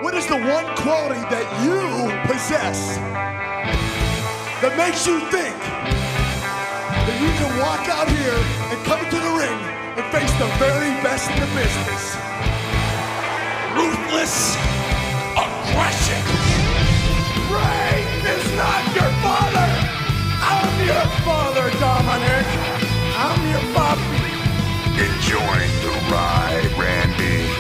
What is the one quality that you possess that makes you think that you can walk out here and come into the ring and face the very best in the business? Ruthless aggression. Ray is not your father. I'm your father, Dominic. I'm your puppy. Enjoying the ride, Randy.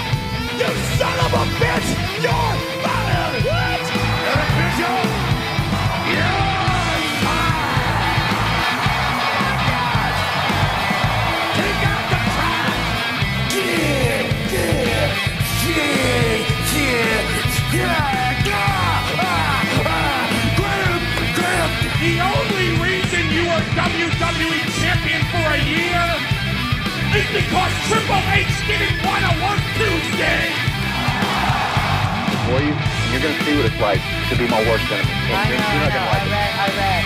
You son of a bitch! You're fired! What? Eric Bischoff? Yes! Take out the trash! Graham! The only reason you were WWE champion for a year is because Triple H didn't want to work Tuesday! Boy, you're going to see what it's like to be my worst enemy. I read.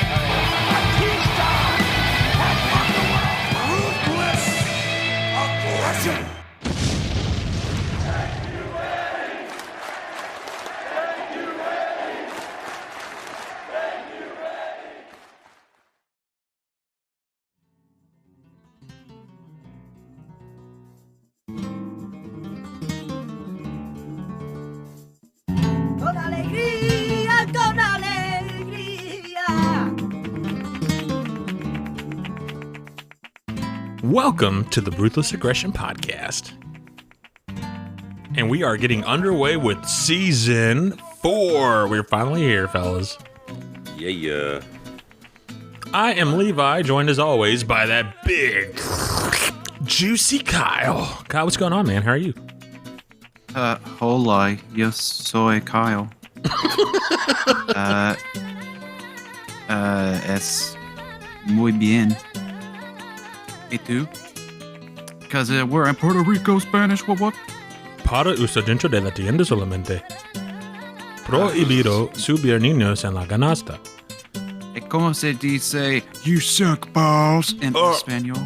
Batista has won the world. Ruthless aggression. Con alegría, con alegría. Welcome to the Ruthless Aggression Podcast. And we are getting underway with Season 4. We're finally here, fellas. Yeah. I am Levi, joined as always by that big, juicy Kyle. Kyle, what's going on, man? How are you? Hola, yo soy Kyle. Es muy bien. ¿Y tú? Because we're in Puerto Rico, Spanish, what? Para usted dentro de la tienda solamente. Prohibido subir niños en la canasta. ¿Cómo se dice you suck balls in español?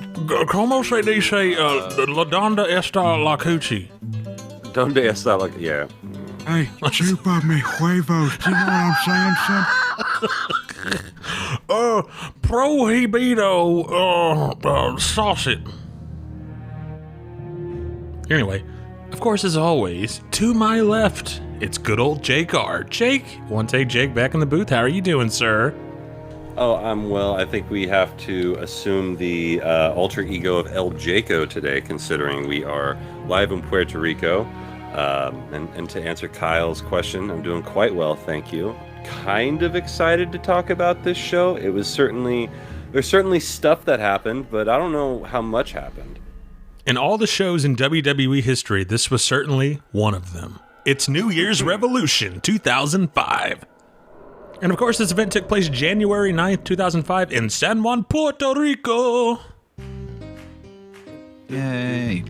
¿Cómo se dice la donde está la cuchi? Donde está like, yeah. Hey, chupa mi huevos. You know what I'm saying, son? Prohibido sausage. Anyway, of course, as always, to my left, it's good old Jake R. Jake, one take Jake back in the booth. How are you doing, sir? Oh, I'm well. I think we have to assume the alter ego of El Jaco today, considering we are live in Puerto Rico. And to answer Kyle's question, I'm doing quite well, thank you. Kind of excited to talk about this show. There's certainly stuff that happened, but I don't know how much happened. In all the shows in WWE history, this was certainly one of them. It's New Year's Revolution 2005. And of course, this event took place January 9th, 2005 in San Juan, Puerto Rico. Yay.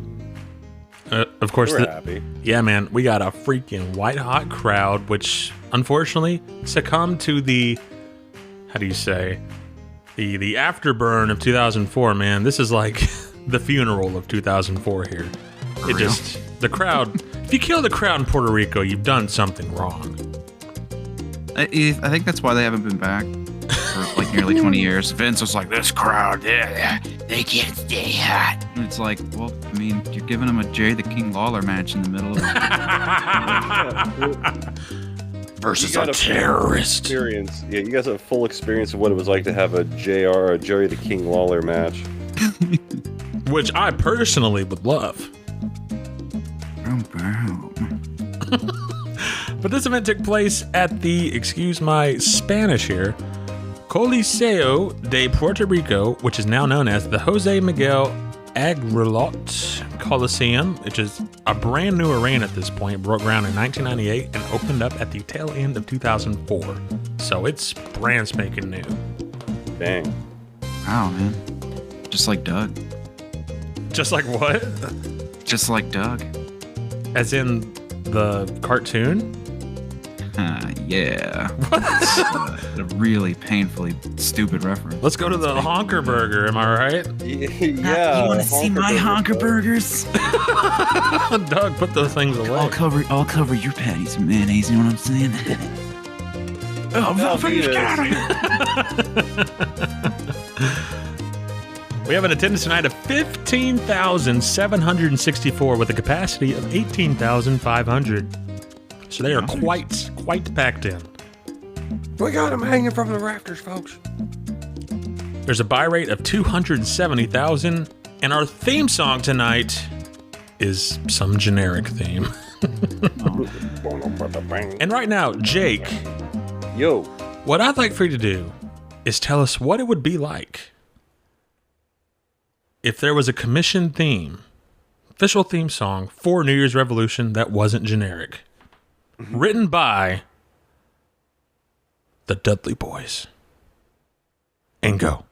Of course, We're happy. Yeah, man, we got a freaking white-hot crowd, which unfortunately succumbed to the, how do you say, the afterburn of 2004, man. This is like the funeral of 2004 here. The crowd, if you kill the crowd in Puerto Rico, you've done something wrong. I think that's why they haven't been back for like nearly 20 years. Vince was like, this crowd, they can't stay hot. And it's like, well, I mean, you're giving them a Jerry the King Lawler match in the middle of it. Versus a terrorist. Experience. Yeah, you guys have a full experience of what it was like to have a JR or a Jerry the King Lawler match. Which I personally would love. But this event took place at the, excuse my Spanish here, Coliseo de Puerto Rico, which is now known as the Jose Miguel Agrelot Coliseum, which is a brand new arena at this point, broke ground in 1998 and opened up at the tail end of 2004. So it's brand spanking new. Dang. Wow, man. Just like Doug. Just like what? Just like Doug. As in the cartoon? Yeah. A really painfully stupid reference. Let's go to the Honker Burger, am I right? Yeah. You want to see my honker burgers? Doug, put those things away. I'll cover your patties in mayonnaise. You know what I'm saying? Get out of here. We have an attendance tonight of 15,764 with a capacity of 18,500. So they are quite packed in. We got them hanging from the rafters, folks. There's a buy rate of 270,000, and our theme song tonight is some generic theme. And right now, Jake, Yo. what I'd like for you to do is tell us what it would be like if there was a commissioned theme, official theme song for New Year's Revolution that wasn't generic. Written by the Dudley Boys. And go.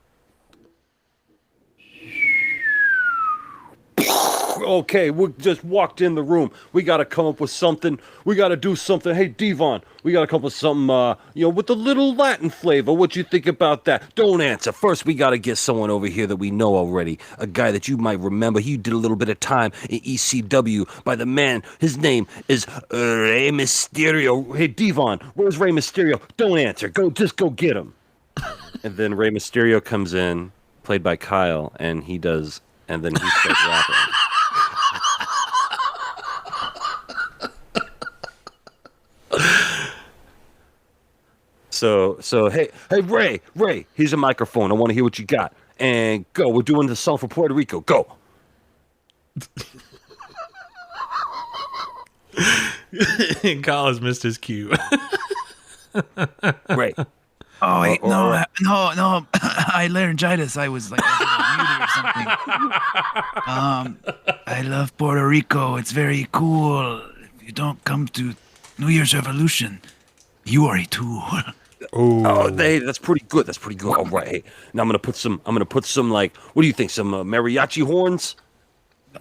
Okay, we just walked in the room. We got to come up with something. We got to do something. Hey, Devon, we got to come up with something, with a little Latin flavor. What you think about that? Don't answer. First, we got to get someone over here that we know already. A guy that you might remember. He did a little bit of time in ECW by the man. His name is Rey Mysterio. Hey, Devon, where's Rey Mysterio? Don't answer. Just go get him. And then Rey Mysterio comes in, played by Kyle, and then he starts rapping. So hey Ray, here's a microphone. I want to hear what you got. And go. We're doing the song for Puerto Rico. Go. Kyle has missed his cue. Ray. Oh wait, no. I laryngitis. I was like muted or something. I love Puerto Rico. It's very cool. If you don't come to New Year's Revolution, you are a tool. Oh, that's pretty good. All right. Hey, now I'm gonna put some like, what do you think? Some mariachi horns?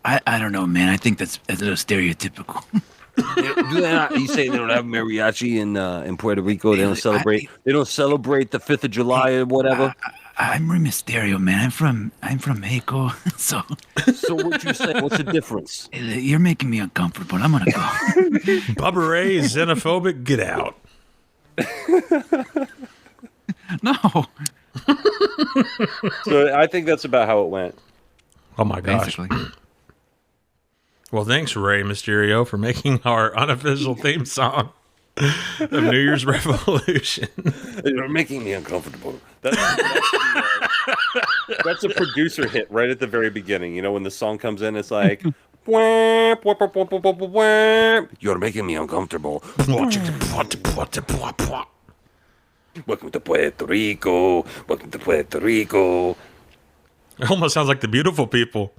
I don't know, man. I think that's a little stereotypical. You say they don't have mariachi in Puerto Rico? They don't celebrate. They don't celebrate the 5th of July or whatever. I'm Rey Mysterio, man. I'm from Mexico. So what you say? What's the difference? You're making me uncomfortable. I'm gonna go. Bubba Ray is xenophobic. Get out. No. So I think that's about how it went. Oh my gosh. Basically. Well, thanks, Rey Mysterio, for making our unofficial theme song of New Year's Revolution. You're making me uncomfortable. That's a producer hit right at the very beginning. You know, when the song comes in, it's like, you're making me uncomfortable. Welcome to Puerto Rico. Welcome to Puerto Rico. It almost sounds like the Beautiful People.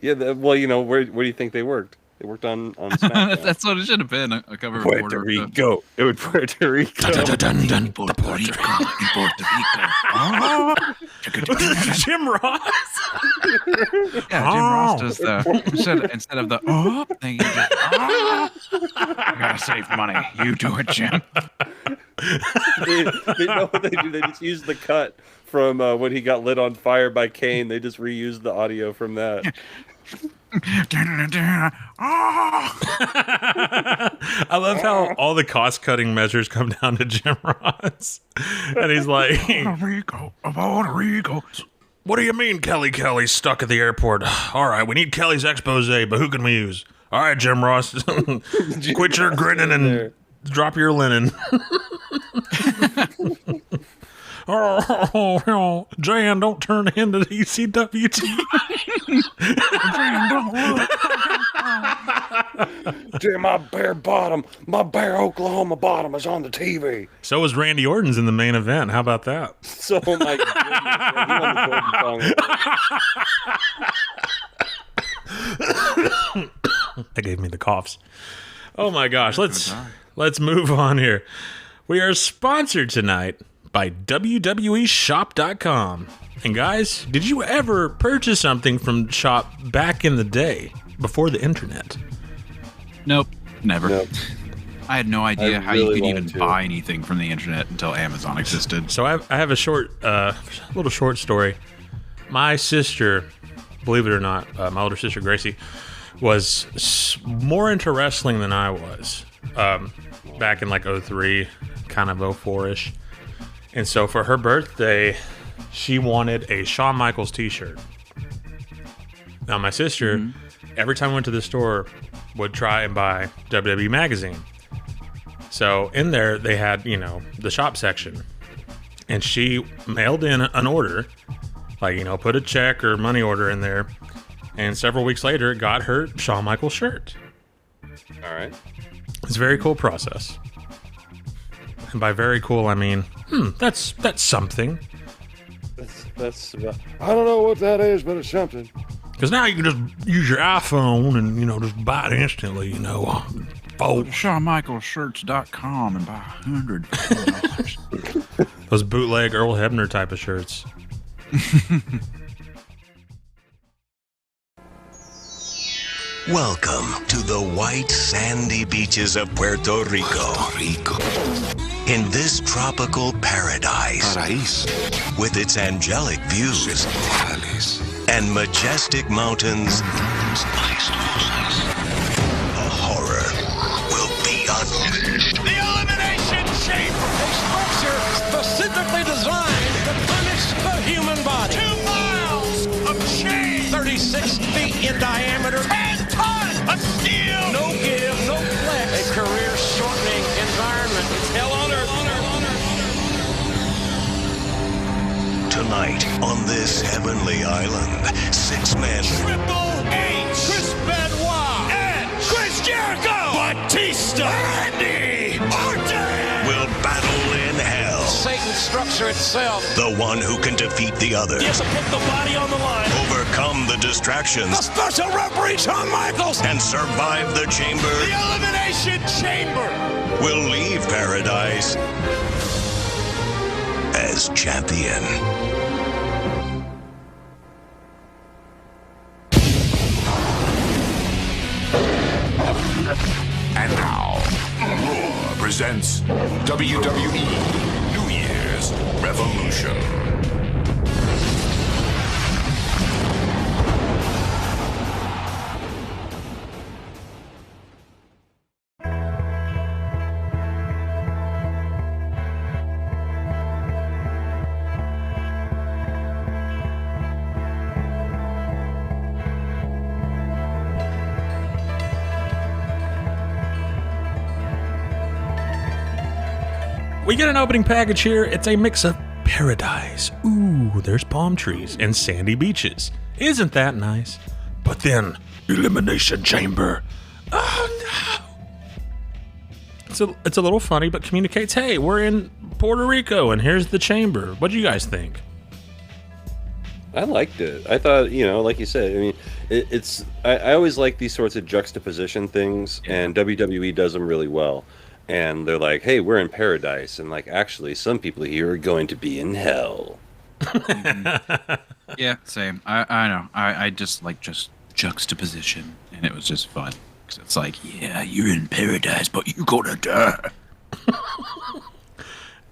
Yeah, where do you think they worked? They worked on Smackdown. That's what it should have been. A cover of Puerto Rico. It was Puerto Rico. Puerto Rico. Jim Ross. Yeah, Jim Ross does instead of the thing. He just, I gotta save money. You do it, Jim. They know what they do. They just use the cut from when he got lit on fire by Kane. They just reused the audio from that. I love how all the cost-cutting measures come down to Jim Ross. And he's like, Puerto Rico. What do you mean Kelly's stuck at the airport? All right, we need Kelly's expose, but who can we use? All right, Jim Ross, quit your grinning and drop your linen. Oh, Jan, don't turn into the ECW team. Jan, don't look. Dude, my bare Oklahoma bottom is on the TV. So was Randy Orton's in the main event. How about that? So, my goodness, he won the Golden Song. That gave me the coughs. Oh my gosh, let's move on here. We are sponsored tonight by WWEshop.com. And guys, did you ever purchase something from Shop back in the day, before the internet? Nope, never. Nope. I had no idea how really you could even wanted to. buy anything from the internet until Amazon existed. So I have a little short story. My sister, believe it or not, my older sister Gracie, was more into wrestling than I was back in like 03, kind of 04-ish. And so for her birthday, she wanted a Shawn Michaels t-shirt. Now my sister, every time I went to the store, would try and buy WWE magazine. So in there, they had, the shop section. And she mailed in an order, like, put a check or money order in there. And several weeks later, got her Shawn Michaels shirt. All right. It's a very cool process. And by very cool, I mean, that's something. That's about, I don't know what that is, but it's something. Because now you can just use your iPhone and, just buy it instantly, folks. ShawnMichaelsShirts.com and buy 100 $4. Those bootleg Earl Hebner type of shirts. Welcome to the white sandy beaches of Puerto Rico. In this tropical paradise, with its angelic views and majestic mountains, a horror will be unleashed. The Elimination Chamber, a structure specifically designed to punish the human body. 2 miles of chain, 36 feet in diameter, 10 tons of steel. No give, no flex. A career-shortening environment. It's hell on earth. Tonight, on this heavenly island, 6 men, Triple H, Chris Benoit, and Chris Jericho, Batista, Randy Orton will battle in hell. Satan's structure itself. The one who can defeat the other, Yes, I put the body on the line. overcome the The distractions, special referee, Shawn Michaels. and survive the chamber, The Elimination Chamber. will leave paradise as champion. And now, Raw presents WWE New Year's Revolution. We get an opening package here. It's a mix of paradise. Ooh, there's palm trees and sandy beaches. Isn't that nice? But then, Elimination Chamber. Oh no. It's a little funny, but communicates, hey, we're in Puerto Rico and here's the chamber. What do you guys think? I liked it. I thought, like you said, I mean, I always like these sorts of juxtaposition things, and WWE does them really well. And they're like, hey, we're in paradise. And like, actually, some people here are going to be in hell. Yeah, same. I know. I just like juxtaposition, and it was just fun. 'Cause it's like, yeah, you're in paradise, but you're gonna die.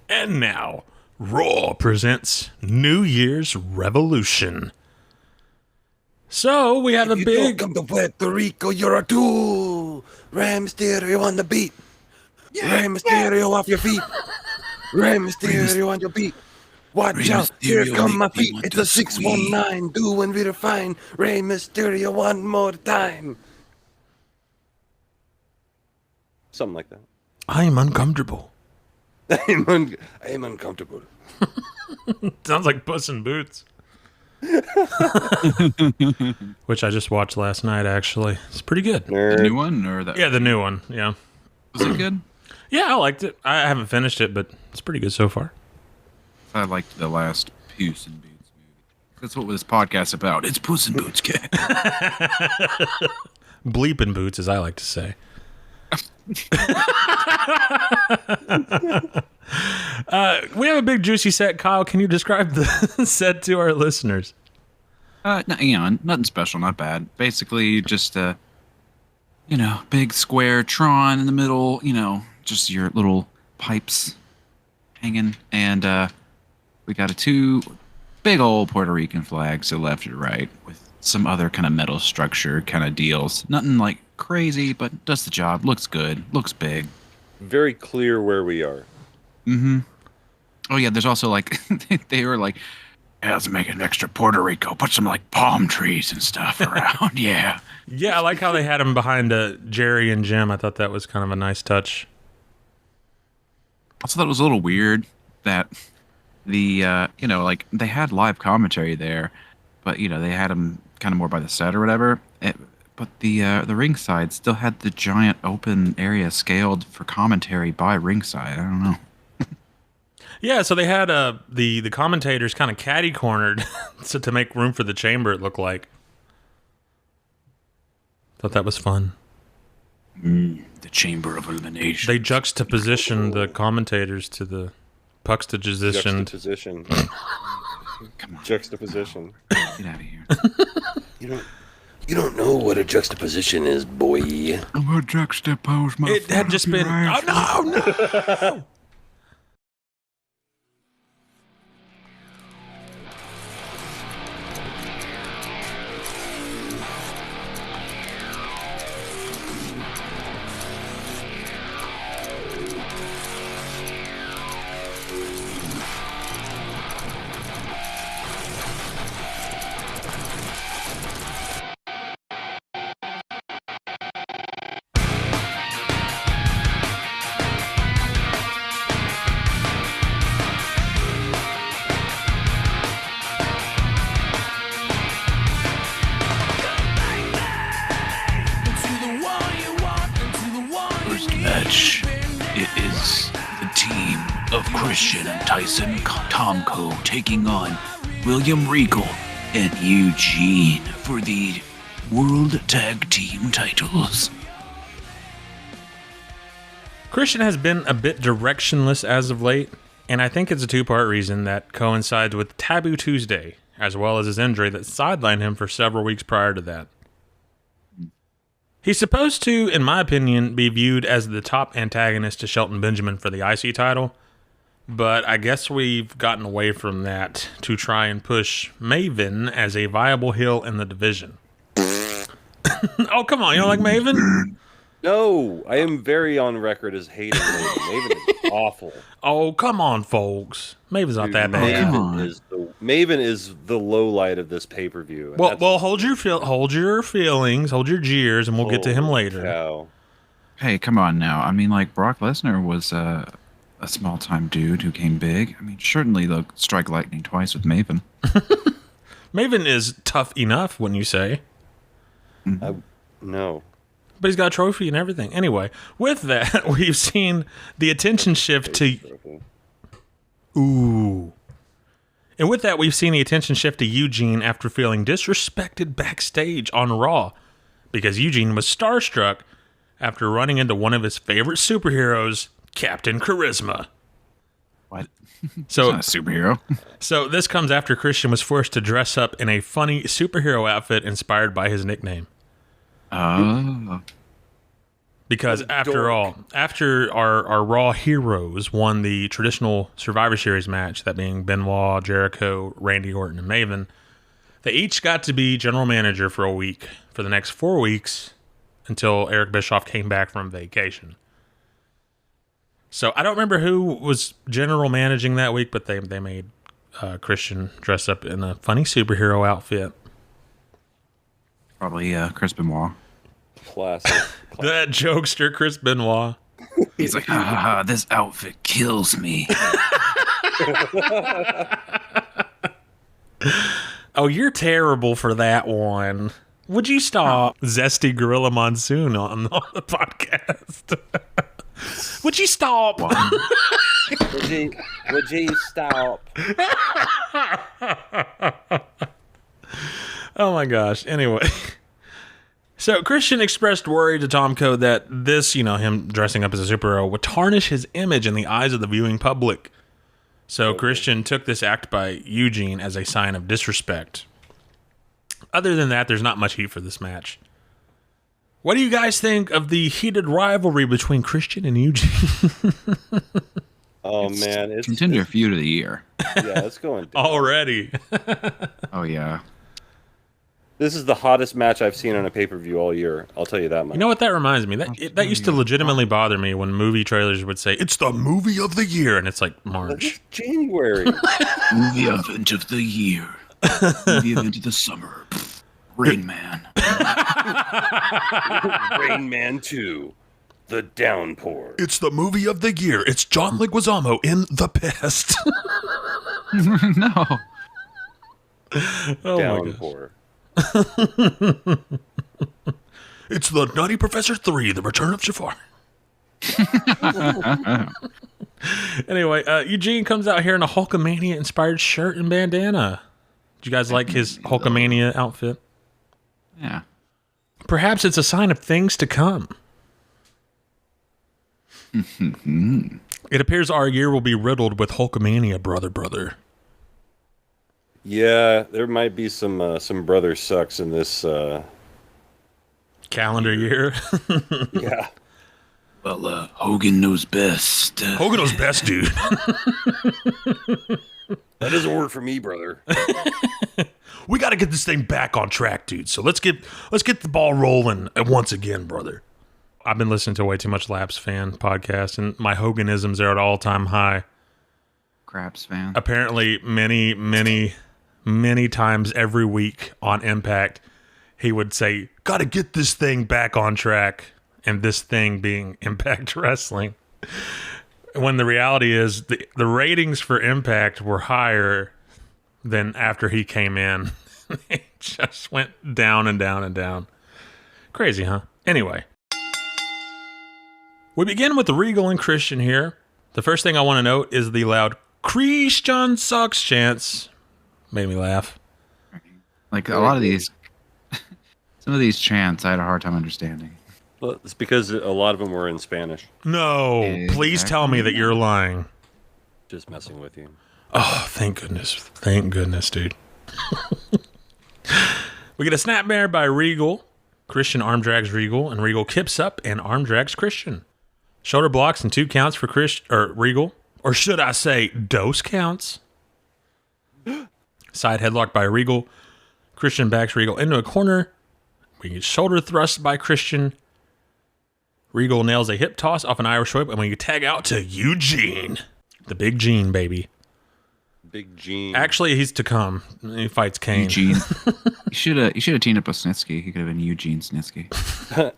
And now, Raw presents New Year's Revolution. So, we have a big... Come to Puerto Rico, you're a tool. Rey Mysterio on the beat. Rey Mysterio off your feet. Rey Mysterio on your beat. Watch out, here come my feet. It's a 619, doing really fine. Rey Mysterio one more time. Something like that. I am uncomfortable. I am uncomfortable. Sounds like Puss in Boots. Which I just watched last night, actually. It's pretty good. The new one or that? Yeah, the new one, yeah. Was it good? Yeah, I liked it. I haven't finished it, but it's pretty good so far. I liked the last Puss in Boots movie. That's what this podcast's about. It's Puss in Boots, kid. Bleeping Boots, as I like to say. We have a big juicy set. Kyle, can you describe the set to our listeners? Nothing special, not bad. Basically, just big square Tron in the middle, just your little pipes hanging. And we got two big old Puerto Rican flags to the left or right with some other kind of metal structure kind of deals. Nothing like crazy, but does the job. Looks good. Looks big. Very clear where we are. Mm-hmm. Oh, yeah, there's also, like, they were like, yeah, let's make an extra Puerto Rico. Put some, like, palm trees and stuff around. Yeah. Yeah, I like how they had him behind Jerry and Jim. I thought that was kind of a nice touch. I also thought it was a little weird that the, like, they had live commentary there, but, they had him kind of more by the set or whatever. But the ringside still had the giant open area scaled for commentary by ringside. I don't know. Yeah, so they had the commentators kind of catty-cornered so to make room for the chamber, it looked like. Thought that was fun. The Chamber of Elimination. They juxtapositioned the commentators to the puxtapositioned. Juxtaposition. Come on. Juxtaposition. Get out of here. You don't know what a juxtaposition is, boy. I'm going to juxtapose my It had just been... Oh, no! It is the team of Christian and Tyson Tomko taking on William Regal and Eugene for the World Tag Team titles. Christian has been a bit directionless as of late, and I think it's a two-part reason that coincides with Taboo Tuesday, as well as his injury that sidelined him for several weeks prior to that. He's supposed to, in my opinion, be viewed as the top antagonist to Shelton Benjamin for the IC title, but I guess we've gotten away from that to try and push Maven as a viable heel in the division. Oh, come on, you don't like Maven? No, I am very on record as hating Maven. Maven is awful. Oh, come on, folks. Maven's not that bad. Maven is the low light of this pay-per-view. Well, hold your feelings, hold your jeers, and we'll get to him later. Cow. Hey, come on now. I mean, like, Brock Lesnar was a small-time dude who came big. I mean, certainly they'll strike lightning twice with Maven. Maven is tough enough, wouldn't you say? No. But he's got a trophy and everything. Anyway, with that, we've seen the attention shift to... Ooh. And with that, we've seen the attention shift to Eugene after feeling disrespected backstage on Raw, because Eugene was starstruck after running into one of his favorite superheroes, Captain Charisma. What? So, He's not a superhero. So this comes after Christian was forced to dress up in a funny superhero outfit inspired by his nickname. Oh. Because after all, after our Raw heroes won the traditional Survivor Series match, that being Benoit, Jericho, Randy Orton, and Maven, they each got to be general manager for a week, for the next 4 weeks, until Eric Bischoff came back from vacation. So I don't remember who was general managing that week, but they made Christian dress up in a funny superhero outfit. Probably Chris Benoit. Classic. That jokester, Chris Benoit. He's like, this outfit kills me. Oh, you're terrible for that one. Would you stop? Zesty Gorilla Monsoon on the podcast. Would you stop? Would you stop? Oh my gosh. Anyway. So Christian expressed worry to Tomko that this, him dressing up as a superhero, would tarnish his image in the eyes of the viewing public. So Christian took this act by Eugene as a sign of disrespect. Other than that, there's not much heat for this match. What do you guys think of the heated rivalry between Christian and Eugene? Oh man, it's Contender feud of the year. Yeah, it's going down. Already. Oh yeah. This is the hottest match I've seen on a pay-per-view all year. I'll tell you that much. You know what that reminds me? That used to legitimately bother me when movie trailers would say, it's the movie of the year, and it's like March. It's January. Movie event of the year. Movie event of the summer. Rain Man. Rain Man 2. The Downpour. It's the movie of the year. It's John Leguizamo in The Pest. No. Oh Downpour. It's the Nutty Professor 3, The Return of Jafar. Anyway, Eugene comes out here in a Hulkamania-inspired shirt and bandana. Did you guys like his Hulkamania outfit? Yeah. Perhaps it's a sign of things to come. It appears our year will be riddled with Hulkamania, brother. Yeah, there might be some brother sucks in this calendar year. Yeah. Well, Hogan knows best. Hogan knows best, dude. That doesn't work for me, brother. We got to get this thing back on track, dude. So let's get the ball rolling once again, brother. I've been listening to way too much Laps Fan podcast, and my Hoganisms are at all-time high. Craps fan. Apparently, many times every week on Impact, he would say, "Got to get this thing back on track," and this thing being Impact Wrestling. When the reality is, the ratings for Impact were higher than after he came in. It just went down and down and down. Crazy, huh? Anyway. We begin with the Regal and Christian here. The first thing I want to note is the loud Christian sucks chants. Made me laugh. Like a lot of these, some of these chants I had a hard time understanding. Well, it's because a lot of them were in Spanish. No, please tell me that you're lying. Just messing with you. Oh, thank goodness. Thank goodness, dude. We get a snapmare by Regal. Christian arm drags Regal, and Regal kips up and arm drags Christian. Shoulder blocks and 2 counts for Regal. Or should I say, dose counts. Side headlock by Regal. Christian backs Regal into a corner. We get shoulder thrust by Christian. Regal nails a hip toss off an Irish whip, and we tag out to Eugene. The big Gene, baby. Big Gene. Actually, he's to come. He fights Kane. Eugene. You should have teamed up with Snitsky. He could have been Eugene Snitsky.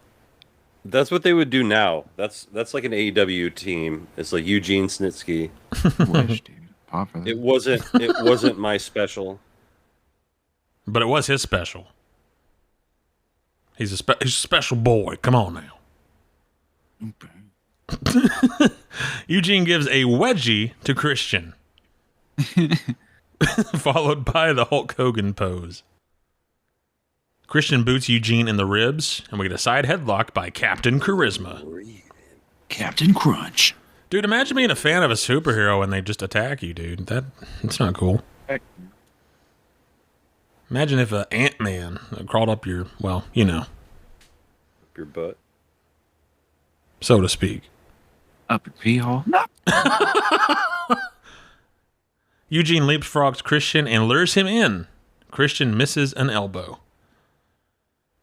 That's what they would do now. That's like an AEW team. It's like Eugene Snitsky. Wish, dude. Pop for that. It wasn't my special. But it was his special. He's a special boy. Come on now. Eugene gives a wedgie to Christian. Followed by the Hulk Hogan pose. Christian boots Eugene in the ribs, and we get a side headlock by Captain Charisma. Captain Crunch. Dude, imagine being a fan of a superhero and they just attack you, dude. That's not cool. Imagine if an Ant-Man crawled up your, well, you know. Up your butt. So to speak. Up your pee hole? No. Eugene leapfrogs Christian and lures him in. Christian misses an elbow.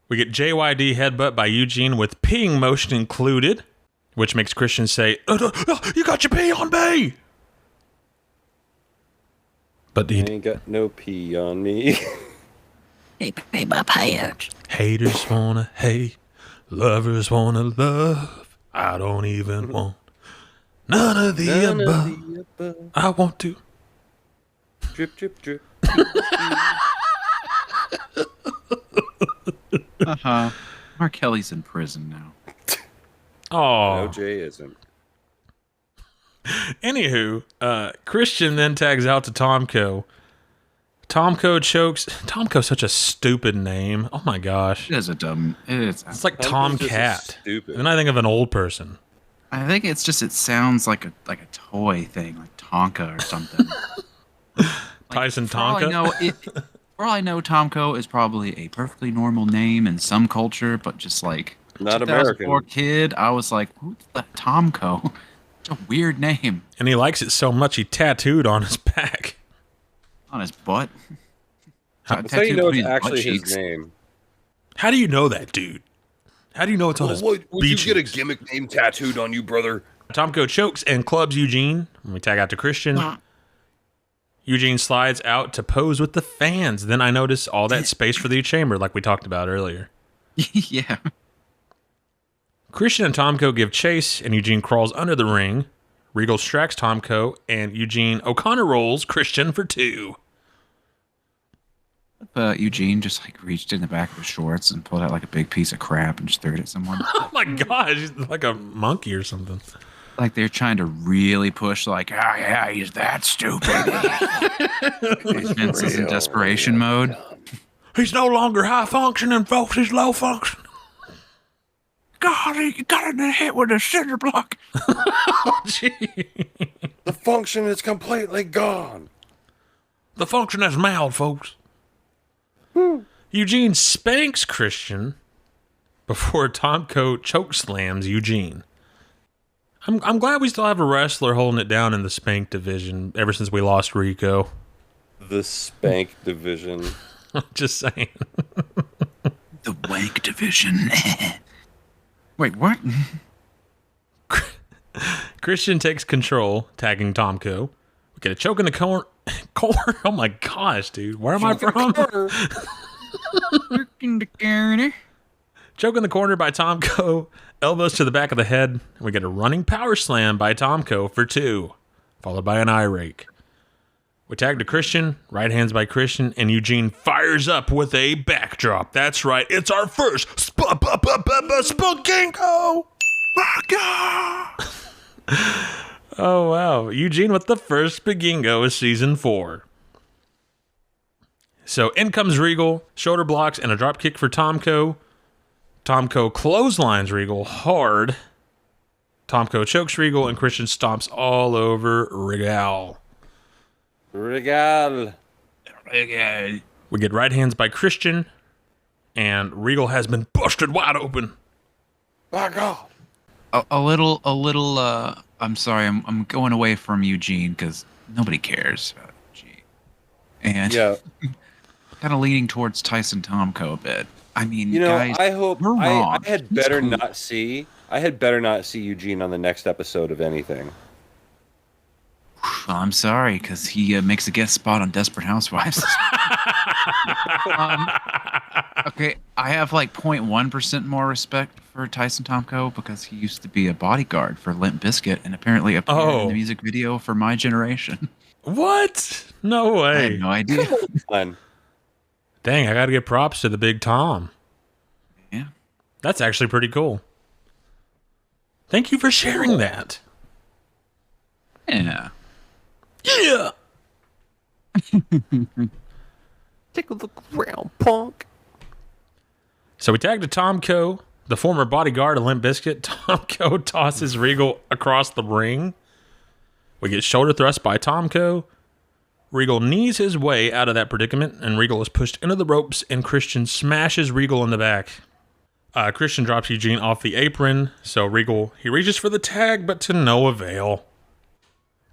We get JYD headbutt by Eugene with peeing motion included, which makes Christian say, "You got your pee on me!" But he ain't got no pee on me. Hey, my pants. Haters wanna hate, lovers wanna love. I don't even want none of the above. I want to. Drip, drip, drip. Mark Kelly's in prison now. Oh. OJ isn't. Anywho, Christian then tags out to Tomko. Tomko chokes. Tomko's such a stupid name. Oh my gosh. It is a dumb. It's like Tomcat. Stupid. Then I think of an old person. I think it's just it sounds like a toy thing, like Tonka or something. Tyson For all Tonka. I know, Tomko is probably a perfectly normal name in some culture, but just like Not 2004 American. kid, I was like, who's that Tomko? It's a weird name. And he likes it so much he tattooed on his back. On his butt. That's how you know it's actually his name. How do you know that, dude? How do you know it's on his Would you beach get a cheeks? gimmick name tattooed on you, brother? Tomko chokes and clubs Eugene. We tag out to Christian. Eugene slides out to pose with the fans. Then I notice all that space for the chamber like we talked about earlier. Yeah. Christian and Tomko give chase, and Eugene crawls under the ring. Regal distracts Tomko, and Eugene O'Connor rolls Christian for 2. Eugene just like reached in the back of his shorts and pulled out like a big piece of crap and just threw it at someone. Oh my gosh, he's like a monkey or something. Like they're trying to really push, like, yeah, he's that stupid. Vince is in desperation mode. He's no longer high functioning, folks. He's low functioning. God, he got in the head with a cinder block. Oh, gee. The function is completely gone. The function is mild, folks. Eugene spanks Christian before Tomko chokeslams Eugene. I'm glad we still have a wrestler holding it down in the spank division ever since we lost Rico. The spank division. Just saying. The wank division. Wait, what? Christian takes control, tagging Tomko. We get a choke in the corner. Oh my gosh, dude. Where am I from? In the corner. Choke in the corner by Tomko. Elbows to the back of the head. We get a running power slam by Tomko for 2, followed by an eye rake. We tag to Christian, right hands by Christian, and Eugene fires up with a backdrop. That's right, it's our first Spunkingo! Oh, wow. Eugene with the first Spagingo of Season 4. So in comes Regal, shoulder blocks, and a drop kick for Tomko. Tomko clotheslines Regal hard. Tomko chokes Regal, and Christian stomps all over Regal. Regal. We get right hands by Christian, and Regal has been busted wide open. My God. A little. I'm sorry. I'm going away from Eugene because nobody cares about Eugene. And Yeah. kind of leaning towards Tyson Tomko a bit. I mean, You know, guys, I hope we're wrong. I had He's better cool. not see. I had better not see Eugene on the next episode of anything. Well, I'm sorry because he makes a guest spot on Desperate Housewives. Okay, I have like 0.1% more respect for Tyson Tomko because he used to be a bodyguard for Limp Bizkit and apparently appeared in the music video for My Generation. What? No way. I had no idea. Fun. Dang, I gotta give props to the big Tom. Yeah. That's actually pretty cool. Thank you for sharing that. Yeah. Yeah! Tickle the ground, punk. So we tag to Tomko, the former bodyguard of Limp Bizkit. Tomko tosses Regal across the ring. We get shoulder thrust by Tomko. Regal knees his way out of that predicament, and Regal is pushed into the ropes, and Christian smashes Regal in the back. Christian drops Eugene off the apron, so Regal, he reaches for the tag, but to no avail.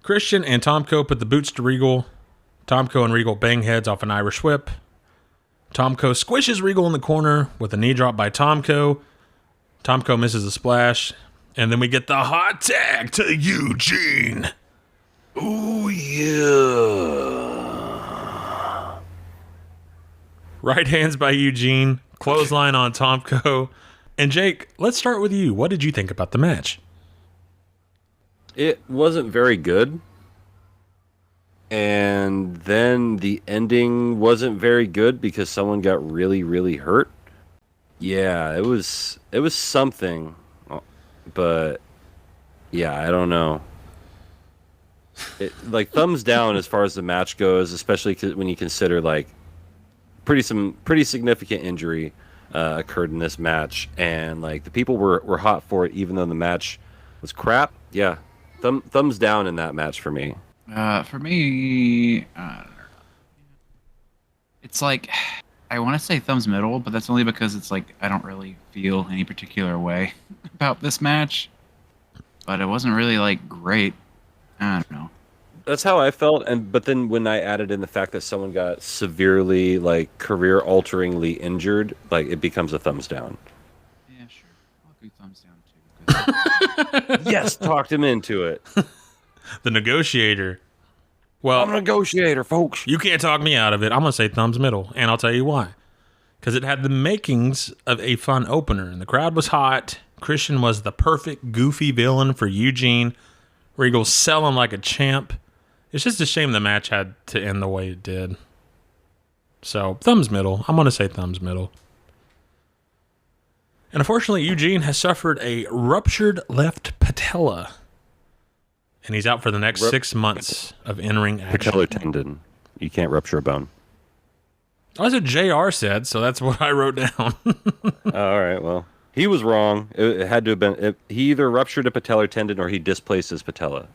Christian and Tomko put the boots to Regal. Tomko and Regal bang heads off an Irish whip. Tomko squishes Regal in the corner with a knee drop by Tomko. Tomko misses a splash, and then we get the hot tag to Eugene. Oh, yeah. Right hands by Eugene, clothesline on Tomko. And Jake, let's start with you. What did you think about the match? It wasn't very good. And then the ending wasn't very good because someone got really, really hurt. Yeah, it was something. But yeah, I don't know. Like thumbs down as far as the match goes, especially when you consider like pretty significant injury occurred in this match, and like the people were hot for it even though the match was crap. Yeah, thumbs down in that match for me. For me, I don't know. It's like I want to say thumbs middle, but that's only because it's like I don't really feel any particular way about this match. But it wasn't really like great. I don't know. That's how I felt, but then when I added in the fact that someone got severely, like, career-alteringly injured, like, it becomes a thumbs down. Yeah, sure. I'll do thumbs down too. Yes, talked him into it. The negotiator. Well, I'm a negotiator, folks. You can't talk me out of it. I'm gonna say thumbs middle, and I'll tell you why. Because it had the makings of a fun opener, and the crowd was hot. Christian was the perfect goofy villain for Eugene. Regal sell him like a champ. It's just a shame the match had to end the way it did. So, thumbs middle. I'm going to say thumbs middle. And unfortunately, Eugene has suffered a ruptured left patella. And he's out for the next 6 months of in-ring action. Patellar tendon. You can't rupture a bone. That's what JR said, so that's what I wrote down. All right, well. He was wrong. It had to have been... he either ruptured a patellar tendon or he displaced his patella.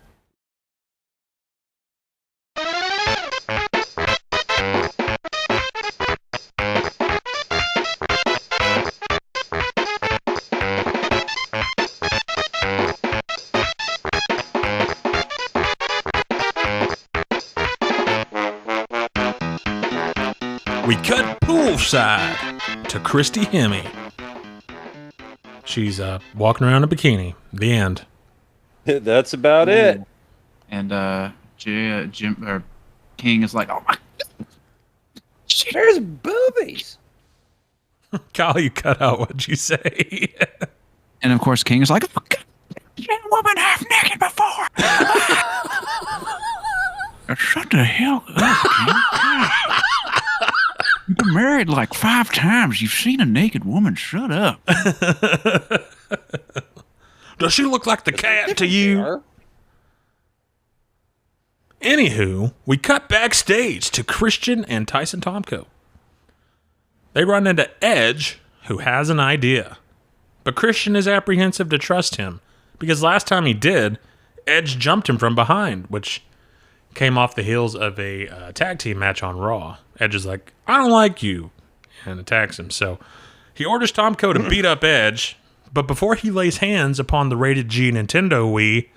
We cut poolside to Christy Hemme. She's walking around in a bikini. The end. That's about it. And King is like, oh my God. There's boobies. Kyle, you cut out what you say. And of course, King is like, oh, God, you seen a woman half naked before. Shut the hell up, King. You've been married like 5 times. You've seen a naked woman. Shut up. Does she look like the cat to you? Anywho, we cut backstage to Christian and Tyson Tomko. They run into Edge, who has an idea. But Christian is apprehensive to trust him, because last time he did, Edge jumped him from behind, which came off the heels of a tag team match on Raw. Edge is like, I don't like you, and attacks him. So he orders Tomko to beat up Edge, but before he lays hands upon the rated G Nintendo Wii,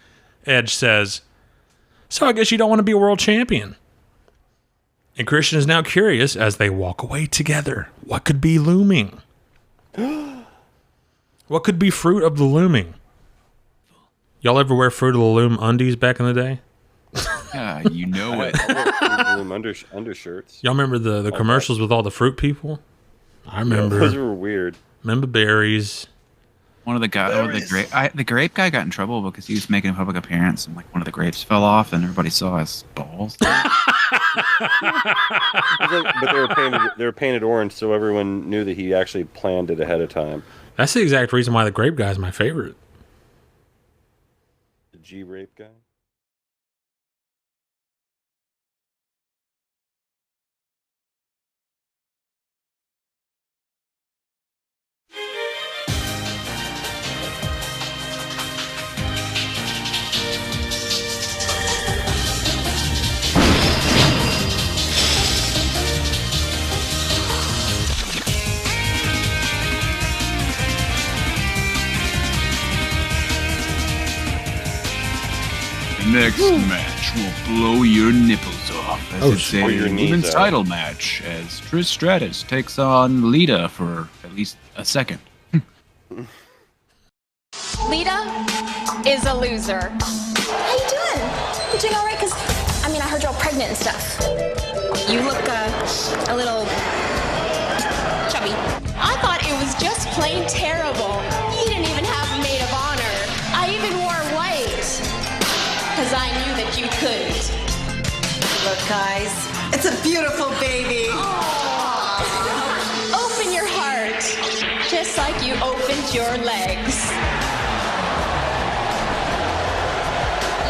Edge says, so I guess you don't want to be a world champion. And Christian is now curious as they walk away together. What could be looming? What could be fruit of the looming? Y'all ever wear Fruit of the Loom undies back in the day? You know it. Undershirts. Y'all remember the commercials with all the fruit people? I remember. Yeah, those were weird. Remember berries? One of the guys, the grape guy got in trouble because he was making a public appearance and like one of the grapes fell off and everybody saw his balls. But they were painted orange, so everyone knew that he actually planned it ahead of time. That's the exact reason why the grape guy is my favorite. The G-rape guy? Next match will blow your nipples off. As it's a women's title match as Trish Stratus takes on Lita for at least a second. Lita is a loser. How you doing? You doing all right? Because, I mean, I heard you're all pregnant and stuff. You look a little chubby. I thought it was just plain terrible. You didn't even have a maid of honor. I even wore white. Because I knew that you couldn't. Look, guys, it's a beautiful baby. Aww. Open your heart, just like you opened your legs.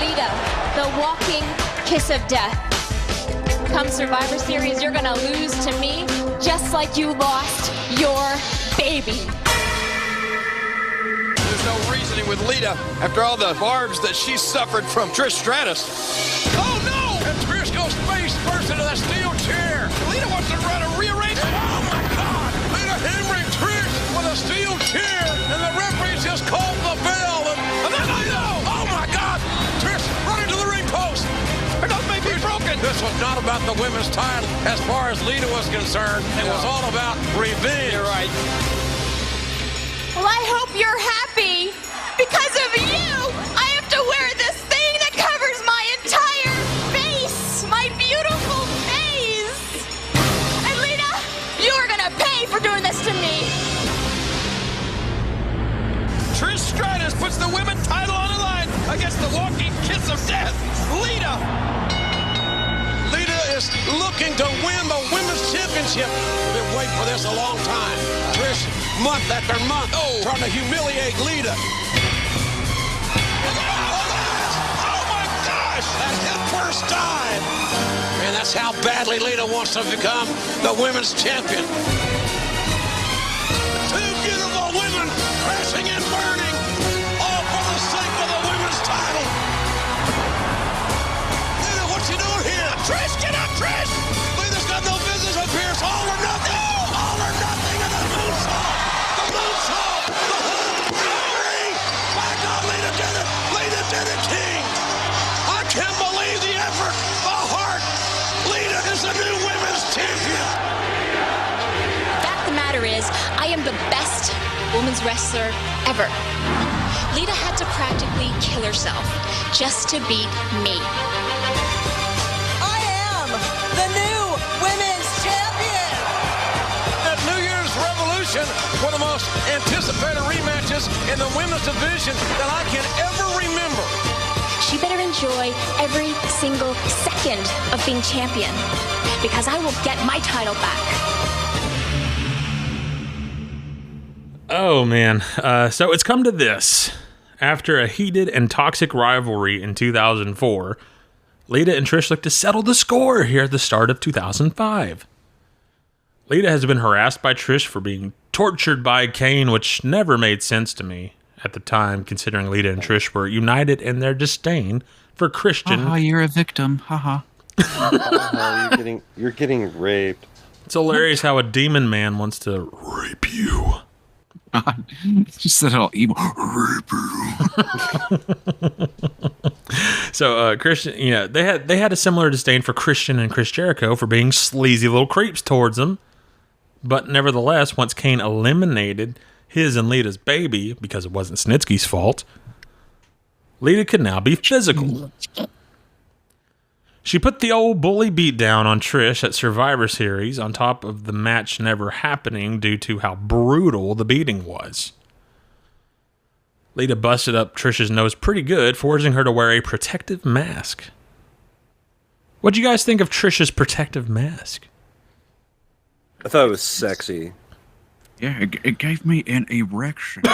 Lita, the walking kiss of death. Come Survivor Series, you're gonna lose to me, just like you lost your baby. There's no reasoning with Lita after all the barbs that she suffered from Trish Stratus. Oh no! And Trish goes face first into that steel chair. Lita wants to run a rearrangement. Oh my This was not about the women's title. As far as Lita was concerned, it was all about revenge. You're right. Well, I hope you're happy. Because of you, I have to wear this thing that covers my entire face. My beautiful face. And Lita, you are gonna pay for doing this to me. Trish Stratus puts the women's title on the line against the walking kiss of death, Lita. Lita is looking to win the women's championship. We've been waiting for this a long time. Trish, month after month, trying to humiliate Lita. Oh my gosh, that hit first time. Man, that's how badly Lita wants to become the women's champion. Two beautiful women crashing and burning, all for the sake of the women's title. Lita, what you doing here? Trish, get up, Trish! Lita's got no business up here. It's all or nothing. All or nothing, and the moonsault. The moonsault. The hook. Three. My God, Lita did it. Lita did it, King. I can't believe the effort, the heart. Lita is the new women's champion. Fact of the matter is, I am the best women's wrestler ever. Lita had to practically kill herself just to beat me. I am the new women's champion. At New Year's Revolution, one of the most anticipated rematches in the women's division that I can ever remember. She better enjoy every single second of being champion, because I will get my title back. Oh, man. So it's come to this. After a heated and toxic rivalry in 2004, Lita and Trish look to settle the score here at the start of 2005. Lita has been harassed by Trish for being tortured by Kane, which never made sense to me at the time, considering Lita and Trish were united in their disdain for Christian. Haha, you're a victim. Haha. You're getting raped. It's hilarious how a demon man wants to rape you. Just that all evil. So Christian, you know, they had a similar disdain for Christian and Chris Jericho for being sleazy little creeps towards them. But nevertheless, once Kane eliminated his and Lita's baby, because it wasn't Snitsky's fault, Lita could now be physical. She put the old bully beat down on Trish at Survivor Series, on top of the match never happening due to how brutal the beating was. Lita busted up Trish's nose pretty good, forcing her to wear a protective mask. What'd you guys think of Trish's protective mask? I thought it was sexy. Yeah, it gave me an erection.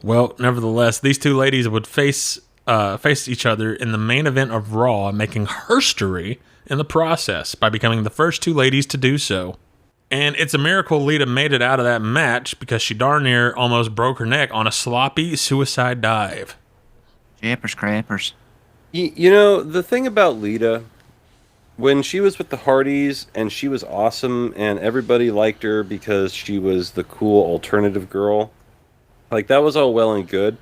Well, nevertheless, these two ladies would face each other in the main event of Raw, making herstory in the process by becoming the first two ladies to do so. And it's a miracle Lita made it out of that match, because she darn near almost broke her neck on a sloppy suicide dive. Jappers crappers. You know, the thing about Lita, when she was with the Hardys and she was awesome and everybody liked her because she was the cool alternative girl, like, that was all well and good.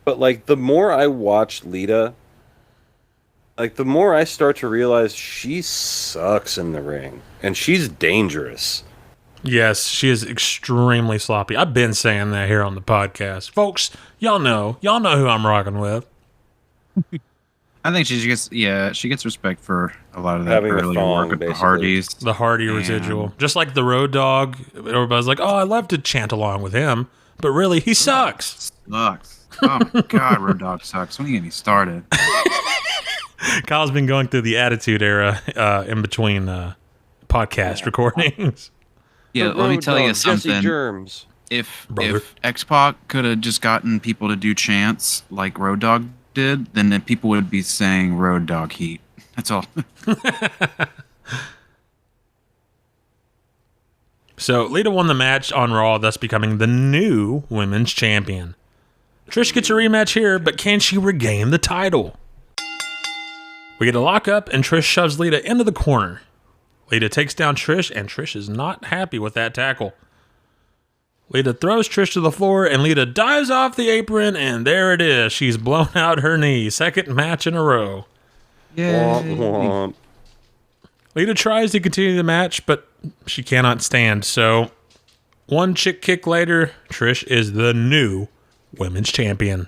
But, like, the more I watch Lita, like, the more I start to realize she sucks in the ring. And she's dangerous. Yes, she is extremely sloppy. I've been saying that here on the podcast. Folks, y'all know who I'm rocking with. I think she gets respect for a lot of that Having a earlier thong, work with the basically. Hardys. The Hardy residual. Just like the Road Dogg. Everybody's like, oh, I love to chant along with him. But really, he sucks. Sucks. Oh my God, Road Dogg sucks. When are you getting started? Kyle's been going through the Attitude Era in between podcast recordings. Yeah, let me tell you something. Jesse Germs. If X-Pac could have just gotten people to do chants like Road Dogg did, then people would be saying Road Dogg Heat. That's all. So Lita won the match on Raw, thus becoming the new women's champion. Trish gets a rematch here, but can she regain the title? We get a lockup, and Trish shoves Lita into the corner. Lita takes down Trish, and Trish is not happy with that tackle. Lita throws Trish to the floor, and Lita dives off the apron, and there it is. She's blown out her knee. Second match in a row. Womp, womp. Lita tries to continue the match, but she cannot stand. So, one chick kick later, Trish is the new women's champion.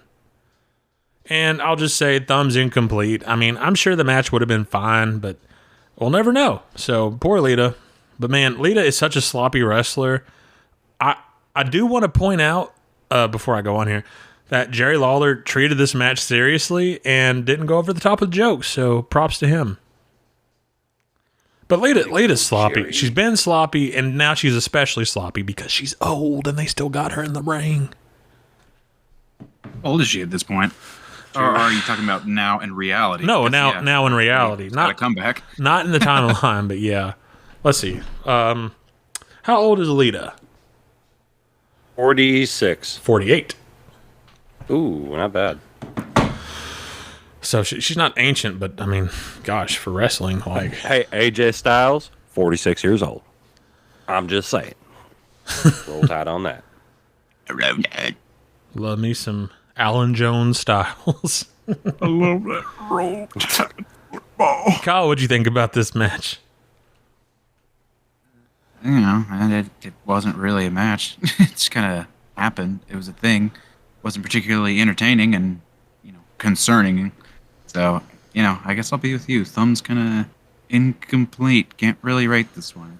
And I'll just say, thumbs incomplete. I mean, I'm sure the match would have been fine, but we'll never know. So, poor Lita. But man, Lita is such a sloppy wrestler. I do want to point out, before I go on here, that Jerry Lawler treated this match seriously and didn't go over the top with jokes, so props to him. But Lita's sloppy. Jerry. She's been sloppy, and now she's especially sloppy because she's old and they still got her in the ring. How old is she at this point? Or are you talking about now in reality? No, now in reality. Not a comeback. Not in the timeline, but yeah. Let's see. How old is Lita? 46. 48. Ooh, not bad. So she's not ancient, but I mean, gosh, for wrestling, like... Hey, AJ Styles, 46 years old. I'm just saying. Roll Tide on that. Love me some Alan Jones Styles. I love that roll tide football. Kyle, what'd you think about this match? You know, and it wasn't really a match. It just kind of happened. It was a thing. Wasn't particularly entertaining and, concerning. So, I guess I'll be with you. Thumbs kind of incomplete. Can't really rate this one.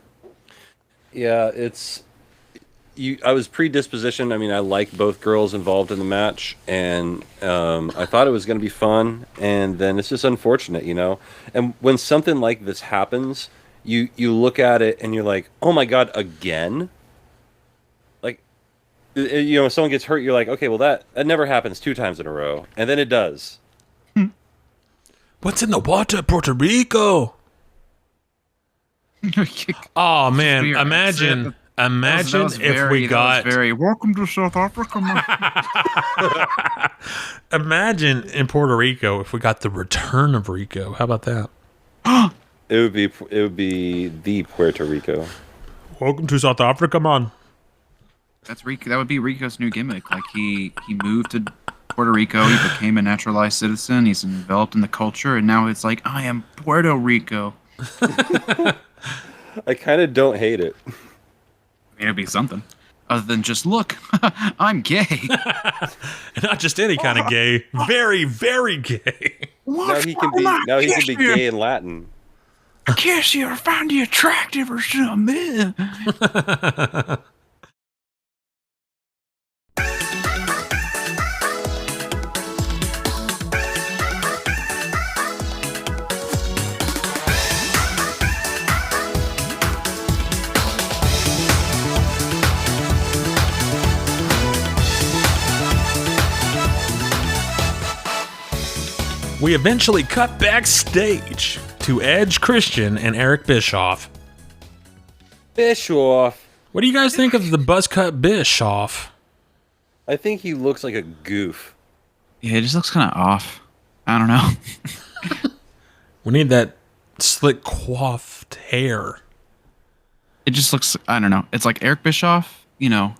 Yeah, I was predispositioned. I mean, I like both girls involved in the match, and I thought it was going to be fun, and then it's just unfortunate, And when something like this happens, you look at it and you're like, oh my God, again? Like, if someone gets hurt, you're like, okay, well, that never happens 2 times in a row, and then it does. What's in the water, Puerto Rico? Oh man, imagine if we got welcome to South Africa. Imagine in Puerto Rico if we got the return of Rico. How about that? It would be the Puerto Rico. Welcome to South Africa, man. That's Rico. That would be Rico's new gimmick. Like he moved to Puerto Rico. He became a naturalized citizen. He's enveloped in the culture, and now it's like, I am Puerto Rico. I kind of don't hate it. I mean, it'd be something other than just look. I'm gay. Not just any kind of gay. Very, very gay. Now he can be gay in Latin. I guess I found you attractive or something. We eventually cut backstage to Edge Christian and Eric Bischoff. Bischoff. What do you guys think of the buzzcut Bischoff? I think he looks like a goof. Yeah, it just looks kind of off. I don't know. We need that slick coiffed hair. It just looks, I don't know. It's like Eric Bischoff, love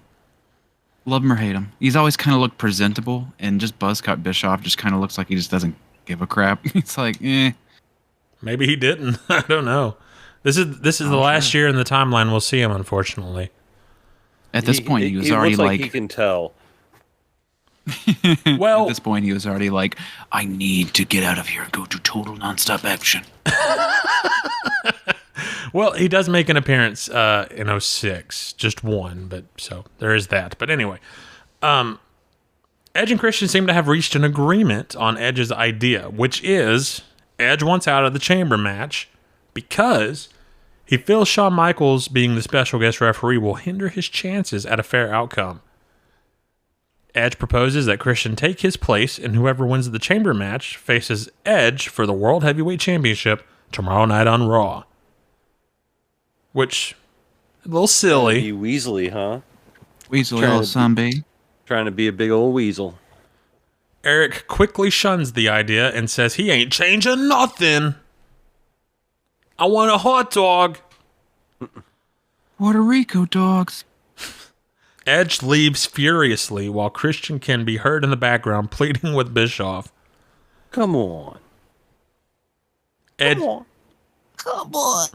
him or hate him. He's always kind of looked presentable, and just buzzcut Bischoff just kind of looks like he just doesn't give a crap. It's like, eh. Maybe he didn't. I don't know. This is the last year in the timeline we'll see him, unfortunately. At this point, he was already looks like he can tell. Well, at this point, he was already like, I need to get out of here and go to total nonstop action. Well, he does make an appearance in 06, just one, but so there is that. But anyway, Edge and Christian seem to have reached an agreement on Edge's idea, which is Edge wants out of the chamber match because he feels Shawn Michaels being the special guest referee will hinder his chances at a fair outcome. Edge proposes that Christian take his place, and whoever wins the chamber match faces Edge for the World Heavyweight Championship tomorrow night on Raw. Which, a little silly. You Weasley, huh? Weasley, old sunbeam. Trying to be a big old weasel. Eric quickly shuns the idea and says he ain't changing nothing. I want a hot dog. Puerto Rico dogs. Edge leaves furiously while Christian can be heard in the background pleading with Bischoff. Come on. Edge, Come on.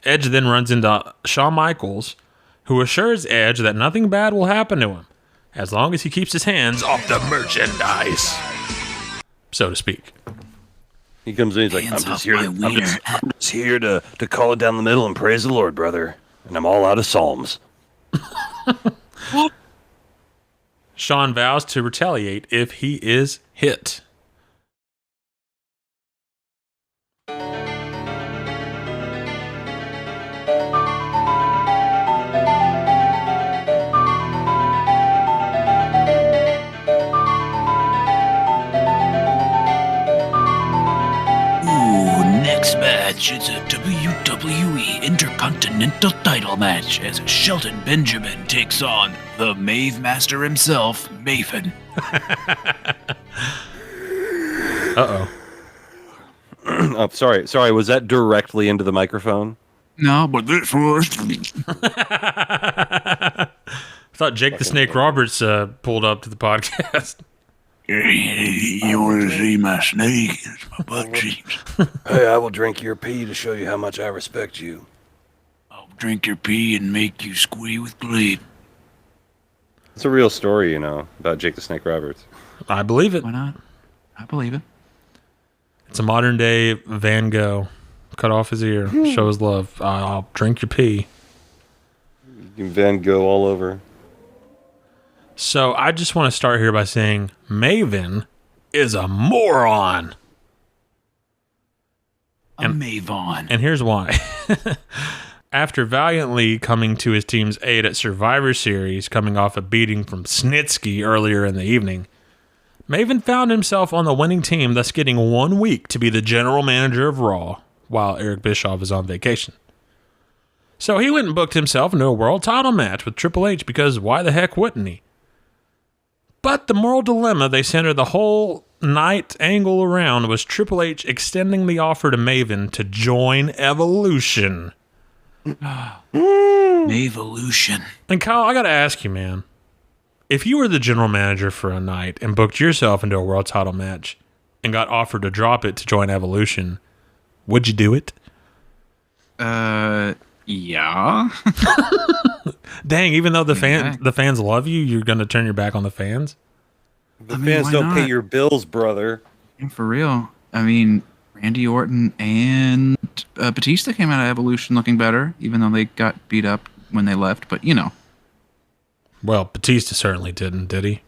Edge then runs into Shawn Michaels, who assures Edge that nothing bad will happen to him, as long as he keeps his hands off the merchandise, so to speak. He comes in, he's like, I'm just here to call it down the middle and praise the Lord, brother. And I'm all out of psalms. Shawn vows to retaliate if he is hit. Next match is a WWE Intercontinental title match as Shelton Benjamin takes on the Mave Master himself, Maven. Uh-oh. Oh, sorry. Was that directly into the microphone? No, but this was. I thought Jake the Snake Roberts pulled up to the podcast. You want to see my snake? It's my butt cheeks. Hey, I will drink your pee to show you how much I respect you. I'll drink your pee and make you squee with glee. It's a real story, about Jake the Snake Roberts. I believe it. Why not? I believe it. It's a modern day Van Gogh. Cut off his ear, show his love. I'll drink your pee. You can Van Gogh all over. So I just want to start here by saying Maven is a moron. Mavon. And here's why. After valiantly coming to his team's aid at Survivor Series, coming off a beating from Snitsky earlier in the evening, Maven found himself on the winning team, thus getting 1 week to be the general manager of Raw, while Eric Bischoff is on vacation. So he went and booked himself into a world title match with Triple H because why the heck wouldn't he? But the moral dilemma they centered the whole night angle around was Triple H extending the offer to Maven to join Evolution. Mavolution. And Kyle, I gotta ask you, man. If you were the general manager for a night and booked yourself into a world title match and got offered to drop it to join Evolution, would you do it? Yeah. Dang, even though the fans love you, you're gonna turn your back on the fans? The fans don't pay your bills, brother. Yeah, for real. I mean, Randy Orton and Batista came out of Evolution looking better, even though they got beat up when they left, but Well, Batista certainly didn't, did he?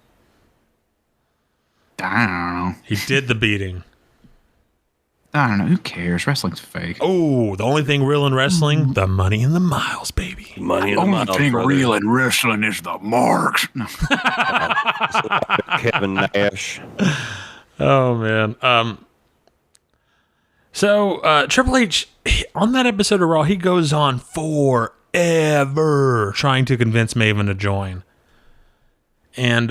I don't know. He did the beating. I don't know. Who cares? Wrestling's fake. Oh, the only thing real in wrestling, the money in the miles, baby. Money in the miles. The only thing brother. real in wrestling is the marks. No. Kevin Nash. Oh, man. So Triple H, on that episode of Raw, he goes on forever trying to convince Maven to join. And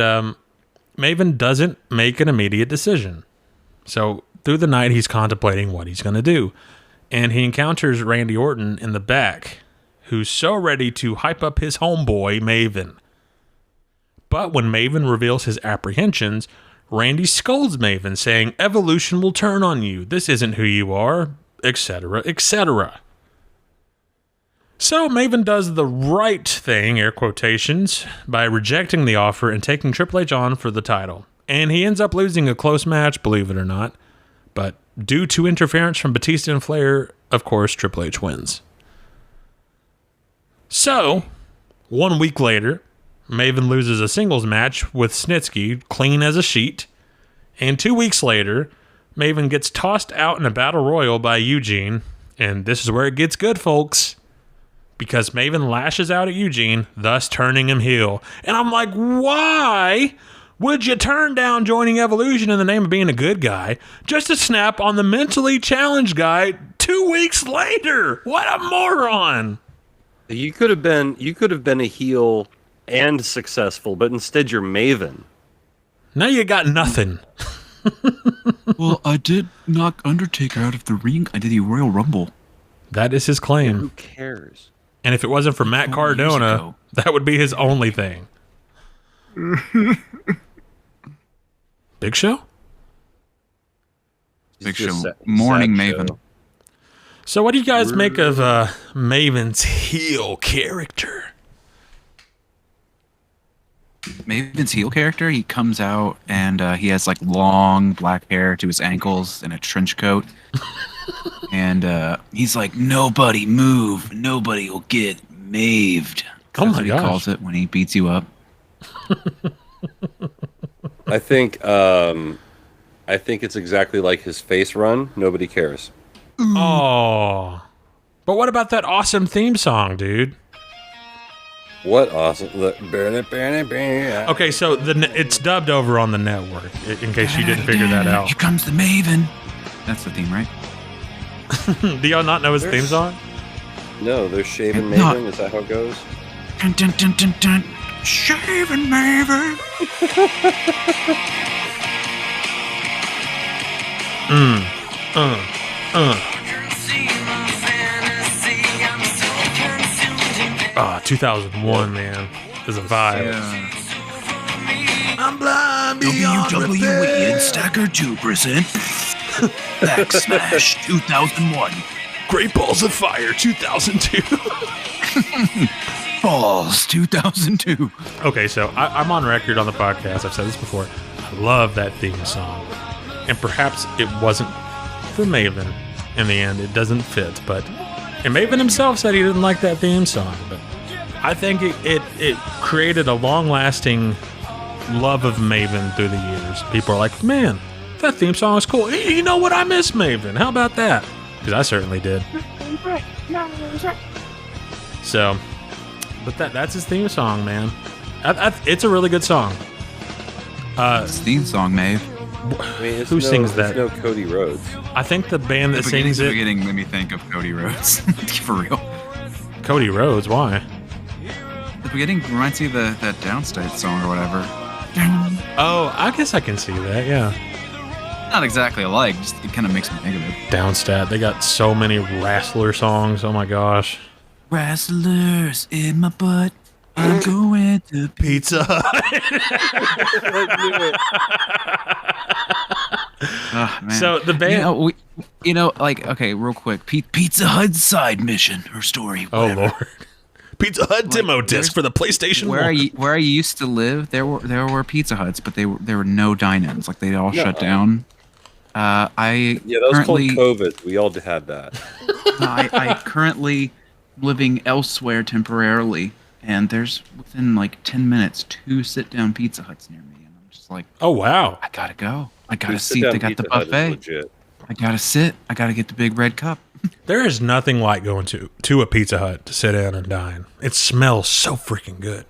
Maven doesn't make an immediate decision. So through the night, he's contemplating what he's going to do. And he encounters Randy Orton in the back, who's so ready to hype up his homeboy, Maven. But when Maven reveals his apprehensions, Randy scolds Maven, saying, "Evolution will turn on you. This isn't who you are," etc., etc. So Maven does the right thing, air quotations, by rejecting the offer and taking Triple H on for the title. And he ends up losing a close match, believe it or not. But due to interference from Batista and Flair, of course, Triple H wins. So, 1 week later, Maven loses a singles match with Snitsky, clean as a sheet. And 2 weeks later, Maven gets tossed out in a battle royal by Eugene. And this is where it gets good, folks. Because Maven lashes out at Eugene, thus turning him heel. And I'm like, why would you turn down joining Evolution in the name of being a good guy just to snap on the mentally challenged guy 2 weeks later? What a moron! You could have been a heel and successful, but instead you're Maven. Now you got nothing. Well, I did knock Undertaker out of the ring. I did the Royal Rumble. That is his claim. Who cares? And if it wasn't for Matt Cardona, that would be his only thing. Big Show? Big Show. Morning Maven. Show. So what do you guys make of Maven's heel character? Maven's heel character, he comes out and he has like long black hair to his ankles and a trench coat. And he's like, nobody move. Nobody will get maved. Oh That's my what gosh. he calls it when he beats you up. I think it's exactly like his face run. Nobody cares. Oh. But what about that awesome theme song, dude? What awesome. Look, burn it, burn it, burn it. Okay, so it's dubbed over on the network, in case you didn't figure that out. Here comes the Maven. That's the theme, right? Do y'all not know his theme song? No, there's Shaven Maven. Is that how it goes? Dun, dun, dun, dun, dun. Shaven Maven. Ah, 2001, man, is a vibe. Yeah. I'm blind WWE and Stacker 2 present Back Smash 2001. Great Balls of Fire 2002. Balls 2002. Okay, so I'm on record on the podcast. I've said this before. I love that theme song, and perhaps it wasn't for Maven in the end. It doesn't fit, and Maven himself said he didn't like that theme song, but I think it created a long-lasting love of Maven through the years. People are like, man, that theme song is cool. You know what? I miss Maven. How about that? Because I certainly did. So, but that's his theme song, man. It's a really good song. It's theme song, Maeve. I mean, Who sings that? There's no Cody Rhodes. I think the band that sings The it. beginning made me think of Cody Rhodes. For real. Cody Rhodes, why? The beginning reminds me of that Downstate song or whatever. Oh, I guess I can see that, yeah. Not exactly alike, just it kind of makes me think of it. Downstat, they got so many wrestler songs, oh my gosh. Wrestlers in my butt. I'm going to Pizza Hut. Oh, man. So the band... okay, real quick. Pizza Hut side mission or story. Oh, Whatever. Lord. Pizza Hut demo disc for the PlayStation 1. Where I used to live, there were Pizza Huts, but there were no dine-ins. Like they all shut down. Yeah, that was called COVID. We all had that. I currently living elsewhere temporarily, and there's within like 10 minutes 2 sit-down Pizza Huts near me, and I'm just like, oh wow, I gotta go. I gotta see if they got the buffet. I gotta sit. I gotta get the big red cup. There is nothing like going to a Pizza Hut to sit in and dine. It smells so freaking good.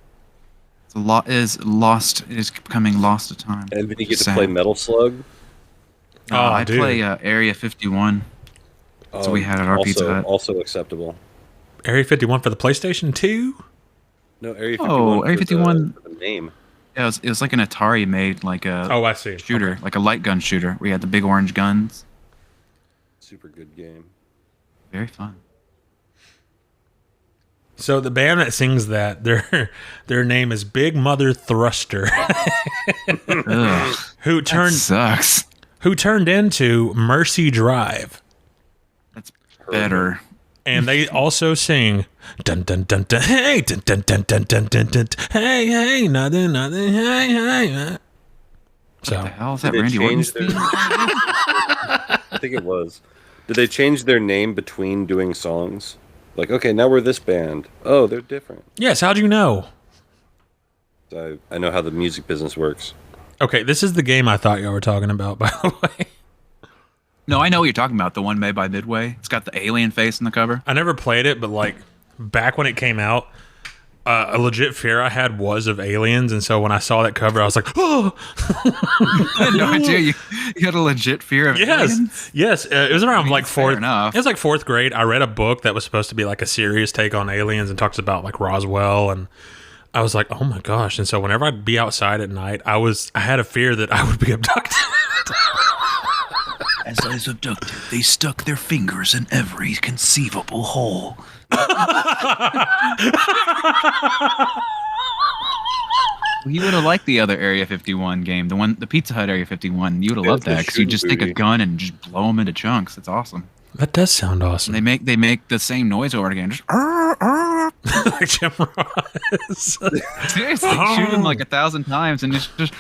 It's a lot is lost. It is becoming lost to time. And then you get to play Metal Slug. I play Area 51. So we had at our Pizza Hut. Also acceptable. Area 51 for the PlayStation 2? No, Area 51. Oh, Area 51. The name. Yeah, it was like an Atari made like a. Oh, I see. Shooter, like a light gun shooter. We had the big orange guns. Super good game. Very fun. So the band that sings that, their name is Big Mother Thruster. Who turned sucks. Who turned into Mercy Drive. That's better. And they also sing dun dun dun dun hey dun dun dun dun dun dun dun hey hey nothing hey hey. So what the hell is that, Randy Orton's theme? I think it was. Did they change their name between doing songs? Like, okay, now we're this band. Oh, they're different. Yes, how'd you know? I know how the music business works. Okay, this is the game I thought y'all were talking about, by the way. No, I know what you're talking about. The one made by Midway. It's got the alien face in the cover. I never played it, but like back when it came out, a legit fear I had was of aliens, and so when I saw that cover, I was like, "Oh!" I had no idea you had a legit fear of aliens. Yes. It was around like fourth. Enough. It was like fourth grade. I read a book that was supposed to be like a serious take on aliens and talks about like Roswell, and I was like, "Oh my gosh!" And so whenever I'd be outside at night, I had a fear that I would be abducted. As I was abducted, they stuck their fingers in every conceivable hole. You would have liked the other Area 51 game, the Pizza Hut Area 51. You would have loved that because you just take a gun and just blow them into chunks. It's awesome. That does sound awesome. They make the same noise over again. Just like Jim Ross. Seriously, shoot them like 1,000 times and it's just.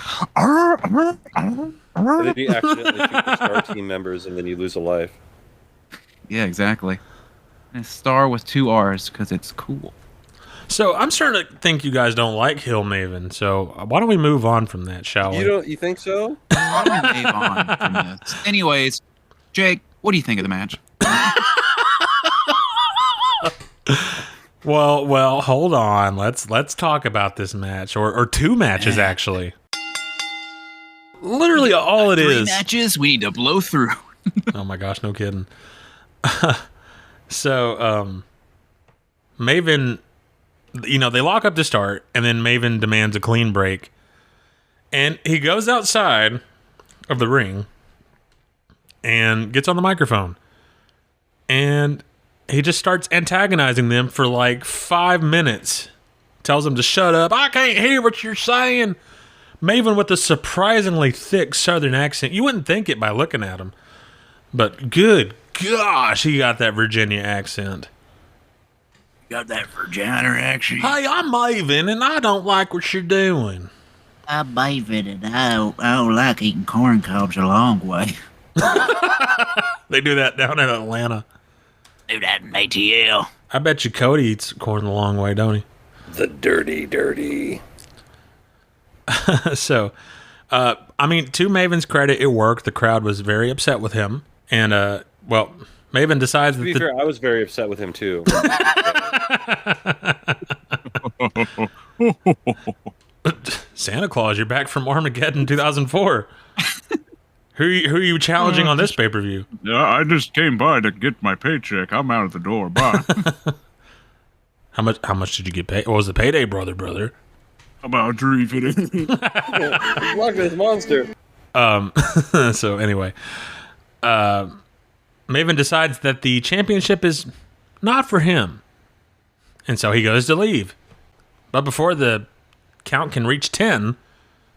And then you accidentally shoot the star team members, and then you lose a life. Yeah, exactly. And star with 2 R's because it's cool. So I'm starting to think you guys don't like Hill Maven. So why don't we move on from that, shall we? You think so? Why don't we move on from this? Anyways, Jake, what do you think of the match? Well, hold on. Let's talk about this match, or 2 matches actually. Literally all it 3 is. matches we need to blow through. Oh my gosh, no kidding. So, Maven, they lock up to start, and then Maven demands a clean break, and he goes outside of the ring and gets on the microphone, and he just starts antagonizing them for like 5 minutes. Tells them to shut up. I can't hear what you're saying. Maven with a surprisingly thick southern accent. You wouldn't think it by looking at him. But good gosh, he got that Virginia accent. Got that Virginia accent. Hey, I'm Maven, and I don't like what you're doing. I'm Maven, and I don't like eating corn cobs a long way. They do that down in Atlanta. Do that in ATL. I bet you Cody eats corn the long way, don't he? The dirty. So, to Maven's credit, it worked. The crowd was very upset with him. And, Maven decides To be fair, I was very upset with him, too. Santa Claus, you're back from Armageddon 2004. Who are you challenging on this pay-per-view? Yeah, I just came by to get my paycheck. I'm out of the door. Bye. How much did you get paid? What was the payday, brother? About $3.50. Look at this monster. So anyway, Maven decides that the championship is not for him, and so he goes to leave. But before the count can reach 10,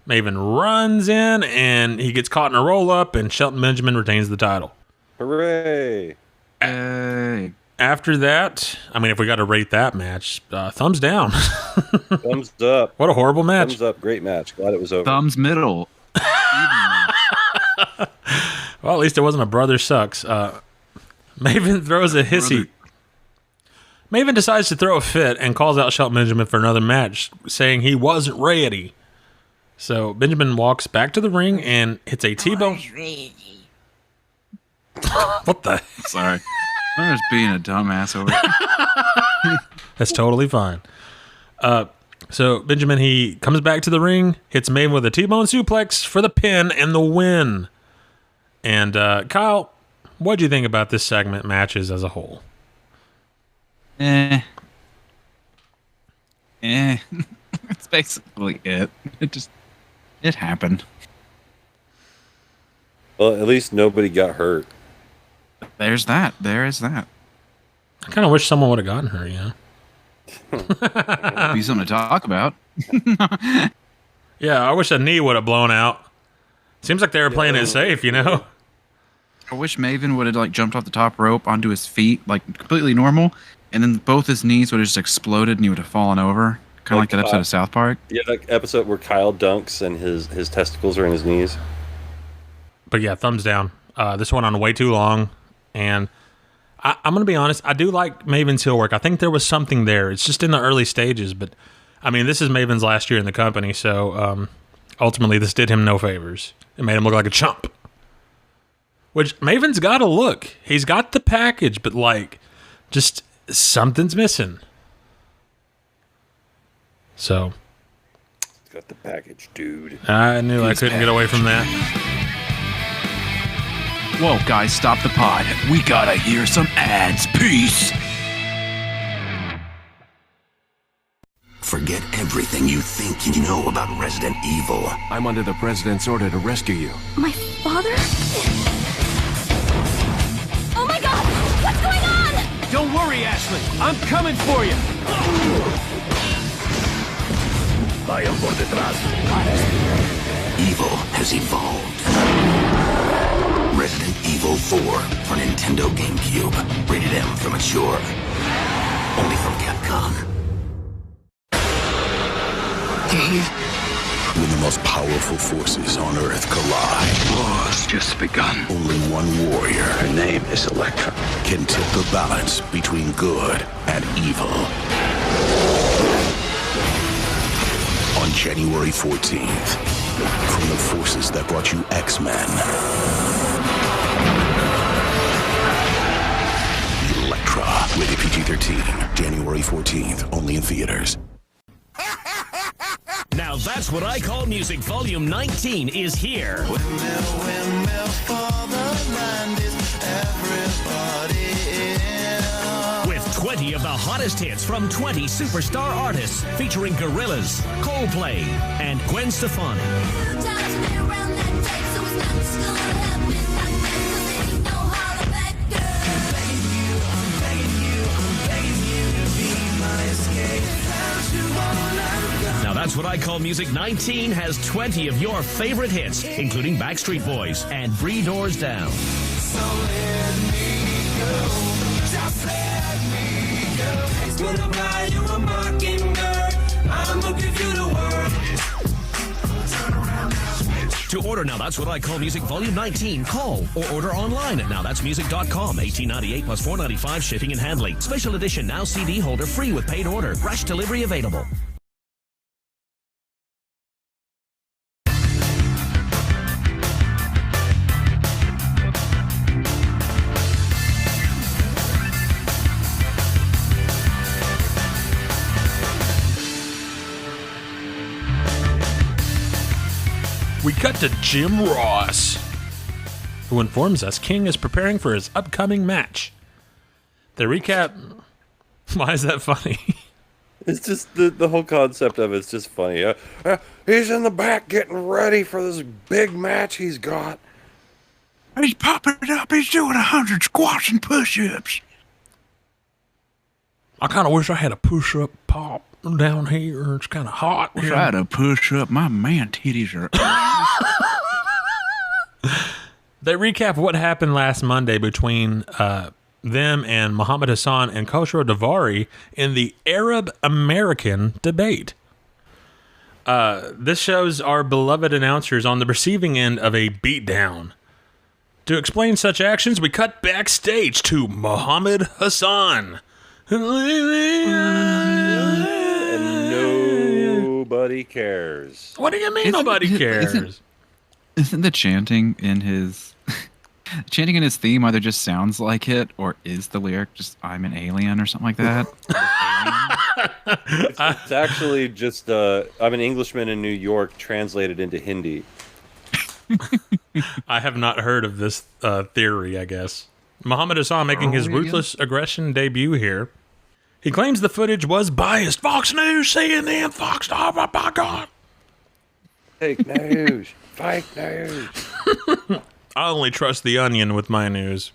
Maven runs in, and he gets caught in a roll-up, and Shelton Benjamin retains the title. Hooray! Hey. After that, if we got to rate that match, thumbs down. Thumbs up. What a horrible match. Thumbs up. Great match. Glad it was over. Thumbs middle. Well, at least it wasn't a brother sucks. Maven throws a hissy. Maven decides to throw a fit and calls out Shelton Benjamin for another match, saying he wasn't ready. So Benjamin walks back to the ring and hits a T-bone. What the? Sorry. I'm just being a dumbass over here. That's totally fine. So Benjamin, he comes back to the ring, hits Maven with a T-bone suplex for the pin and the win. And Kyle, what do you think about this segment matches as a whole? That's basically it. It happened. Well, at least nobody got hurt. There is that. I kind of wish someone would have gotten her, Be something to talk about. Yeah, I wish a knee would have blown out. Seems like they were playing it safe, I wish Maven would have jumped off the top rope onto his feet, completely normal, and then both his knees would have just exploded and he would have fallen over. Kind of like that episode of South Park. Yeah, that episode where Kyle dunks and his testicles are in his knees. But yeah, thumbs down. This went on way too long. And I'm going to be honest, I do like Maven's heel work. I think there was something there. It's just in the early stages. But, this is Maven's last year in the company. So, ultimately, this did him no favors. It made him look like a chump. Which, Maven's got a look. He's got the package, but, just something's missing. So. He's got the package, dude. I knew I couldn't get away from that. Whoa, guys, stop the pod. We gotta hear some ads. Peace. Forget everything you think you know about Resident Evil. I'm under the President's order to rescue you. My father? Don't worry, Ashley. I'm coming for you. Vayan por detrás. Evil has evolved. Resident Evil 4 for Nintendo GameCube. Rated M for mature. Only from Capcom. When the most powerful forces on Earth collide, war's just begun. Only one warrior, her name is Elektra, can tip the balance between good and evil. On January 14th, from the forces that brought you X-Men, Elektra, rated PG-13, January 14th, only in theaters. Now That's What I Call Music Volume 19 is here. With 20 of the hottest hits from 20 superstar artists featuring Gorillaz, Coldplay, and Gwen Stefani. Now That's What I Call Music 19 has 20 of your favorite hits, including Backstreet Boys and Three Doors Down. So let me go, just let me go. Gonna buy you a mockingbird, I'ma give you the world. To order Now That's What I Call Music Volume 19, call or order online at nowthat'smusic.com. $18.98 plus $4.95 shipping and handling. Special edition Now CD holder free with paid order. Fresh delivery available. We cut to Jim Ross, who informs us King is preparing for his upcoming match. The recap... Why is that funny? It's just the whole concept of it's just funny. He's in the back getting ready for this big match he's got. He's popping it up. He's doing 100 squats and push-ups. I kind of wish I had a push-up pop down here. It's kind of hot. Wish I had a push-up. My man titties are... They recap what happened last Monday between them and Muhammad Hassan and Khosrow Davari in the Arab-American debate. This shows our beloved announcers on the receiving end of a beatdown. To explain such actions, we cut backstage to Muhammad Hassan. And nobody cares. What do you mean nobody cares? Isn't the chanting in his theme either just sounds like it or is the lyric just "I'm an alien" or something like that? It's actually just I'm an Englishman in New York translated into Hindi. I have not heard of this theory, I guess. Muhammad Hassan making his ruthless aggression debut here. He claims the footage was biased. Fox News, CNN, Fox, oh my God. Fake news. Fake news. I only trust the Onion with my news.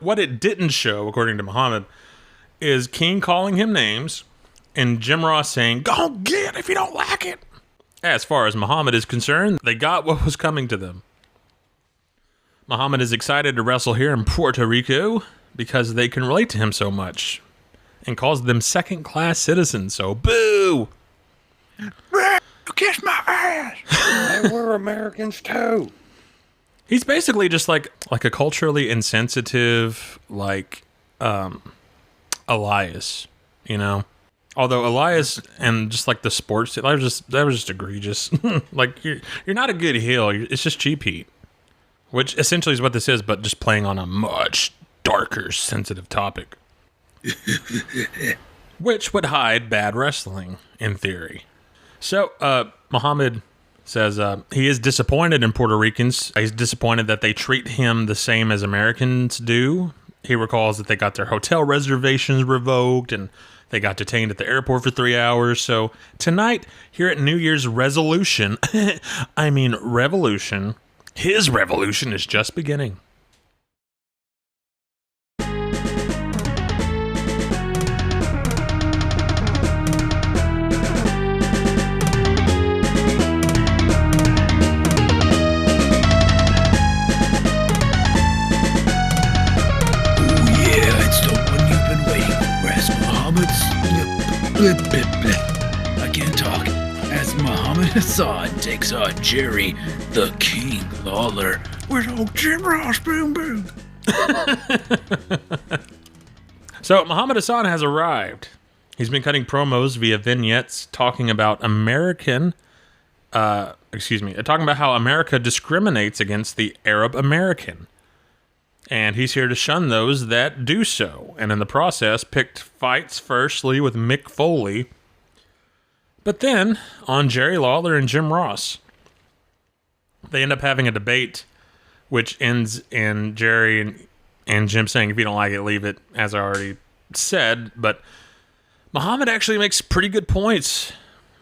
What it didn't show, according to Muhammad, is King calling him names and Jim Ross saying, "Go get if you don't like it." As far as Muhammad is concerned, they got what was coming to them. Muhammad is excited to wrestle here in Puerto Rico because they can relate to him so much and calls them second-class citizens, so boo! Kiss my ass! Hey, we're Americans too. He's basically just like a culturally insensitive, Elias, you know? Although Elias and just like the sports, that was just egregious. Like, you're not a good heel, it's just cheap heat. Which essentially is what this is, but just playing on a much darker, sensitive topic. Which would hide bad wrestling, in theory. So, Muhammad says he is disappointed in Puerto Ricans. He's disappointed that they treat him the same as Americans do. He recalls that they got their hotel reservations revoked and they got detained at the airport for 3 hours. So, tonight, here at New Year's Resolution, Revolution, his revolution is just beginning. Hassan takes on Jerry the King Lawler. With old Jim Ross, boom, boom. So Muhammad Hassan has arrived. He's been cutting promos via vignettes talking about talking about how America discriminates against the Arab American. And he's here to shun those that do so. And in the process, picked fights firstly with Mick Foley, but then on Jerry Lawler and Jim Ross. They end up having a debate, which ends in Jerry and Jim saying, if you don't like it, leave it, as I already said. But Muhammad actually makes pretty good points.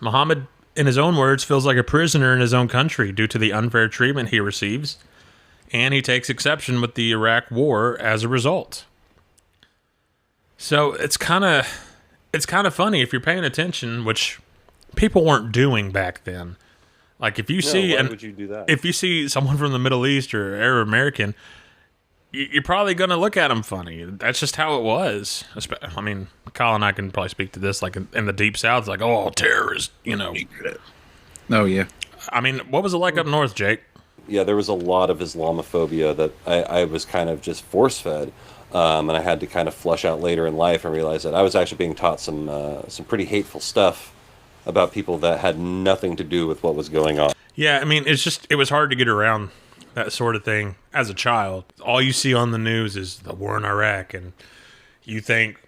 Muhammad, in his own words, feels like a prisoner in his own country due to the unfair treatment he receives. And he takes exception with the Iraq War as a result. So it's kind of funny if you're paying attention, which people weren't doing back then. Like if you why would you do that? If you see someone from the Middle East or Arab American, you're probably going to look at them funny. That's just how it was. I mean, Kyle and I can probably speak to this. Like in the Deep South, it's like, oh, terrorists, you know. Oh yeah. I mean, what was it like up north, Jake? Yeah, there was a lot of Islamophobia that I was kind of just force-fed, and I had to kind of flush out later in life and realize that I was actually being taught some pretty hateful stuff about people that had nothing to do with what was going on. Yeah, I mean, it was hard to get around that sort of thing as a child. All you see on the news is the war in Iraq, and you think,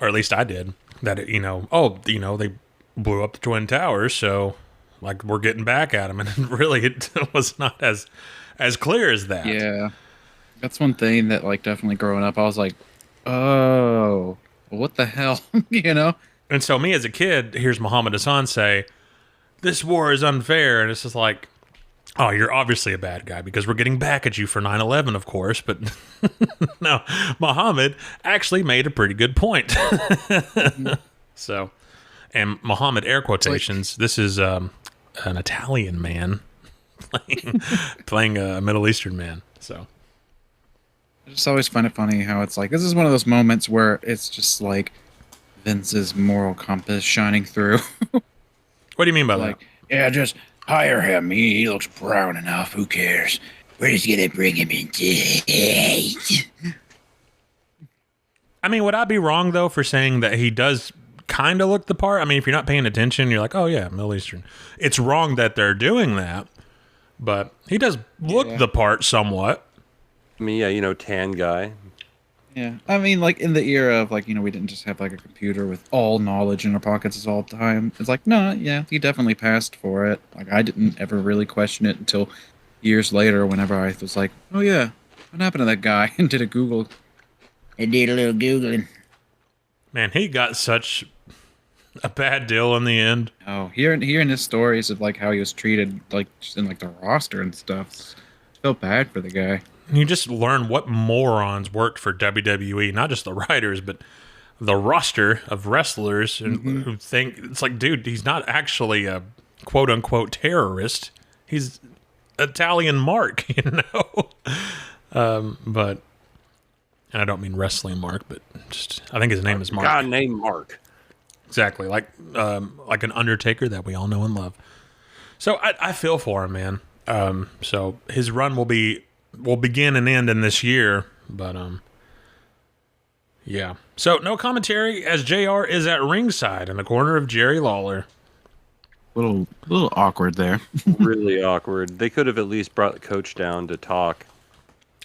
or at least I did, that, they blew up the Twin Towers, so... like, we're getting back at him, and really, it was not as clear as that. Yeah, that's one thing that, like, definitely growing up, I was like, oh, what the hell, you know? And so me as a kid, here's Muhammad Hassan say, this war is unfair, and it's just like, oh, you're obviously a bad guy, because we're getting back at you for 9/11, of course, but no, Muhammad actually made a pretty good point. So, and Muhammad, air quotations, this is... an Italian man playing a Middle Eastern man. So I just always find it funny how it's like, this is one of those moments where it's just like Vince's moral compass shining through. What do you mean by that? Yeah, just hire him. He looks brown enough. Who cares? We're just gonna bring him in. I mean, would I be wrong though for saying that he does kind of look the part? I mean, if you're not paying attention, you're like, oh yeah, Middle Eastern. It's wrong that they're doing that, but he does look the part somewhat. I mean, yeah, tan guy. Yeah, I mean, like in the era of like, we didn't just have like a computer with all knowledge in our pockets all the time. It's like, no, yeah, he definitely passed for it. Like I didn't ever really question it until years later, whenever I was like, oh yeah, what happened to that guy? And did a Google. I did a little Googling. Man, he got such a bad deal in the end. Oh, hearing his stories of like how he was treated, like just in like the roster and stuff, I felt bad for the guy. You just learn what morons worked for WWE, not just the writers, but the roster of wrestlers who think it's like, dude, he's not actually a quote unquote terrorist. He's Italian Marc, but. And I don't mean wrestling Mark, but just I think his name is Mark. God named Mark. Exactly, like an Undertaker that we all know and love. So I feel for him, man. So his run will begin and end in this year, but yeah. So no commentary as JR is at ringside in the corner of Jerry Lawler. Little awkward there. Really awkward. They could have at least brought the coach down to talk.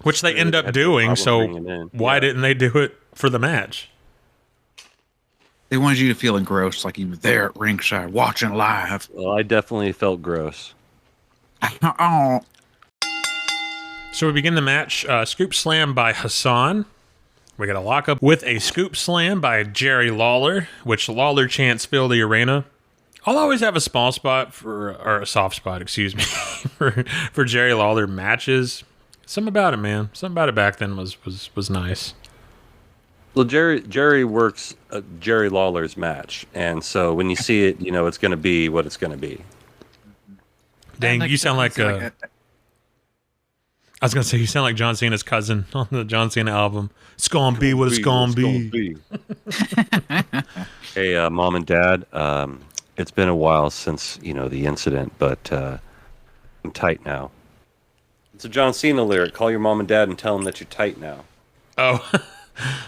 Which they end up doing, so why didn't they do it for the match? They wanted you to feel engrossed, like you were there at ringside, watching live. Well, I definitely felt gross. Oh. So we begin the match, scoop slam by Hassan. We got a lockup with a scoop slam by Jerry Lawler, which Lawler chants fill the arena. I'll always have a small spot or a soft spot, excuse me, for Jerry Lawler matches. Something about it, man. Something about it back then was nice. Well, Jerry works Jerry Lawler's match, and so when you see it, it's going to be what it's going to be. Dang, you sound like I was going to say, you sound like John Cena's cousin on the John Cena album. It's going to be what it's going to be. Hey, Mom and Dad, It's been a while since, the incident, but I'm tight now. It's a John Cena lyric. Call your mom and dad and tell them that you're tight now. Oh,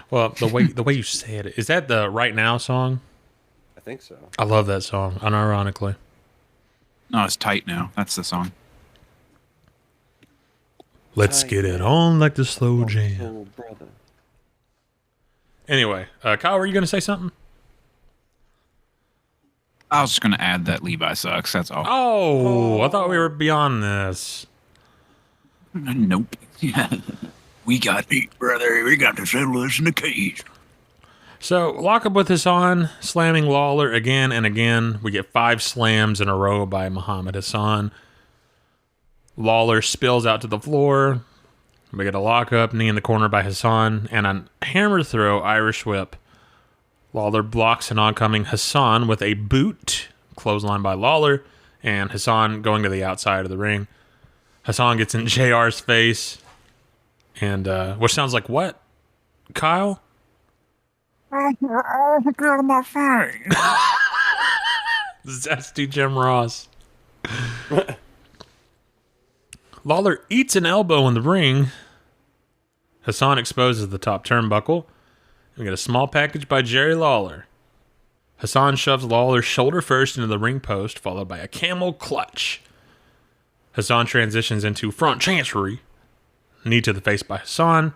well, the way you say it, is that the Right Now song? I think so. I love that song, unironically. No, it's Tight Now. That's the song. Let's get it on like the slow jam. Oh, brother. Anyway, Kyle, were you going to say something? I was just going to add that Levi sucks. That's all. Oh, I thought we were beyond this. Nope. We got to eat, brother. We got to settle this in the cage. So, lock up with Hassan, slamming Lawler again and again. We get 5 slams in a row by Muhammad Hassan. Lawler spills out to the floor. We get a lockup, knee in the corner by Hassan, and a hammer throw Irish whip. Lawler blocks an oncoming Hassan with a boot, clothesline by Lawler, and Hassan going to the outside of the ring. Hassan gets in JR's face, and which sounds like what, Kyle? Oh, get out of my face. Zesty Jim Ross. Lawler eats an elbow in the ring. Hassan exposes the top turnbuckle. We get a small package by Jerry Lawler. Hassan shoves Lawler shoulder first into the ring post, followed by a camel clutch. Hassan transitions into front chancery. Knee to the face by Hassan.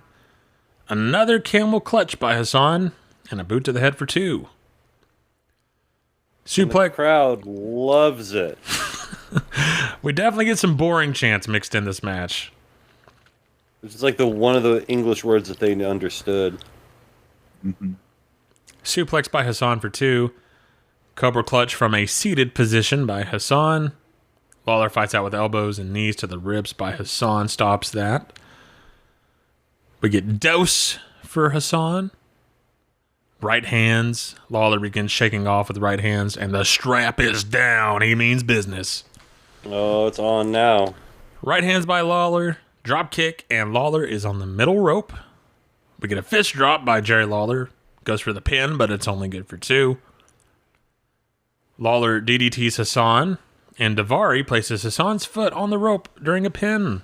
Another camel clutch by Hassan. And a boot to the head for 2. The crowd loves it. We definitely get some boring chants mixed in this match. It's like one of the English words that they understood. Mm-hmm. Suplex by Hassan for 2. Cobra clutch from a seated position by Hassan. Lawler fights out with elbows and knees to the ribs by Hassan. Stops that. We get dose for Hassan. Right hands. Lawler begins shaking off with right hands, and the strap is down. He means business. Oh, it's on now. Right hands by Lawler. Drop kick, and Lawler is on the middle rope. We get a fist drop by Jerry Lawler. Goes for the pin, but it's only good for 2. Lawler DDTs Hassan, and Daivari places Hassan's foot on the rope during a pin.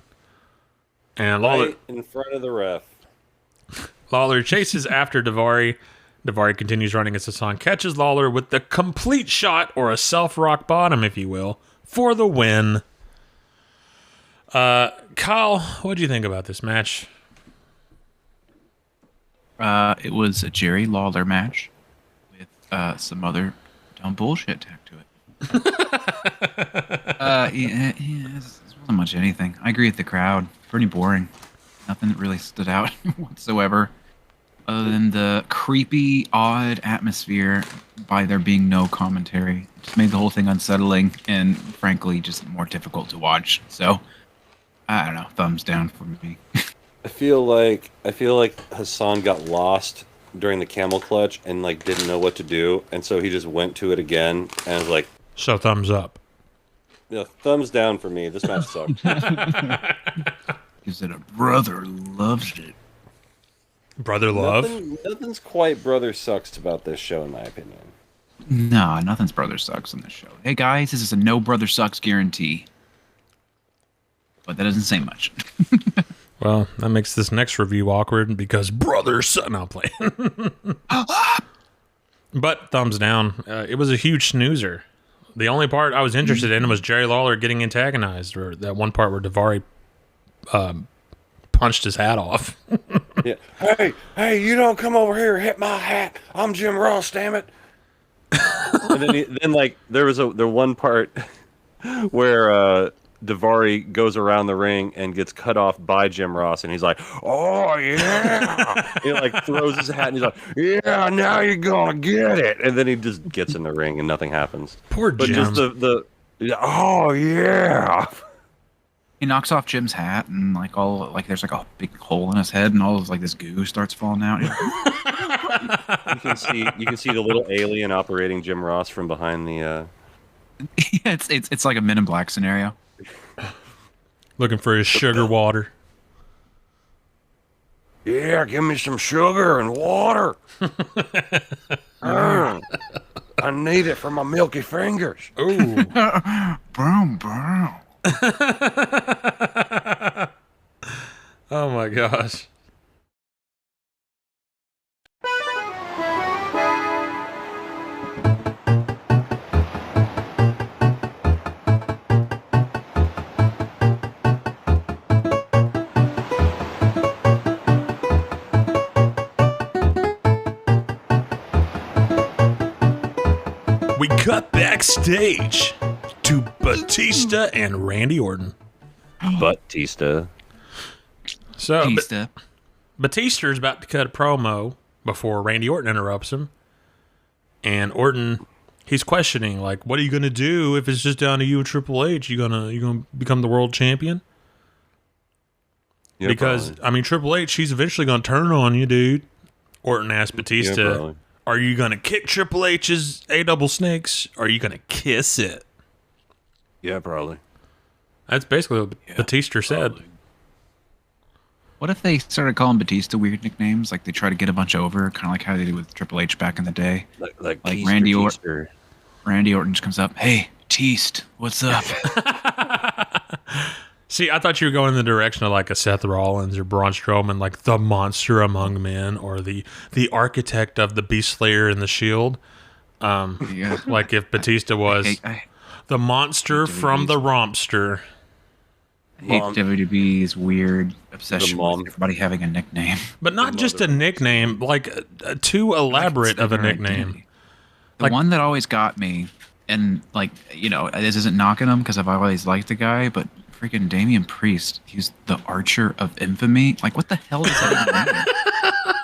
And Lawler right in front of the ref. Lawler chases after Daivari. Daivari continues running as Hassan catches Lawler with the complete shot, or a self-rock bottom, if you will, for the win. Kyle, what do you think about this match? It was a Jerry Lawler match with some other dumb bullshit tacked to it. This wasn't much anything. I agree with the crowd. Pretty boring. Nothing really stood out whatsoever. Other than the creepy, odd atmosphere by there being no commentary. It just made the whole thing unsettling and, frankly, just more difficult to watch. So, I don't know. Thumbs down for me. I feel like Hassan got lost during the camel clutch and didn't know what to do, and so he just went to it again and was like, so thumbs up. Yeah, thumbs down for me. This match sucked. He said a brother loves it. Brother love? Nothing's quite brother sucks about this show, in my opinion. No, nothing's brother sucks on this show. Hey guys, this is a no brother sucks guarantee. But that doesn't say much. Well, that makes this next review awkward because brother sucks. No, I'm playing. But thumbs down. It was a huge snoozer. The only part I was interested in was Jerry Lawler getting antagonized, or that one part where Daivari punched his hat off. Yeah. Hey, you don't come over here and hit my hat. I'm Jim Ross, damn it. And then there was the one part where Daivari goes around the ring and gets cut off by Jim Ross, and he's like, "Oh yeah!" He throws his hat, and he's like, "Yeah, now you're gonna get it." And then he just gets in the ring, and nothing happens. Poor Jim. Jim. But just oh yeah. He knocks off Jim's hat, and there's a big hole in his head, and all of this goo starts falling out. You can see the little alien operating Jim Ross from behind the. Yeah, it's like a Men in Black scenario. Looking for his sugar water. Yeah, give me some sugar and water. I need it for my milky fingers. Ooh. Brown, brown. Oh my gosh. We cut backstage to Batista and Randy Orton. Batista. So Batista. Batista's about to cut a promo before Randy Orton interrupts him. And Orton, he's questioning, like, what are you gonna do if it's just down to you and Triple H? You gonna become the world champion? Yeah, because probably. I mean, Triple H, she's eventually gonna turn on you, dude. Orton asked Batista, Yeah, probably. are you gonna kick Triple H's A-double snakes? Or are you gonna kiss it? Yeah, probably. That's basically what Batista said. What if they started calling Batista weird nicknames? Like they try to get a bunch over, kind of like how they did with Triple H back in the day. Like Randy Orton. Randy Orton just comes up, hey, Teast, what's up? See, I thought you were going in the direction of like a Seth Rollins or Braun Strowman, like the monster among men, or the architect of the Beast Slayer and the Shield. Like if Batista was the monster from the Rompster. I hate WWE's weird obsession with everybody having a nickname. But not just a nickname, like too elaborate of a nickname. The one that always got me, and like, you know, this isn't knocking him because I've always liked the guy, but freaking Damian Priest, he's the Archer of Infamy. Like, what the hell does that even mean?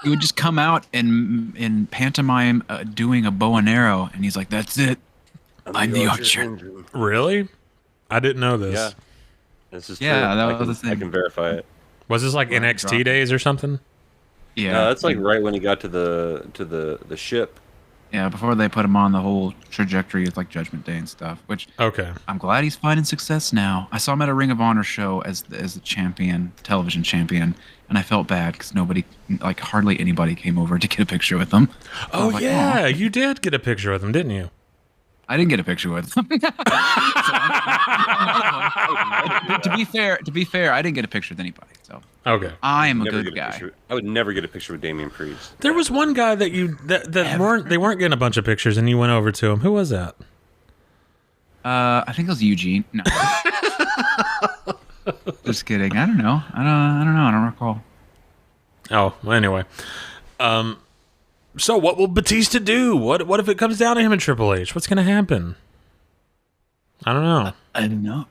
He would just come out and in pantomime doing a bow and arrow, and he's like, that's it. I'm the Archer. Really? I didn't know this. Yeah. This is Yeah, true. that was the thing. I can verify it. Was this like NXT days or something? Yeah. No, that's like right when he got to the ship. Yeah, before they put him on the whole trajectory of like Judgment Day and stuff, which okay. I'm glad he's finding success now. I saw him at a Ring of Honor show as the champion, television champion, and I felt bad because nobody, like hardly anybody came over to get a picture with him. Oh like, yeah, "Aw." you did get a picture with him, didn't you? I didn't get a picture with him. To be fair, I didn't get a picture with anybody. So okay, I am a Never good get guy. I would never get a picture with Damian Priest. There was one guy that weren't getting a bunch of pictures, and you went over to him. Who was that? I think it was Eugene. No, just kidding. I don't know. I don't know. I don't recall. Oh, well, anyway. So what will Batista do? What if it comes down to him and Triple H? What's going to happen? I don't know. I don't know.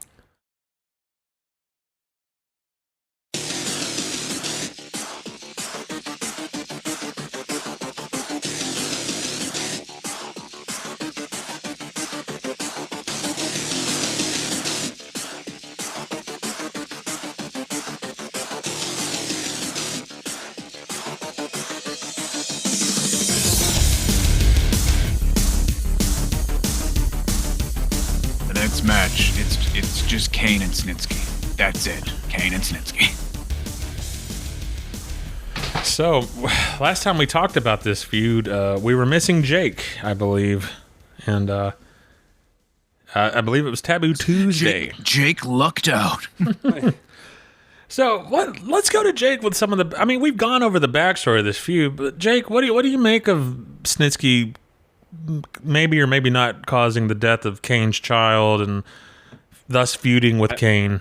Match. It's just Kane and Snitsky. That's it. Kane and Snitsky. So, last time we talked about this feud, we were missing Jake, I believe, and I believe it was Taboo Tuesday. Jake lucked out. So, let's go to Jake with some of the. I mean, we've gone over the backstory of this feud, but Jake, what do you make of Snitsky? Maybe or maybe not causing the death of Kane's child and thus feuding with Kane.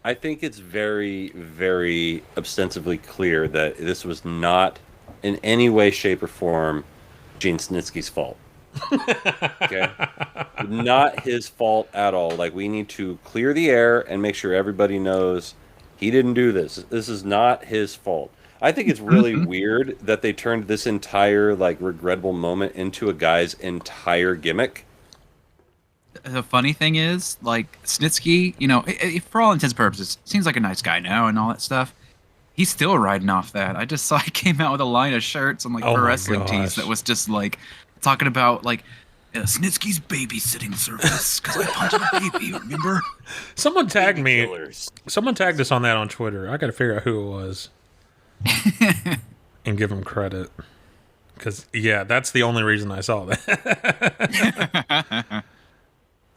I think it's very, very ostensibly clear that this was not in any way, shape, or form Gene Snitsky's fault. Okay? Not his fault at all. Like, we need to clear the air and make sure everybody knows he didn't do this. This is not his fault. I think it's really weird that they turned this entire, like, regrettable moment into a guy's entire gimmick. The funny thing is, like, Snitsky, you know, for all intents and purposes, seems like a nice guy now and all that stuff. He's still riding off that. I just saw he came out with a line of shirts and, like, pro wrestling tees that was just, like, talking about, like, Snitsky's babysitting service because I punted a baby, remember? Someone tagged me. Someone tagged us on that on Twitter. I got to figure out who it was. And give him credit. because that's the only reason I saw that.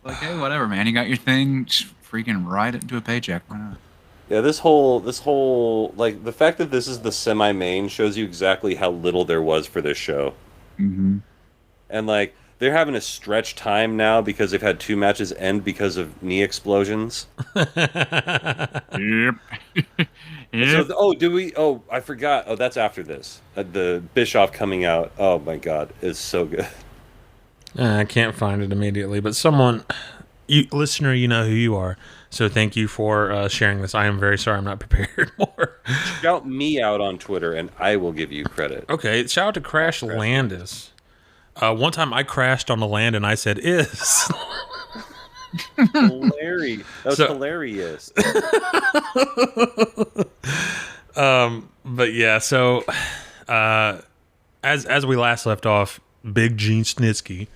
Like, hey, whatever, man. You got your thing. Just freaking write it into a paycheck. Why not? Yeah, this whole like the fact that this is the semi-main shows you exactly how little there was for this show. Mm-hmm. And like they're having to stretch time now because they've had 2 matches end because of knee explosions. Yep. So, I forgot. Oh, that's after this. The Bischoff coming out. Oh my God, it's so good. I can't find it immediately, but someone, listener, you know who you are. So thank you for sharing this. I am very sorry I'm not prepared more. Shout me out on Twitter, and I will give you credit. Okay, shout out to Crash Landis. One time I crashed on the land, and I said, "Is." Hilarious. That was hilarious. But yeah, so as we last left off, Big Gene Snitsky,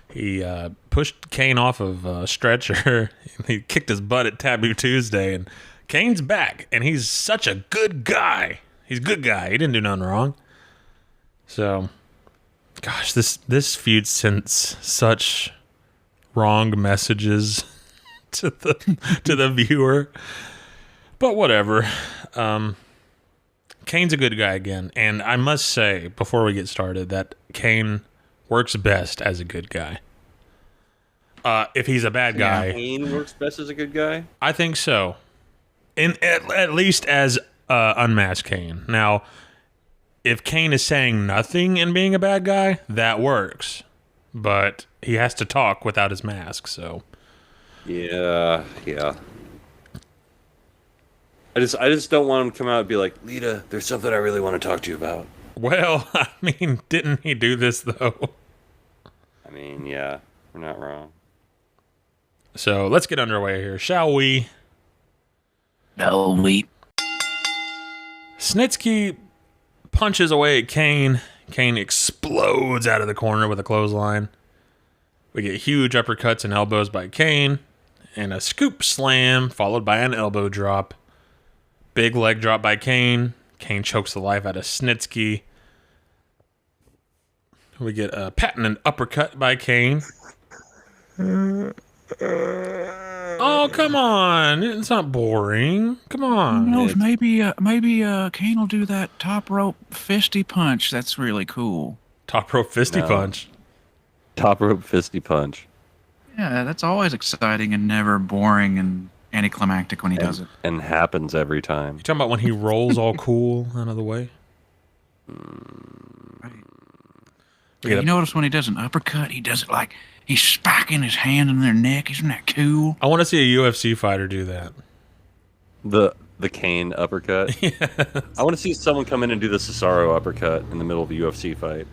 he pushed Kane off of a stretcher. He kicked his butt at Taboo Tuesday, and Kane's back, and he's such a good guy. He's a good guy. He didn't do nothing wrong. So, gosh, this feud sends such wrong messages to the viewer. But whatever. Kane's a good guy again, and I must say before we get started that Kane works best as a good guy. If he's a bad guy, Kane works best as a good guy. I think so. At least as unmasked Kane. Now, if Kane is saying nothing and being a bad guy, that works. But he has to talk without his mask, so. Yeah. I just don't want him to come out and be like, Lita, there's something I really want to talk to you about. Well, I mean, didn't he do this, though? I mean, yeah, we're not wrong. So let's get underway here, shall we? No, we. Snitsky punches away at Kane. Kane explodes out of the corner with a clothesline. We get huge uppercuts and elbows by Kane, and a scoop slam followed by an elbow drop. Big leg drop by Kane. Kane chokes the life out of Snitsky. We get a patented uppercut by Kane. Oh, come on. It's not boring. Come on. Who knows? Maybe Kane will do that top rope fisty punch. That's really cool. Top rope fisty punch? Top rope fisty punch. Yeah, that's always exciting and never boring and anticlimactic when he does it. And happens every time. You talking about when he rolls all cool out of the way? You notice when he does an uppercut, he does it like he's smacking his hand in their neck. Isn't that cool? I want to see a UFC fighter do that. The Kane uppercut? Yes. I want to see someone come in and do the Cesaro uppercut in the middle of a UFC fight.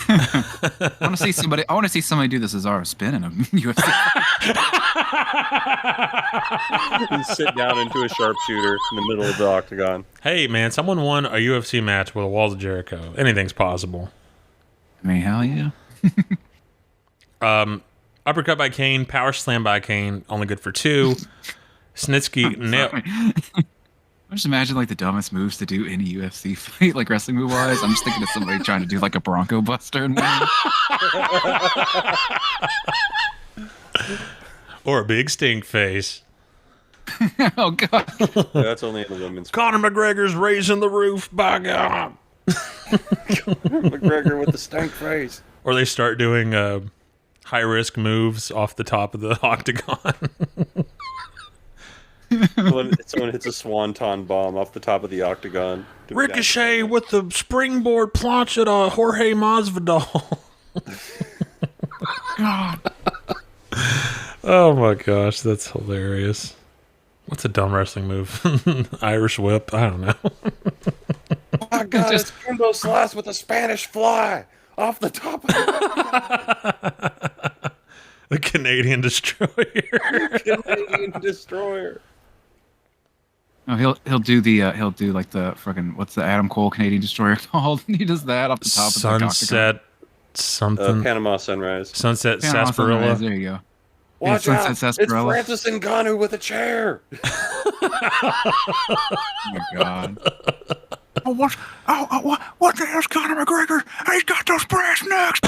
I want to see somebody do the Cesaro spin in a UFC. And sit down into a sharpshooter in the middle of the octagon. Hey, man, someone won a UFC match with a Walls of Jericho. Anything's possible. I mean, hell yeah. Uppercut by Kane, power slam by Kane, only good for 2. Snitsky nailed. I just imagine like the dumbest moves to do in a UFC fight, like wrestling move wise. I'm just thinking of somebody trying to do like a Bronco Buster or a big stink face. Oh god, yeah, that's only in the women's. Conor McGregor's raising the roof. By God, McGregor with the stink face. Or they start doing high risk moves off the top of the octagon. Someone hits a swanton bomb off the top of the octagon. Ricochet with the springboard planche at Jorge Masvidal. God. Oh my gosh, that's hilarious. What's a dumb wrestling move? Irish whip? I don't know. Oh my God, it's Kimbo Slice with a Spanish fly off the top of the Canadian Destroyer. Canadian Destroyer. Oh, he'll do like the fucking what's the Adam Cole Canadian Destroyer called? He does that off the top of the Sunset something. Panama Sunrise. Sunset Panama Sarsaparilla. Sunrise, there you go. Watch Sunset out! Sarsaparilla. It's Francis Ngannou with a chair. Oh my God. What the hell's Conor McGregor? He's got those brass knucks.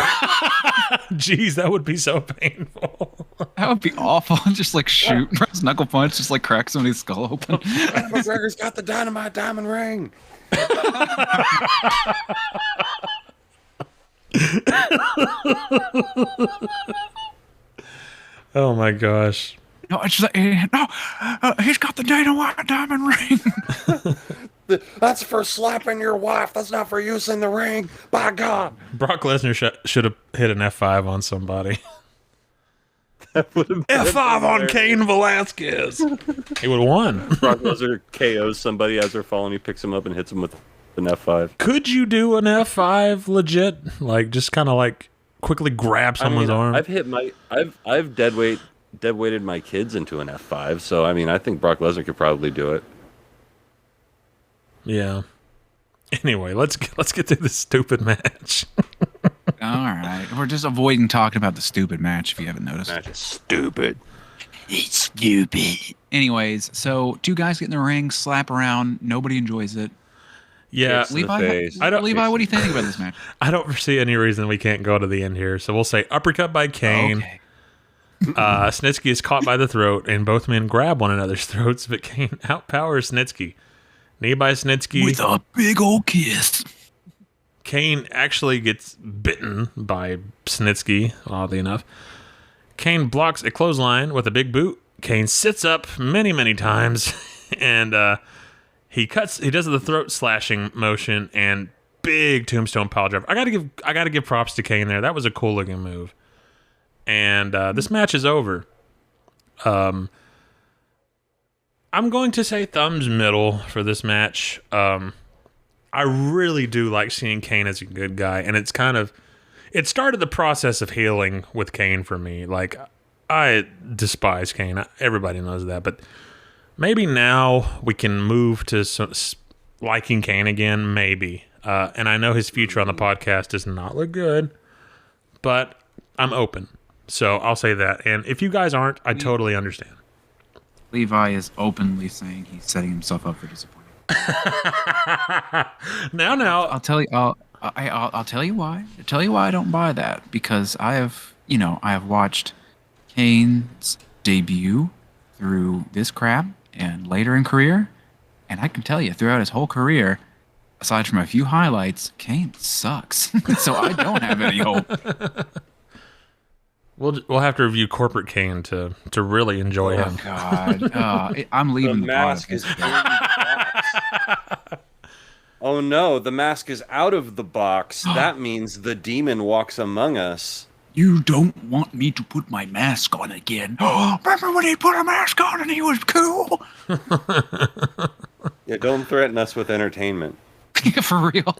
Jeez, that would be so painful. That would be awful. Just like shoot, press knuckle punch, just like crack somebody's skull open. McGregor's got the dynamite diamond ring. Oh my gosh. No, it's he's got the dynamite diamond ring. That's for slapping your wife. That's not for use in the ring. By God. Brock Lesnar should have hit an F5 on somebody. F5 on Cain Velasquez. He would have won. Brock Lesnar KOs somebody as they're falling. He picks him up and hits him with an F5. Could you do an F5 legit? Like, just kind of like quickly grab someone's arm? I've deadweighted my kids into an F5, so I mean, I think Brock Lesnar could probably do it. Yeah. Anyway, let's get to this stupid match. All right, we're just avoiding talking about the stupid match. If you haven't noticed, match is stupid. It's stupid. Anyways, so two guys get in the ring, slap around. Nobody enjoys it. Yeah, Levi, what do you think about this match? I don't foresee any reason we can't go to the end here. So we'll say uppercut by Kane. Okay. Snitsky is caught by the throat, and both men grab one another's throats, but Kane outpowers Snitsky. Knee by Snitsky. With a big old kiss. Kane actually gets bitten by Snitsky, oddly enough. Kane blocks a clothesline with a big boot. Kane sits up many, many times, and he does the throat slashing motion and big tombstone pile driver. I gotta give props to Kane there. That was a cool looking move. And this match is over. I'm going to say thumbs middle for this match. I really do like seeing Kane as a good guy, and it started the process of healing with Kane for me. Like, I despise Kane. Everybody knows that, but maybe now we can move to liking Kane again, maybe. And I know his future on the podcast does not look good, but I'm open. So I'll say that. And if you guys aren't, I totally understand. Levi is openly saying he's setting himself up for disappointment. Now, I'll tell you. I'll tell you why. I'll tell you why I don't buy that, because I have watched Kane's debut through this crap and later in career, and I can tell you throughout his whole career, aside from a few highlights, Kane sucks. So I don't have any hope. We'll have to review Corporate Kane to really enjoy him. God, I'm leaving the mask is in the box. Oh no, the mask is out of the box. That means the demon walks among us. You don't want me to put my mask on again. Remember when he put a mask on and he was cool? Yeah, don't threaten us with entertainment. For real.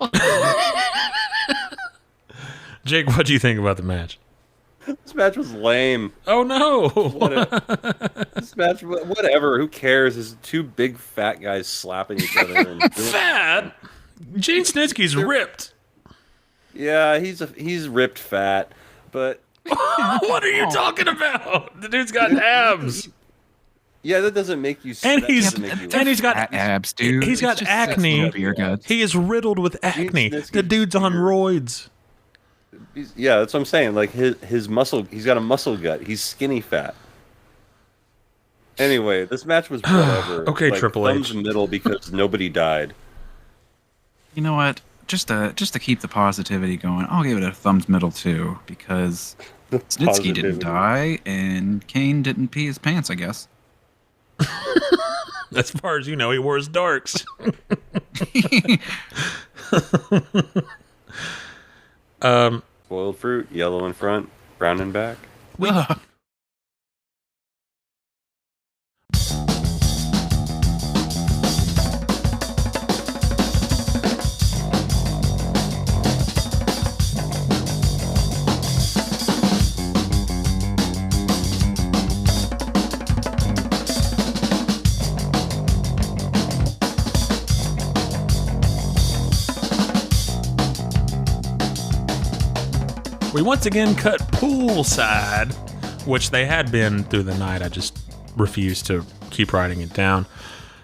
Jake, what do you think about the match? This match was lame. Oh no! This match, whatever. Who cares? There's two big fat guys slapping each other. And fat? Gene Snitsky's ripped. Yeah, he's ripped fat, but what are you talking about? The dude's got abs. Yeah, that doesn't make you. And he's got abs, dude. He's got acne. He is riddled with acne. The dude's on roids. Yeah, that's what I'm saying. Like his muscle, he's got a muscle gut. He's skinny fat. Anyway, this match was whatever. Okay, like, Triple thumbs H. middle because nobody died. You know what? Just to keep the positivity going, I'll give it a thumbs middle too, because Snitsky didn't die and Kane didn't pee his pants, I guess. As far as you know, he wore his darks. Spoiled fruit, yellow in front, brown in back. We once again cut poolside, which they had been through the night. I just refused to keep writing it down.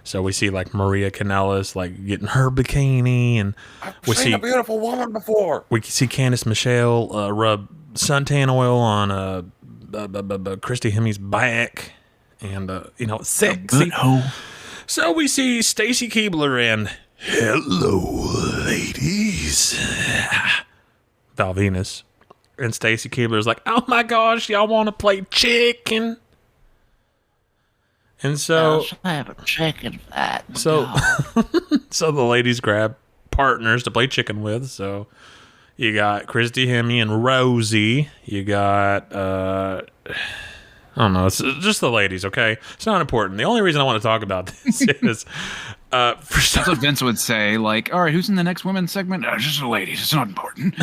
So we see like Maria Kanellis like getting her bikini, and we Seen see a beautiful woman before. we see Candice Michelle rub suntan oil on Christy Hemi's back, and sexy. So we see Stacy Keibler and hello, ladies, Val Venus, and Stacy Keibler's like, oh my gosh, y'all want to play chicken? And so I have a chicken fat. So the ladies grab partners to play chicken with. So you got Christy Hemme and Rosie. You got I don't know. It's just the ladies, okay? It's not important. The only reason I want to talk about this is that's what Vince would say. Like, all right, who's in the next women's segment? Just the ladies. It's not important.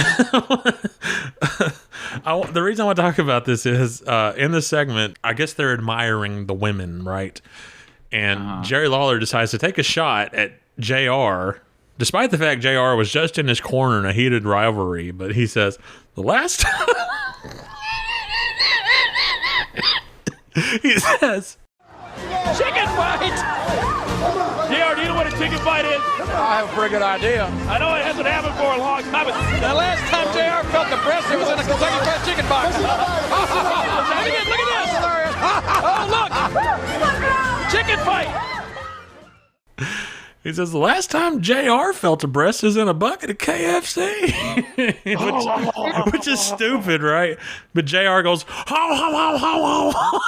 The reason I want to talk about this is in the segment, I guess they're admiring the women, right? And Jerry Lawler decides to take a shot at JR, despite the fact JR was just in his corner in a heated rivalry. But he says, the last time... he says, Chicken fight! JR, do you know what a chicken fight is? I have a pretty good idea. I know it hasn't happened for a long time, but the last time JR felt the breast, it was in a Kentucky Fried Chicken box. Look at this! Oh, look! Chicken fight! He says, the last time JR felt a breast is in a bucket of KFC. which is stupid, right? But JR goes, ho, ho, ho, ho, ho.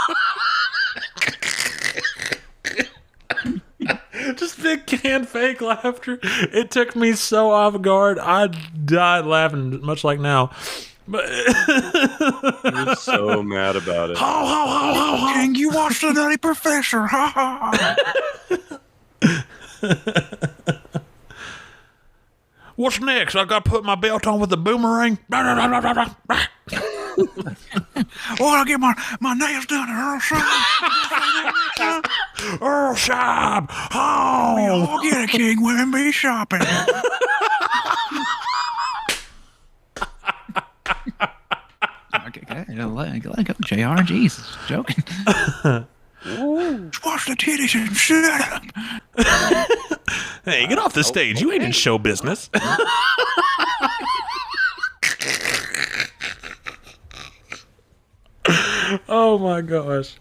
Just big canned fake laughter. It took me so off guard. I died laughing, much like now. But You're so mad about it. Ho, ho, ho, ho, ho. King, you watched the Nutty Professor. Ha, ha, ha. What's next? I got to put my belt on with the boomerang. Oh, I'll get my nails done at Earl Shop. Earl Shop. Oh, I'll get a King when be shopping. Okay, let go, JR. Jesus, joking. Watch the titties and shut up. Hey, get off the stage. You ain't in show business. Oh my gosh.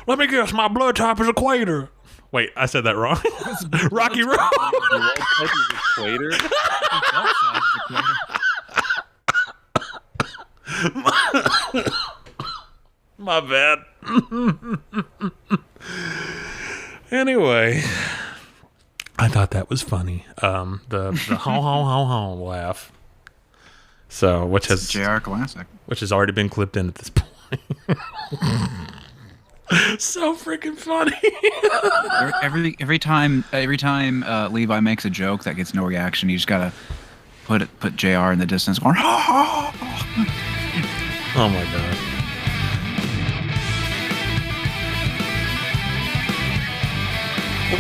Let me guess, my blood type is equator. Wait, I said that wrong. Rocky Road. Blood type is equator? My bad. Anyway, I thought that was funny. The ho ho ho ho laugh. So, which has JR classic, which has already been clipped in at this point. So freaking funny. every time Levi makes a joke that gets no reaction, you just gotta put JR in the distance going, oh my god.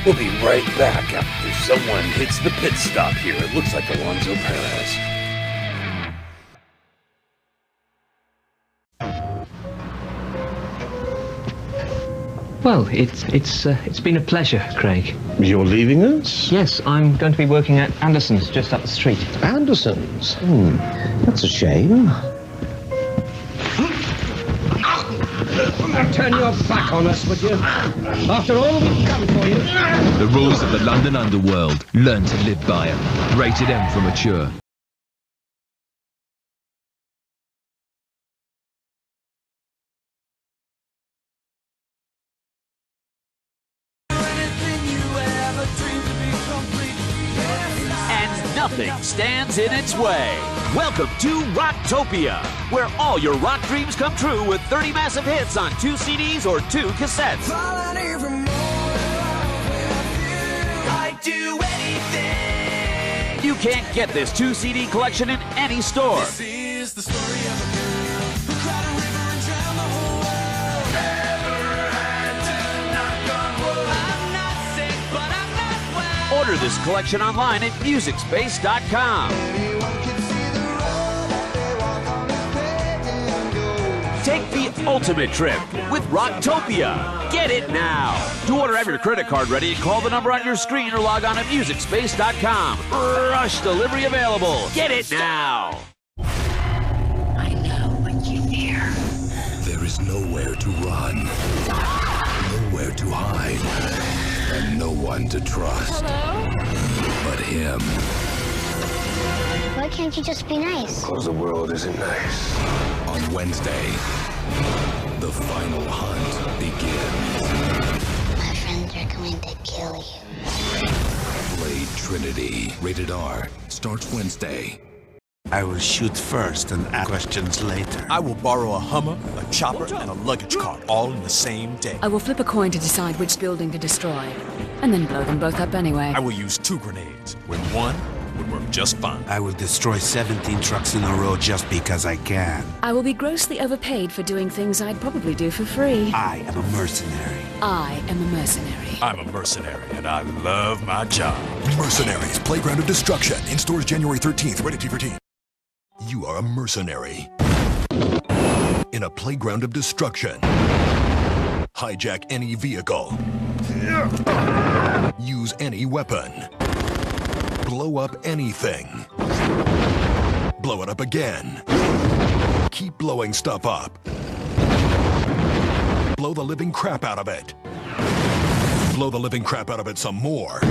We'll be right back after someone hits the pit stop here. It looks like Alonso Perez. Well, it's been a pleasure, Craig. You're leaving us? Yes, I'm going to be working at Anderson's just up the street. Anderson's? That's a shame. Now turn your back on us, would you? After all we've done for you. The rules of the London underworld. Learn to live by them. Rated M for mature. And nothing stands in its way. Welcome to Rocktopia, where all your rock dreams come true with 30 massive hits on 2 CDs or 2 cassettes. I'd do anything. You can't get this 2 CD collection in any store. This is the story of a girl who cried a river and drowned the whole world. Never had to knock on wood. I'm not sick, but I'm not well. Order this collection online at MusicSpace.com. Take the ultimate trip with Rocktopia. Get it now. To order, have your credit card ready. Call the number on your screen or log on to MusicSpace.com. Rush delivery available. Get it now. I know what you fear. There is nowhere to run, nowhere to hide, and no one to trust. But him. Why can't you just be nice? Because the world isn't nice. On Wednesday, the final hunt begins. My friends are going to kill you. Blade Trinity, rated R, starts Wednesday. I will shoot first and ask questions later. I will borrow a Hummer, a chopper, and a luggage cart all in the same day. I will flip a coin to decide which building to destroy, and then blow them both up anyway. I will use 2 grenades, when one would work just fine. I will destroy 17 trucks in a row just because I can. I will be grossly overpaid for doing things I'd probably do for free. I am a mercenary. I am a mercenary. I'm a mercenary, and I love my job. Mercenaries, Playground of Destruction. In stores January 13th, rated T14. You are a mercenary in a playground of destruction. Hijack any vehicle. Use any weapon. Blow up anything. Blow it up again. Keep blowing stuff up. Blow the living crap out of it. Blow the living crap out of it some more.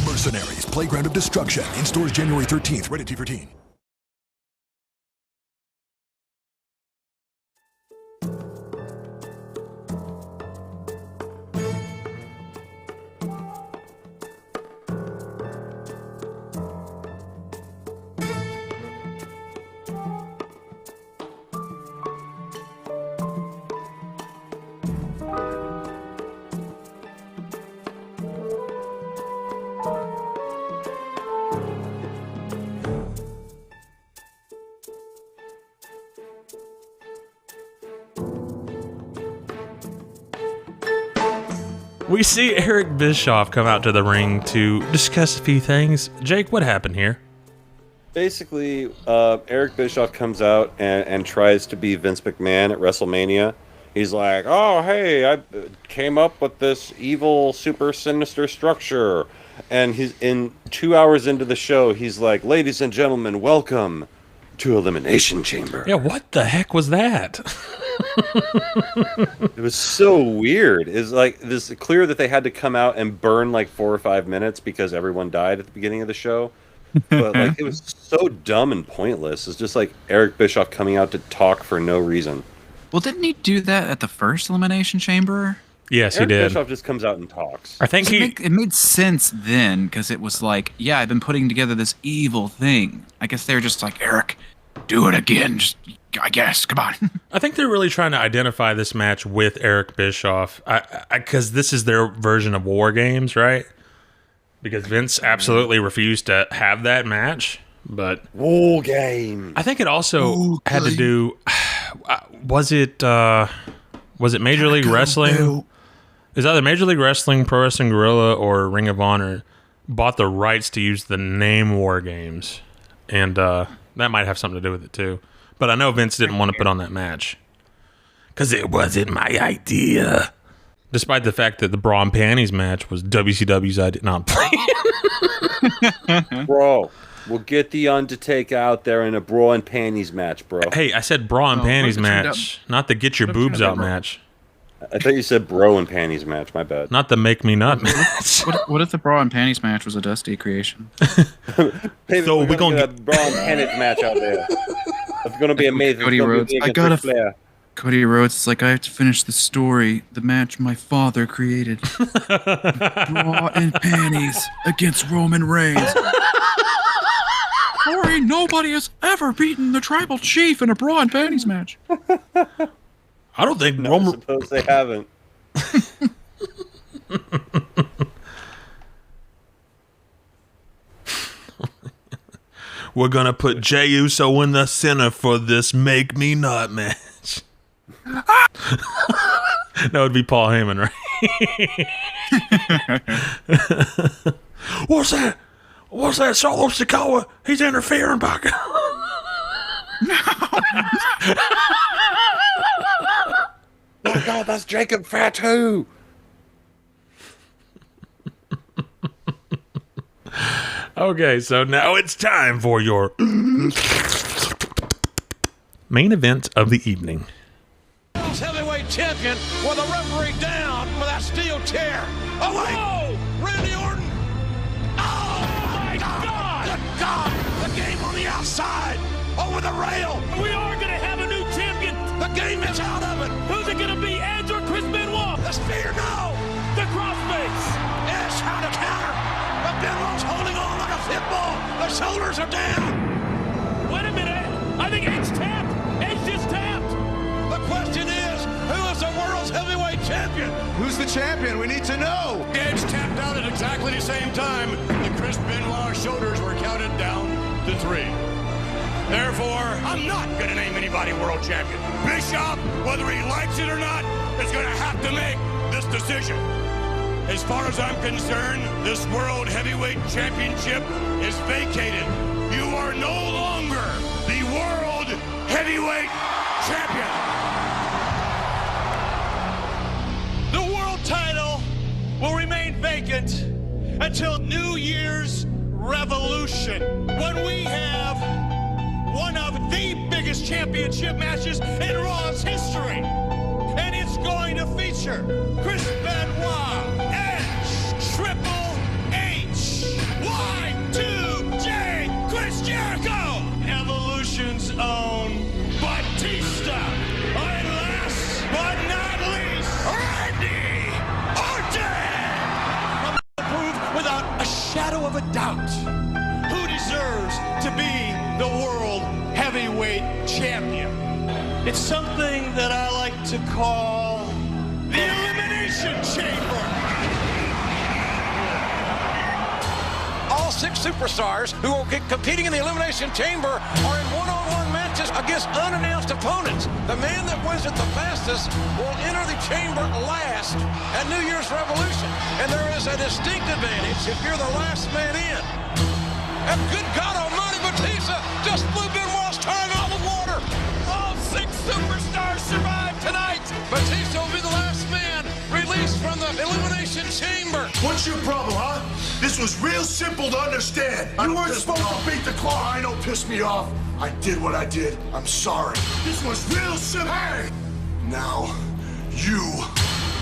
Mercenaries, Playground of Destruction. In stores January 13th, rated T14. We see Eric Bischoff come out to the ring to discuss a few things. Jake, what happened here? Basically, Eric Bischoff comes out and tries to be Vince McMahon at WrestleMania. He's like, oh, hey, I came up with this evil, super sinister structure. And he's in 2 hours into the show, he's like, ladies and gentlemen, welcome to Elimination Chamber. Yeah, what the heck was that? It was so weird. It's like this clear that they had to come out and burn like 4 or 5 minutes because everyone died at the beginning of the show. But like it was so dumb and pointless. It's just like Eric Bischoff coming out to talk for no reason. Well, didn't he do that at the first Elimination Chamber? Yes, Eric he did. Bischoff just comes out and talks. I think it made sense then because it was like, yeah, I've been putting together this evil thing. I guess they were just like, Eric, do it again. Just, I guess, come on. I think they're really trying to identify this match with Eric Bischoff because this is their version of War Games, right? Because Vince absolutely refused to have that match. But War Game. I think it also had to do. Was it Major League Wrestling? Is either Major League Wrestling, Pro Wrestling Guerrilla, or Ring of Honor bought the rights to use the name War Games, and that might have something to do with it too. But I know Vince didn't want to put on that match because it wasn't my idea. Despite the fact that the bra and panties match was WCW's idea. No, I'm playing. Bro, we'll get the Undertaker out there in a bra and panties match, bro. Hey, I said bra and panties match, not the get your boobs out match. I thought you said bro and panties match. My bad. Not the make me nut match. What if the bra and panties match was a Dusty creation? Hey, so we're gonna get a bra and panties match out there. It's gonna be amazing. Cody Rhodes. Cody Rhodes. It's like I have to finish the story. The match my father created. Bra and panties against Roman Reigns. Corey, nobody has ever beaten the tribal chief in a bra and panties match. I don't think I suppose they haven't. We're gonna put Jey Uso in the center for this make me nut match. That would be Paul Heyman, right? What's that? What's that? Solo Sikoa? He's interfering back. Oh God, that's Jacob Fatu. Okay, so now it's time for your main event of the evening. Heavyweight champion with a referee down with that steel chair. Oh, wait. Whoa! Randy Orton. Oh, my God. Good God. The game on the outside. Over the rail. We are going to have a new champion. The game is out of it. Who's it going to be? Edge or Chris Benoit? The spear, no. The crossface. Edge trying to counter. But Benoit's holding on like a pit bull. The shoulders are down. Wait a minute. I think Edge tapped. Edge just tapped. The question is, who is the world's heavyweight champion? Who's the champion? We need to know. Edge tapped out at exactly the same time. The Chris Benoit shoulders were counted down to 3. Therefore, I'm not going to name anybody world champion. Bischoff, whether he likes it or not, is going to have to make this decision. As far as I'm concerned, this World Heavyweight Championship is vacated. You are no longer the World Heavyweight Champion. The world title will remain vacant until New Year's Revolution, when we have one of the biggest championship matches in Raw's history. And it's going to feature Chris Benoit, Edge, Triple H, Y2J, Chris Jericho, Evolution's own Batista, and last but not least, Randy Orton! I'm prove without a shadow of a doubt who deserves to be the World Heavyweight Champion. It's something that I like to call the Elimination Chamber. All 6 superstars who will be competing in the Elimination Chamber are in one-on-one matches against unannounced opponents. The man that wins it the fastest will enter the chamber last at New Year's Revolution. And there is a distinct advantage if you're the last man in. And good God almighty, Batista just blew Benoit's tongue out of the water. All 6 superstars survive tonight. Batista will be the last man released from the Elimination Chamber. What's your problem, huh? This was real simple to understand. You weren't supposed to beat the claw. I know, pissed me off. I did what I did. I'm sorry. This was real simple. Hey! Now, you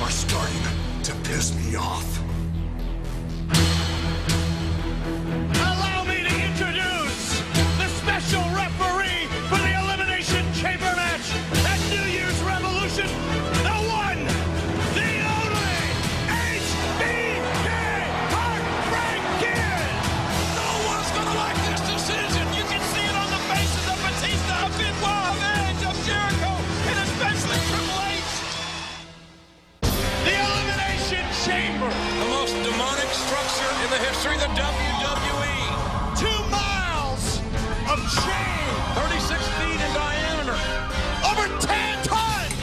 are starting to piss me off. Allow me to introduce the special referee for the Elimination Chamber match at New Year's Revolution, the one, the only, HBK Heartbreaking! No one's gonna like this decision. You can see it on the faces of Batista, of Benoit, of Edge, of Jericho, and especially Triple H. The Elimination Chamber, the most demonic structure in the history of the WWE. 2 miles of chain, 36 feet in diameter, over 10 tons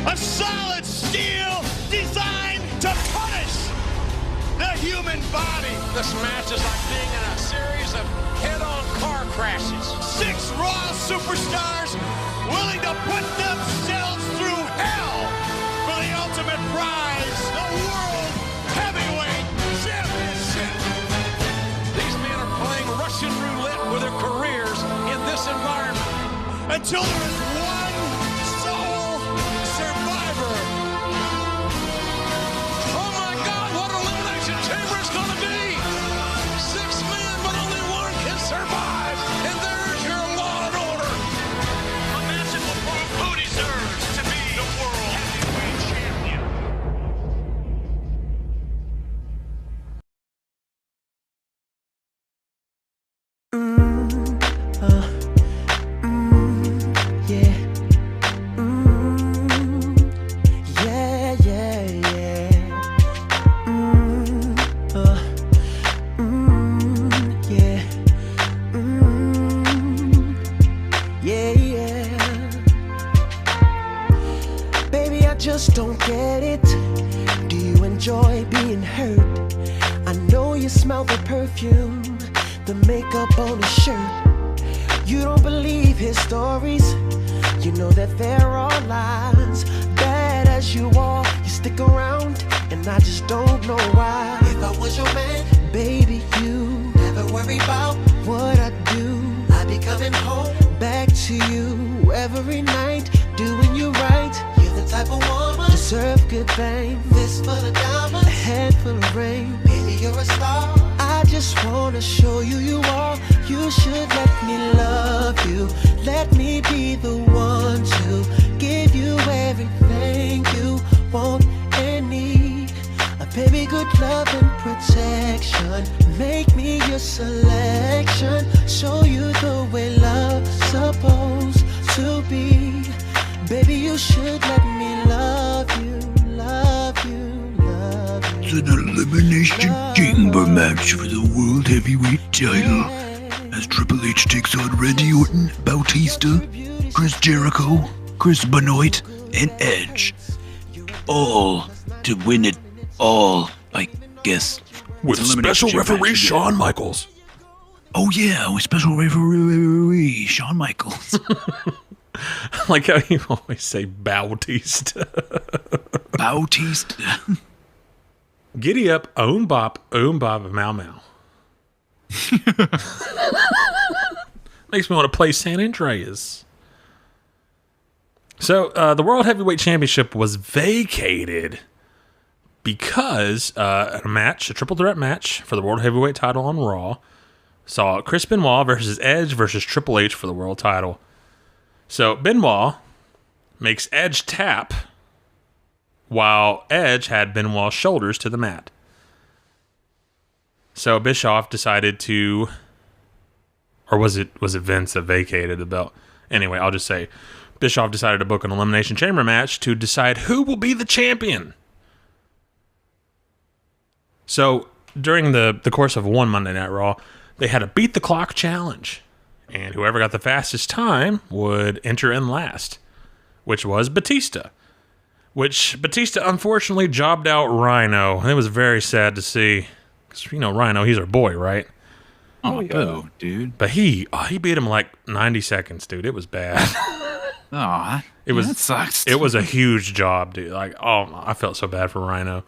of solid steel designed to punish the human body. This match is like being in a series of head-on car crashes. 6 Raw superstars willing to put themselves through hell for the ultimate prize, the World Heavyweight Championship. These men are playing Russian roulette with their careers in this environment until there is one sole survivor. Oh my God, what an Elimination Chamber is going to be! 6 men, but only one can survive, and there's your Law and Order. A match that will prove who deserves to be the World Heavyweight Champion. Baby, I just don't get it. Do you enjoy being hurt? I know you smell the perfume, the makeup on his shirt. You don't believe his stories. You know that there are lies. Bad as you are, you stick around, and I just don't know why. If I was your man, baby, you never worry about what I do. I be coming home back to you every night, doing you right. You're the type of woman deserve good fame. This full of diamonds, a head full of rain. Baby, you're a star. I just wanna show you you are. You should let me love you. Let me be the one to give you everything you want and need. A baby, good love and protection. Make me your selection. Show you the way love's supposed to be. Baby, you should let me love you, love you, love you. It's an elimination chamber match for the World Heavyweight title. As Triple H takes on Randy Orton, Bautista, Chris Jericho, Chris Benoit, and Edge. All to win it all, I guess. With It's elimination special referee match. Shawn Michaels. Oh yeah, with special referee Shawn Michaels. I like how you always say Bautista. Bautista. Giddy up, oom bop, mau mau. Makes me want to play San Andreas. So, the World Heavyweight Championship was vacated because a triple threat match for the World Heavyweight title on Raw, saw Chris Benoit versus Edge versus Triple H for the world title. So, Benoit makes Edge tap while Edge had Benoit's shoulders to the mat. So Bischoff decided to, or was it Vince that vacated the belt? Anyway, I'll just say Bischoff decided to book an Elimination Chamber match to decide who will be the champion. So during the course of one Monday Night Raw, they had a beat the clock challenge, and whoever got the fastest time would enter in last, which was Batista. Which Batista unfortunately jobbed out Rhino. It was very sad to see. Because, Rhino, he's our boy, right? Oh, boo, dude. But he beat him like 90 seconds, dude. It was bad. Aw, that sucks. It was a huge job, dude. Like, I felt so bad for Rhino.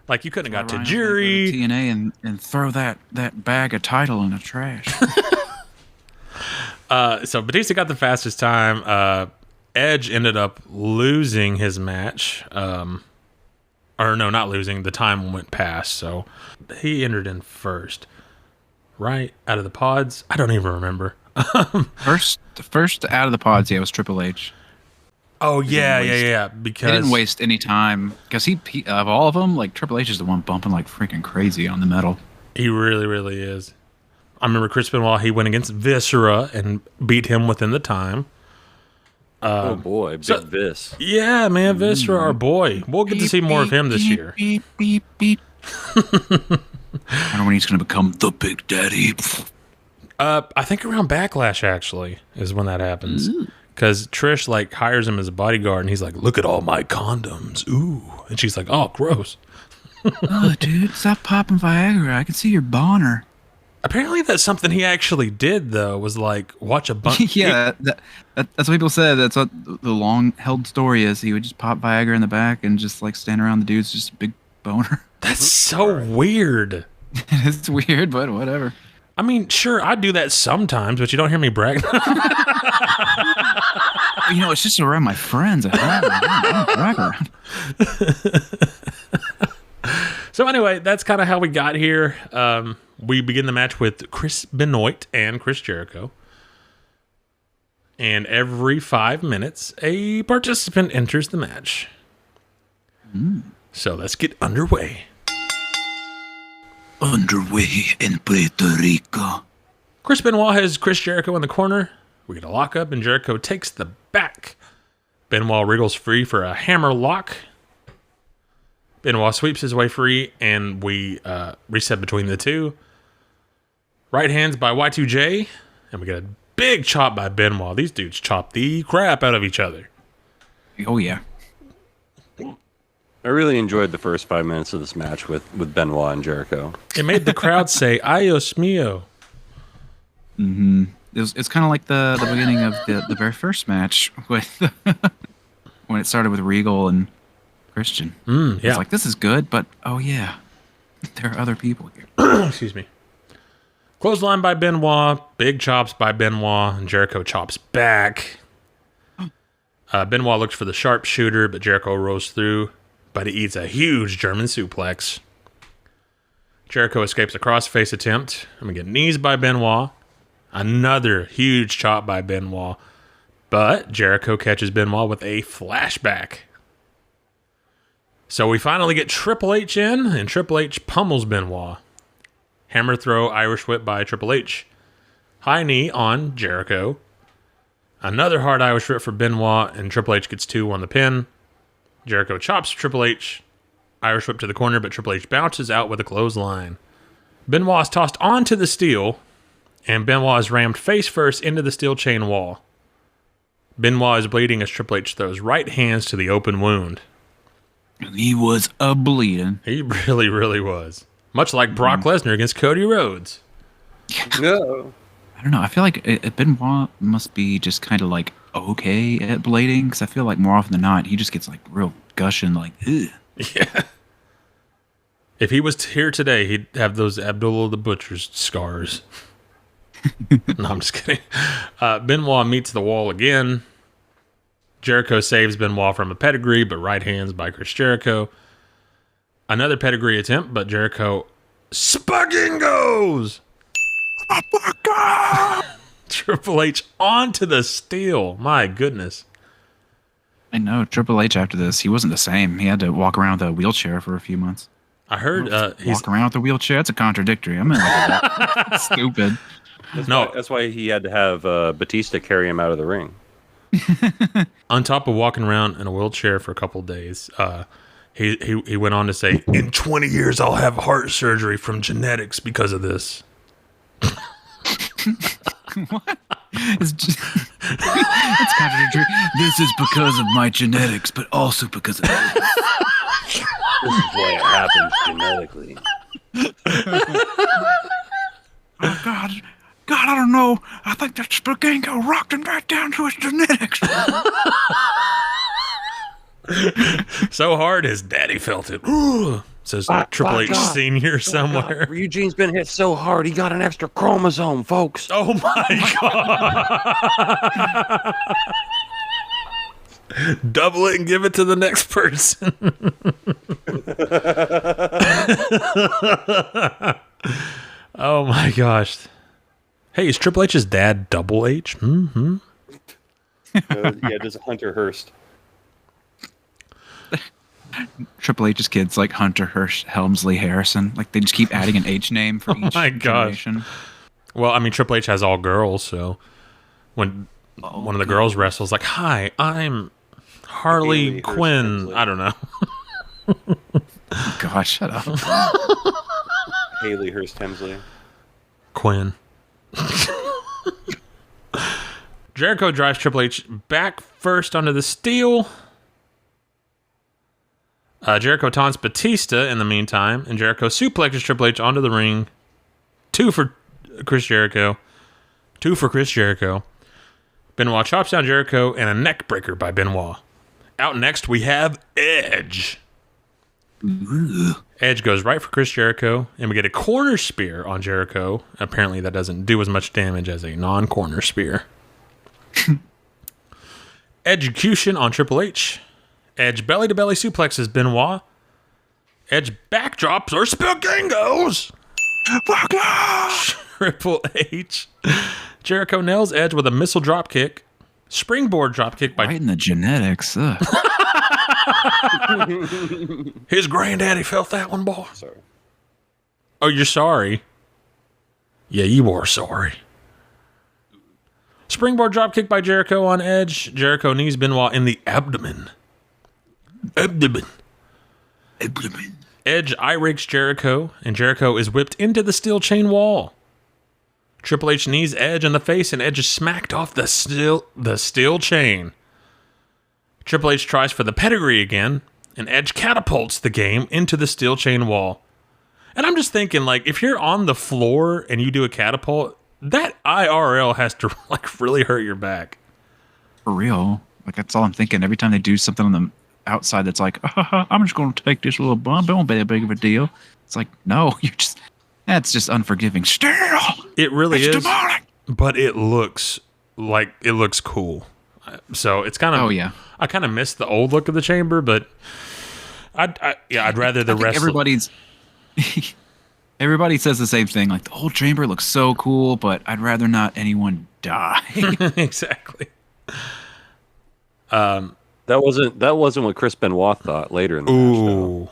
Like, you couldn't have got to jury. TNA and throw that bag of title in the trash. So Batista got the fastest time. Edge ended up losing his match. Or no, not losing. The time went past, so he entered in first. Right? Out of the pods? I don't even remember. first out of the pods, yeah, was Triple H. Oh, yeah. Because he didn't waste any time. Because he of all of them, like, Triple H is the one bumping like freaking crazy on the metal. He really, really is. I remember Chris Benoit, he went against Viscera and beat him within the time. Oh boy, big Vis. Yeah, man, Viscera, our boy. We'll get to see more of him this year. I don't know when he's going to become the Big Daddy. I think around Backlash, actually, is when that happens. Because Trish, like, hires him as a bodyguard, and he's like, look at all my condoms. Ooh. And she's like, oh, gross. Oh, dude, stop popping Viagra. I can see your boner. Apparently that's something he actually did, though, was like watch a bunch. Yeah, that's what people said. That's what the long-held story is. He would just pop Viagra in the back and just like stand around the dudes, just a big boner. That's so weird. It's weird, but whatever. I mean, sure, I do that sometimes, but you don't hear me brag. It's just around my friends. I don't brag around. So anyway, that's kind of how we got here. We begin the match with Chris Benoit and Chris Jericho. And every 5 minutes, a participant enters the match. So let's get underway. Underway in Puerto Rico. Chris Benoit has Chris Jericho in the corner. We get a lockup, and Jericho takes the back. Benoit wriggles free for a hammer lock. Benoit sweeps his way free, and we reset between the two. Right hands by Y2J, and we get a big chop by Benoit. These dudes chop the crap out of each other. Oh, yeah. I really enjoyed the first 5 minutes of this match with Benoit and Jericho. It made the crowd say, "Ayos mío." Mm-hmm. It's kind of like the beginning of the very first match with when it started with Regal and Christian. Yeah. It's like, this is good, but oh yeah, there are other people here. Excuse me. Clothesline by Benoit, big chops by Benoit, and Jericho chops back. Benoit looks for the sharpshooter, but Jericho rolls through, but he eats a huge German suplex. Jericho escapes a crossface attempt. I'm going to get knees by Benoit. Another huge chop by Benoit, but Jericho catches Benoit with a flashback. So we finally get Triple H in, and Triple H pummels Benoit. Hammer throw, Irish whip by Triple H. High knee on Jericho. Another hard Irish whip for Benoit, and Triple H gets 2 on the pin. Jericho chops Triple H. Irish whip to the corner, but Triple H bounces out with a clothesline. Benoit is tossed onto the steel, and Benoit is rammed face first into the steel chain wall. Benoit is bleeding as Triple H throws right hands to the open wound. He was bleeding. He really, really was. Much like Brock Lesnar against Cody Rhodes. No. I don't know. I feel like Benoit must be just kind of like okay at blading, because I feel like more often than not, he just gets like real gushing, like, ugh. Yeah. If he was here today, he'd have those Abdullah the Butcher's scars. No, I'm just kidding. Benoit meets the wall again. Jericho saves Benoit from a pedigree, but right hands by Chris Jericho. Another pedigree attempt, but Jericho Spaggingos! Triple H onto the steel. My goodness. I know. Triple H after this, he wasn't the same. He had to walk around with a wheelchair for a few months. I heard he's walk around with a wheelchair. That's a contradictory. I'm in like stupid. That's why he had to have Batista carry him out of the ring. On top of walking around in a wheelchair for a couple of days, he went on to say, "In 20 years, I'll have heart surgery from genetics because of this." What? It's contradictory. This is because of my genetics, but also because of this. This is why it happens genetically. Oh, God, I don't know. I think that Spagango rocked him right down to his genetics. So hard his daddy felt it. Ooh, says Triple H Senior somewhere. Eugene's been hit so hard, he got an extra chromosome, folks. Oh my God. Double it and give it to the next person. Oh my gosh. Hey, is Triple H's dad Double H? Mm-hmm. Yeah, just Hunter Hearst. Triple H's kids like Hunter Hearst, Helmsley Harrison. Like they just keep adding an H name for each generation. Well, I mean, Triple H has all girls, so when one of the girls wrestles, like, "Hi, I'm Harley Haley Quinn." I don't know. Oh, gosh, shut up. Haley Hearst Hemsley. Quinn. Jericho drives Triple H back first onto the steel. Jericho taunts Batista in the meantime, and Jericho suplexes Triple H onto the ring. 2 for Chris Jericho. 2 for Chris Jericho. Benoit chops down Jericho, and a neck breaker by Benoit. Out next, we have Edge. Edge goes right for Chris Jericho, and we get a corner spear on Jericho. Apparently, that doesn't do as much damage as a non-corner spear. Execution on Triple H. Edge belly-to-belly suplexes Benoit. Edge backdrops or Spaggingos. Triple H. Jericho nails Edge with a missile dropkick. Springboard dropkick by... Right in the genetics. His granddaddy felt that one, boy. Sorry. Oh, you're sorry? Yeah, you are sorry. Springboard dropkick by Jericho on Edge. Jericho knees Benoit in the abdomen. Abdomen. Edge eye rakes Jericho, and Jericho is whipped into the steel chain wall. Triple H knees Edge in the face, and Edge is smacked off the steel chain. Triple H tries for the pedigree again, and Edge catapults the game into the steel chain wall. And I'm just thinking, like, if you're on the floor and you do a catapult, that IRL has to like really hurt your back. For real. Like, that's all I'm thinking. Every time they do something on the outside that's like, I'm just going to take this little bump. It won't be that big of a deal. It's like, no, That's just unforgiving. Still, it really it's is. demonic. But it looks cool. So it's kind of. Oh yeah. I kind of miss the old look of the chamber, but I'd rather the rest. Everybody says the same thing. Like the old chamber looks so cool, but I'd rather not anyone die. Exactly. That wasn't what Chris Benoit thought later in the match.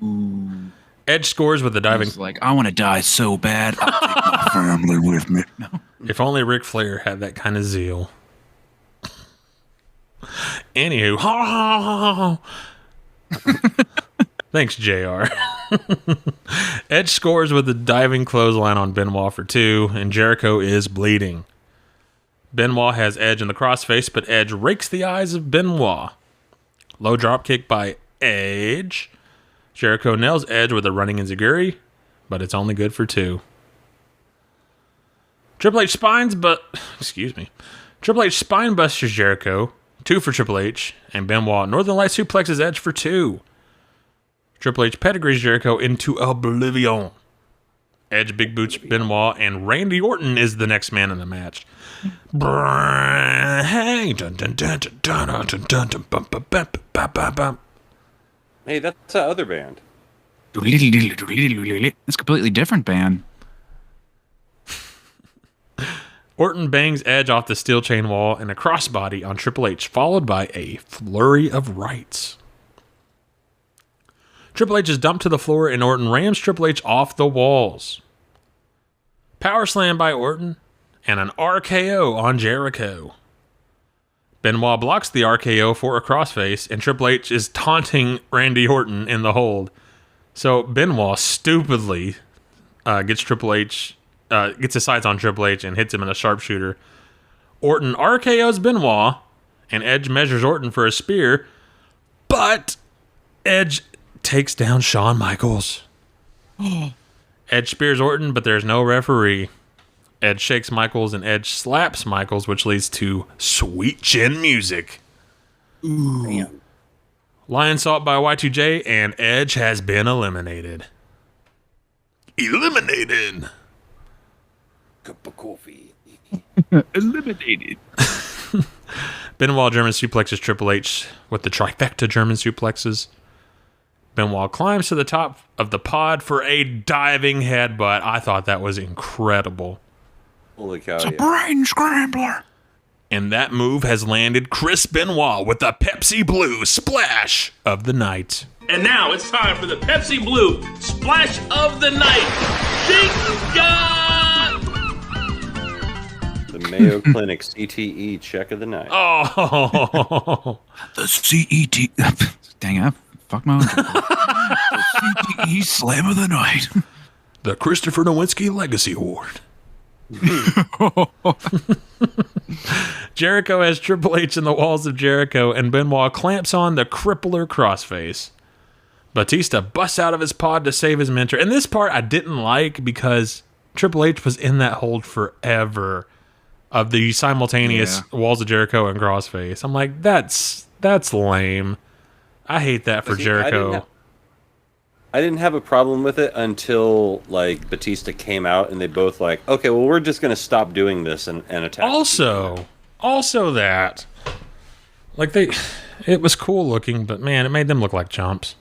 Ooh. Edge scores with the diving. Like, I want to die so bad. I'll take my family with me. No. If only Ric Flair had that kind of zeal. Anywho, thanks, JR. Edge scores with the diving clothesline on Benoit for 2, and Jericho is bleeding. Benoit has Edge in the crossface, but Edge rakes the eyes of Benoit. Low drop kick by Edge. Jericho nails Edge with a running enziguri, but it's only good for 2. Triple H spine busters Jericho, 2 for Triple H, and Benoit Northern Light suplexes Edge for 2. Triple H pedigrees Jericho into oblivion. Edge big boots Benoit, and Randy Orton is the next man in the match. Hey, that's that other band. It's a completely different band. Orton bangs Edge off the steel chain wall and a crossbody on Triple H, followed by a flurry of rights. Triple H is dumped to the floor, and Orton rams Triple H off the walls. Power slam by Orton, and an RKO on Jericho. Benoit blocks the RKO for a crossface, and Triple H is taunting Randy Orton in the hold. So Benoit stupidly gets his sights on Triple H and hits him in a sharpshooter. Orton RKO's Benoit, and Edge measures Orton for a spear, but Edge takes down Shawn Michaels. Edge spears Orton, but there's no referee. Edge shakes Michaels, and Edge slaps Michaels, which leads to sweet chin music. Ooh. Damn. Lion Salt by Y2J, and Edge has been eliminated. Eliminated! Cup of coffee. Eliminated. Benoit German suplexes Triple H with the trifecta German suplexes. Benoit climbs to the top of the pod for a diving headbutt. I thought that was incredible. Holy cow, it's a brain scrambler. And that move has landed Chris Benoit with the Pepsi Blue splash of the night. And now it's time for the Pepsi Blue Splash of the Night. The Mayo Clinic CTE check of the night. Oh, the CET. Dang it. Fuck my own. The CTE Slam of the Night. The Christopher Nowinski Legacy Award. Jericho has Triple H in the walls of Jericho, and Benoit clamps on the crippler crossface. Batista busts out of his pod to save his mentor. And this part I didn't like because Triple H was in that hold forever of the simultaneous walls of Jericho and crossface. I'm like, that's lame. I hate that for Jericho. I didn't have a problem with it until like Batista came out and they both like, okay, well, we're just going to stop doing this and attack. Also that, like it was cool looking, but man, it made them look like chumps.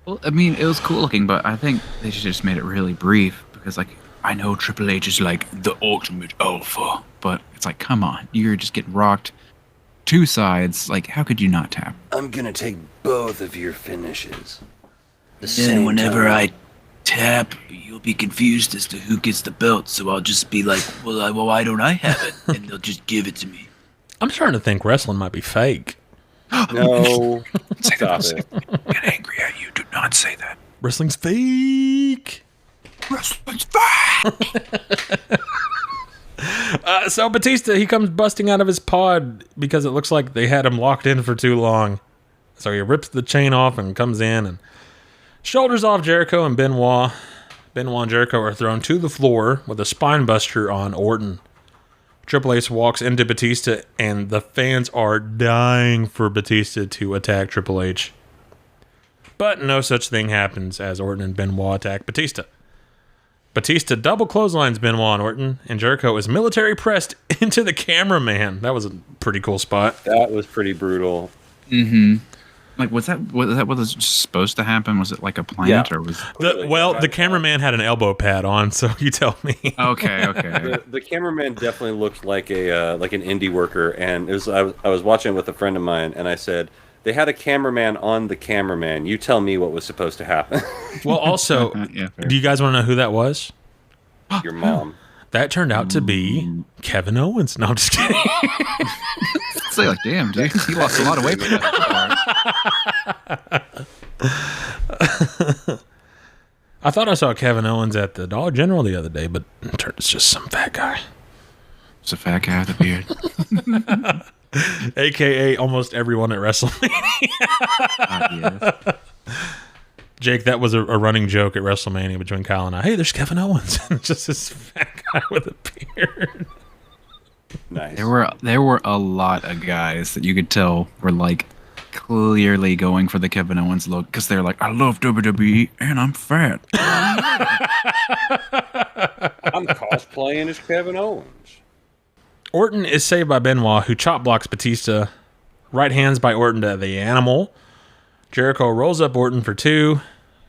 Well, I mean, it was cool looking, but I think they should just made it really brief because, like, I know Triple H is like the ultimate alpha, but it's like, come on, you're just getting rocked. 2 sides, like, how could you not tap? I'm gonna take both of your finishes. Then whenever I tap, you'll be confused as to who gets the belt, so I'll just be like, well, why don't I have it? And they'll just give it to me. I'm starting to think wrestling might be fake. No, stop it. Get angry at you. Do not say that. Wrestling's fake. Wrestling's fake. So Batista, he comes busting out of his pod because it looks like they had him locked in for too long. So he rips the chain off and comes in and shoulders off Jericho and Benoit. Benoit and Jericho are thrown to the floor with a spine buster on Orton. Triple H walks into Batista, and the fans are dying for Batista to attack Triple H. But no such thing happens as Orton and Benoit attack Batista. Batista double clotheslines Benoit and Orton, and Jericho is military pressed into the cameraman. That was a pretty cool spot. That was pretty brutal. Mm-hmm. Like, was that what was supposed to happen? Was it like a plant, or was the cameraman had an elbow pad on, so you tell me. Okay. The cameraman definitely looked like like an indie worker, and it was I was watching it with a friend of mine, and I said, they had a cameraman on the cameraman. You tell me what was supposed to happen. Well, also, do you guys want to know who that was? Your mom. That turned out to be Kevin Owens. No, I'm just kidding. It's like, damn, dude, he lost a lot of weight. I thought I saw Kevin Owens at the Dollar General the other day, but it's just some fat guy. It's a fat guy with a beard. AKA almost everyone at WrestleMania. Yes. Jake, that was a running joke at WrestleMania between Kyle and I. Hey, there's Kevin Owens. Just this fat guy with a beard. Nice. There were a lot of guys that you could tell were like clearly going for the Kevin Owens look because they're like, I love WWE and I'm fat. I'm cosplaying as Kevin Owens. Orton is saved by Benoit, who chop blocks Batista. Right hands by Orton to the animal. Jericho rolls up Orton for 2.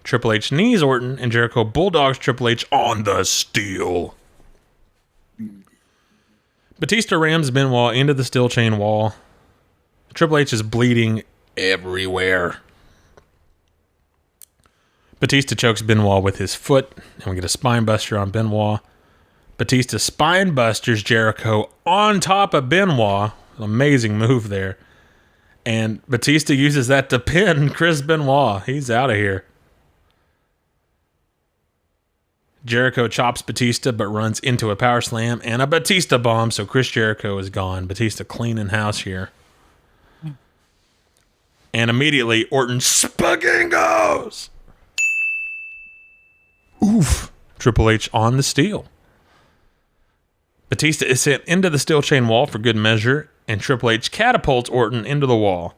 Triple H knees Orton, and Jericho bulldogs Triple H on the steel. Batista rams Benoit into the steel chain wall. Triple H is bleeding everywhere. Batista chokes Benoit with his foot, and we get a spine buster on Benoit. Batista spine busters Jericho on top of Benoit. Amazing move there. And Batista uses that to pin Chris Benoit. He's out of here. Jericho chops Batista but runs into a power slam and a Batista bomb, so Chris Jericho is gone. Batista cleaning house here. And immediately Orton spagingos. Oof. Triple H on the steel. Batista is sent into the steel chain wall for good measure, and Triple H catapults Orton into the wall.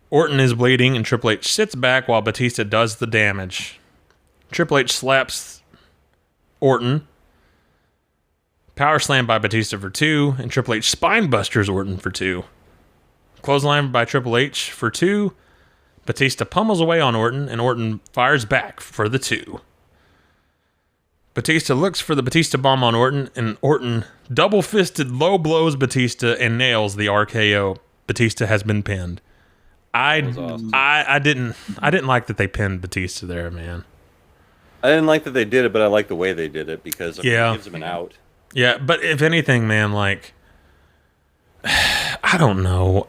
Orton is bleeding, and Triple H sits back while Batista does the damage. Triple H slaps Orton. Power slam by Batista for 2, and Triple H spine busters Orton for 2. Clothesline by Triple H for 2. Batista pummels away on Orton, and Orton fires back for the 2. Batista looks for the Batista bomb on Orton, and Orton double-fisted low blows Batista and nails the RKO. Batista has been pinned. I didn't like that they pinned Batista there, man. I didn't like that they did it, but I like the way they did it because it gives him an out. Yeah, but if anything, man, like, I don't know.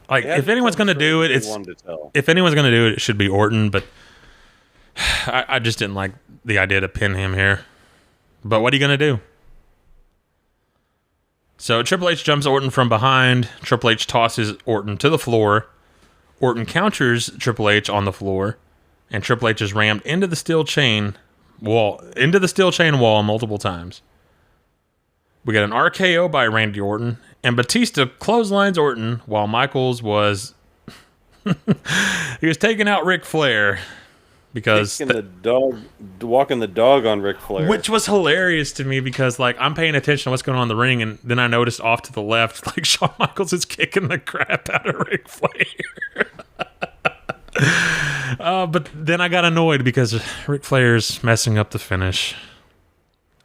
Like, if anyone's going to do it, it should be Orton, but I just didn't like the idea to pin him here. But what are you going to do? So Triple H jumps Orton from behind. Triple H tosses Orton to the floor. Orton counters Triple H on the floor. And Triple H is rammed into the steel chain wall multiple times. We got an RKO by Randy Orton. And Batista clotheslines Orton while Michaels was... he was taking out Ric Flair. Because walking the dog on Ric Flair, which was hilarious to me because like I'm paying attention to what's going on in the ring, and then I noticed off to the left, like Shawn Michaels is kicking the crap out of Ric Flair. But then I got annoyed because Ric Flair's messing up the finish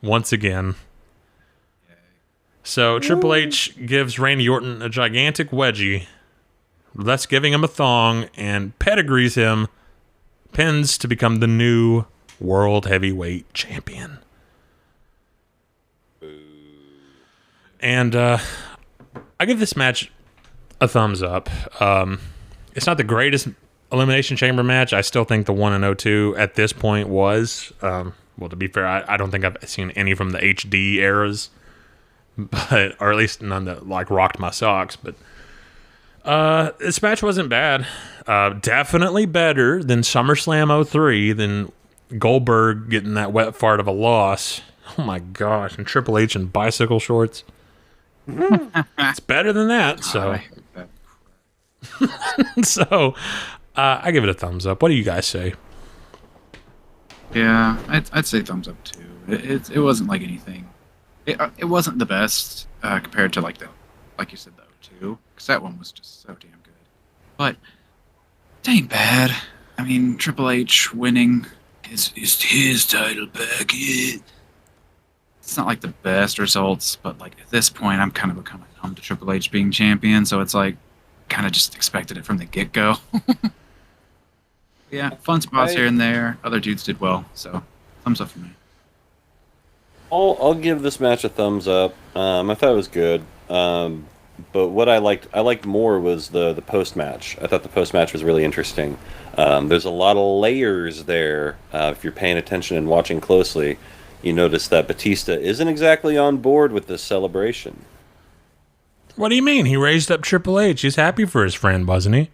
once again. So Triple H gives Randy Orton a gigantic wedgie, thus giving him a thong, and pedigrees him. Pins to become the new World Heavyweight Champion. And I give this match a thumbs up. It's not the greatest Elimination Chamber match. I still think the 1-0-2 at this point was. Well, to be fair, I don't think I've seen any from the HD eras, or at least none that like rocked my socks. But this match wasn't bad. Definitely better than SummerSlam 03, than Goldberg getting that wet fart of a loss. Oh my gosh, and Triple H in bicycle shorts. It's better than that, so. So, I give it a thumbs up. What do you guys say? Yeah, I'd say thumbs up too. It wasn't like anything. It wasn't the best compared to like you said, though, too, because that one was just so damn good. But it ain't bad. I mean, Triple H winning is his title back. Yeah. It's not like the best results, but like at this point, I'm kind of becoming numb to Triple H being champion, so it's like kind of just expected it from the get-go. Yeah, fun spots here and there. Other dudes did well, so thumbs up for me. I'll give this match a thumbs up. I thought it was good. But what I liked more was the post-match. I thought the post-match was really interesting. There's a lot of layers there. If you're paying attention and watching closely, you notice that Batista isn't exactly on board with this celebration. What do you mean? He raised up Triple H. He's happy for his friend, wasn't he?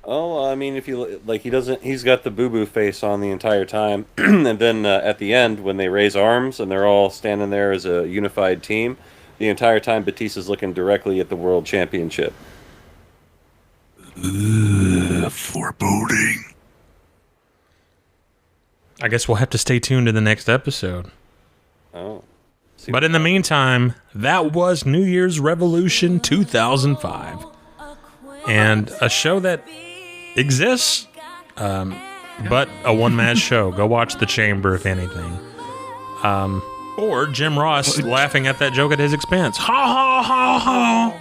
Oh, I mean, if you like, he's got the boo-boo face on the entire time, and then at the end, when they raise arms and they're all standing there as a unified team, the entire time Batista's looking directly at the World Championship. Foreboding. I guess we'll have to stay tuned to the next episode. Oh. But in the meantime, that was New Year's Revolution 2005. And a show that exists, but a one-match show. Go watch The Chamber, if anything. Or Jim Ross laughing at that joke at his expense. Ha ha ha ha!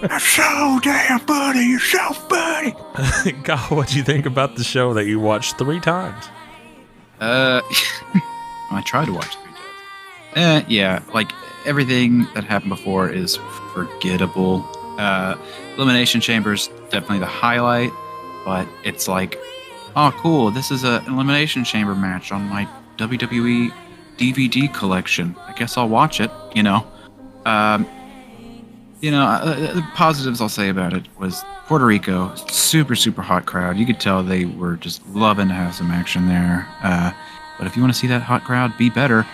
That's so damn funny. You're so funny. God, what'd you think about the show that you watched 3 times? I tried to watch it 3 times. Yeah, like everything that happened before is forgettable. Elimination Chamber's definitely the highlight, but it's like, oh cool, this is an Elimination Chamber match on my WWE DVD collection. I guess I'll watch it, you know. The positives I'll say about it was Puerto Rico, super, super hot crowd. You could tell they were just loving to have some action there. But if you want to see that hot crowd be better,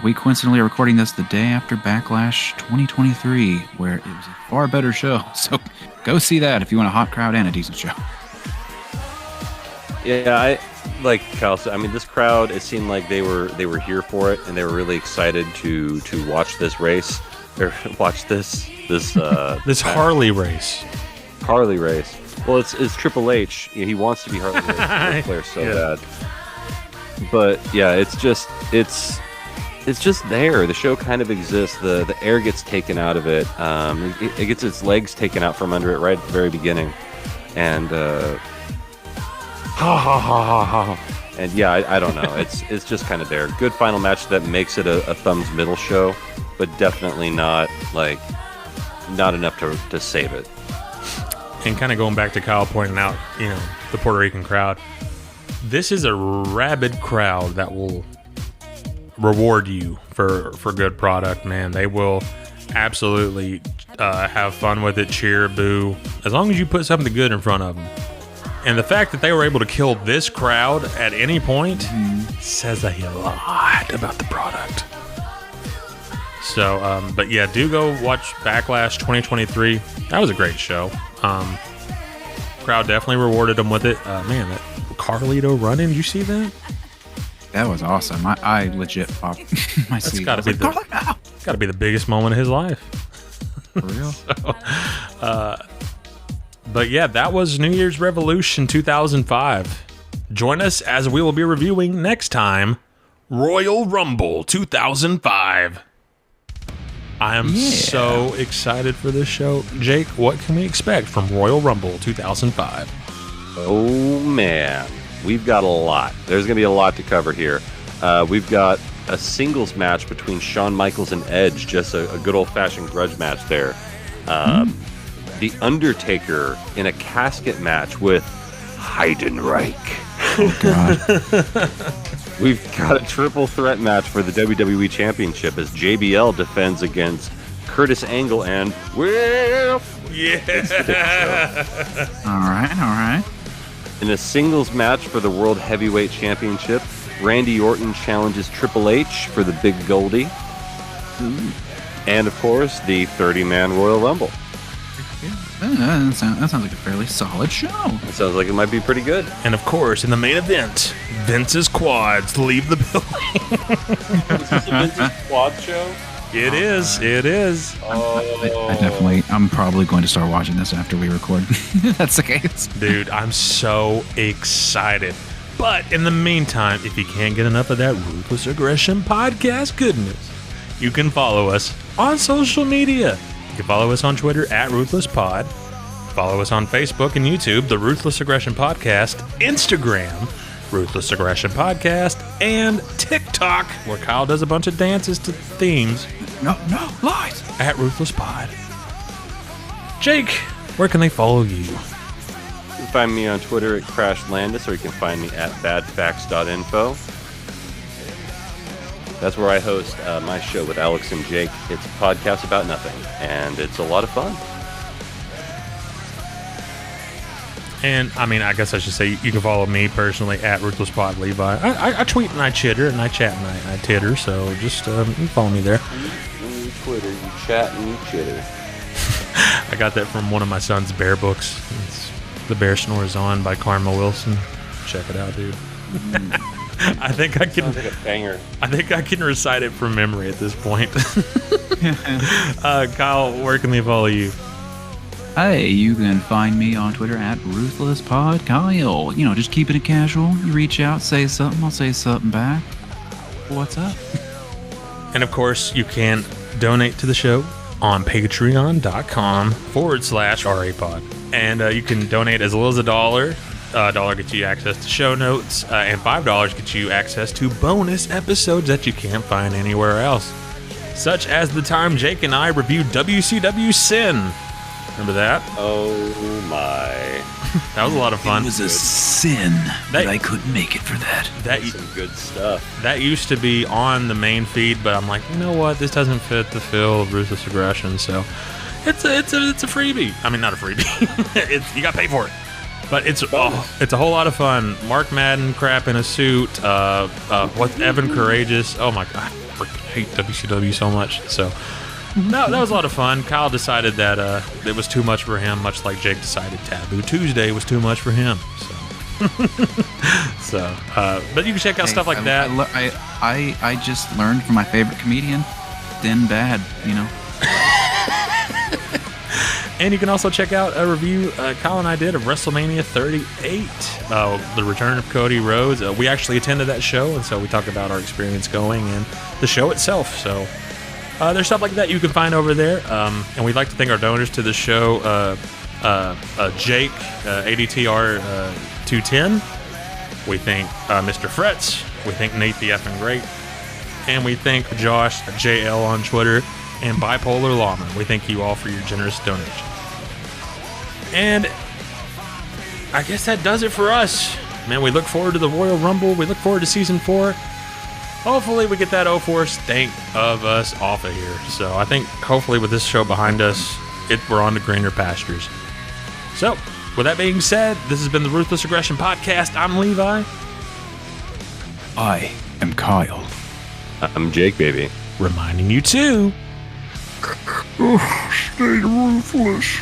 we coincidentally are recording this the day after Backlash 2023, where it was a far better show. So go see that if you want a hot crowd and a decent show. Yeah, I like Kyle said. I mean, this crowd, it seemed like they were here for it, and they were really excited to watch this race, or watch this Harley race. Harley race. Well, it's Triple H. He wants to be Harley race player so bad. But yeah, it's just there. The show kind of exists. The air gets taken out of it. It gets its legs taken out from under it right at the very beginning, and and yeah, I don't know. It's just kind of there. Good final match that makes it a thumbs middle show, but definitely not enough to save it. And kind of going back to Kyle pointing out, the Puerto Rican crowd. This is a rabid crowd that will reward you for good product, man. They will absolutely have fun with it, cheer, boo, as long as you put something good in front of them. And the fact that they were able to kill this crowd at any point says a lot about the product. So, but yeah, do go watch Backlash 2023. That was a great show. Crowd definitely rewarded them with it. Man, that Carlito run-in, did you see that? That was awesome. I legit popped my seat. That's got to be the biggest moment of his life. For real? But yeah, that was New Year's Revolution 2005. Join us as we will be reviewing next time Royal Rumble 2005. I am so excited for this show. Jake, what can we expect from Royal Rumble 2005? Oh man, we've got a lot. There's going to be a lot to cover here. We've got a singles match between Shawn Michaels and Edge, just a good old-fashioned grudge match there. The Undertaker in a casket match with Heidenreich. Oh god. We've got a triple threat match for the WWE Championship as JBL defends against Curtis Angle and Will. Yeah. All right. In a singles match for the World Heavyweight Championship, Randy Orton challenges Triple H for the Big Goldie. And of course, the 30-man Royal Rumble. Yeah. That sounds like a fairly solid show. It sounds like it might be pretty good. And of course, in the main event, Vince's quads leave the building. Is this a Vince's quad show? It is. Oh. I'm probably going to start watching this after we record. That's the case. Dude, I'm so excited. But in the meantime, if you can't get enough of that Ruthless Aggression podcast goodness, you can follow us on social media. You can follow us on Twitter at RuthlessPod. Follow us on Facebook and YouTube, the Ruthless Aggression Podcast, Instagram, Ruthless Aggression Podcast, and TikTok, where Kyle does a bunch of dances to themes. No, lies. At RuthlessPod. Jake, where can they follow you? You can find me on Twitter at CrashLandis, or you can find me at badfacts.info. That's where I host my show with Alex and Jake. It's a podcast about nothing, and it's a lot of fun. And, I mean, I guess I should say you can follow me personally at RuthlessPod Levi. I tweet and I chitter, and I chat and I titter, so just you can follow me there. You Twitter, you chat, and you chitter. I got that from one of my son's bear books. It's The Bear Snores On by Karma Wilson. Check it out, dude. I think I can. Sounds like a banger. I think I can recite it from memory at this point. Kyle, where can they follow you? Hey, you can find me on Twitter at RuthlessPodKyle. You know, just keeping it casual. You reach out, say something, I'll say something back. What's up? And of course, you can donate to the show on patreon.com/RAPod. And you can donate as little as $1. $1 gets you access to show notes, and $5 gets you access to bonus episodes that you can't find anywhere else. Such as the time Jake and I reviewed WCW Sin. Remember that? Oh my. That was a lot of fun. It was a sin that I couldn't make it for that. That's some good stuff. That used to be on the main feed, but I'm like, you know what? This doesn't fit the feel of Ruthless Aggression, so it's a freebie. I mean, not a freebie. You got to pay for it. But it's a whole lot of fun. Mark Madden crap in a suit. What's Evan Courageous? Oh my god, I freaking hate WCW so much. So no, that was a lot of fun. Kyle decided that it was too much for him, much like Jake decided Taboo Tuesday was too much for him. So, but you can check out stuff like that. I just learned from my favorite comedian, Thin Bad. You know. And you can also check out a review Kyle and I did of WrestleMania 38, the return of Cody Rhodes. We actually attended that show, and so we talked about our experience going and the show itself. So there's stuff like that you can find over there. And we'd like to thank our donors to the show, Jake, ADTR 210. We thank Mr. Fretz. We thank Nate the Effing Great. And we thank Josh, JL on Twitter, and Bipolar Lawman. We thank you all for your generous donation. And I guess that does it for us. Man, we look forward to the Royal Rumble. We look forward to Season 4. Hopefully we get that 04 stank of us off of here. So I think hopefully with this show behind us, we're on to greener pastures. So, with that being said, this has been the Ruthless Aggression Podcast. I'm Levi. I am Kyle. I'm Jake, baby. Reminding you to... Stay ruthless.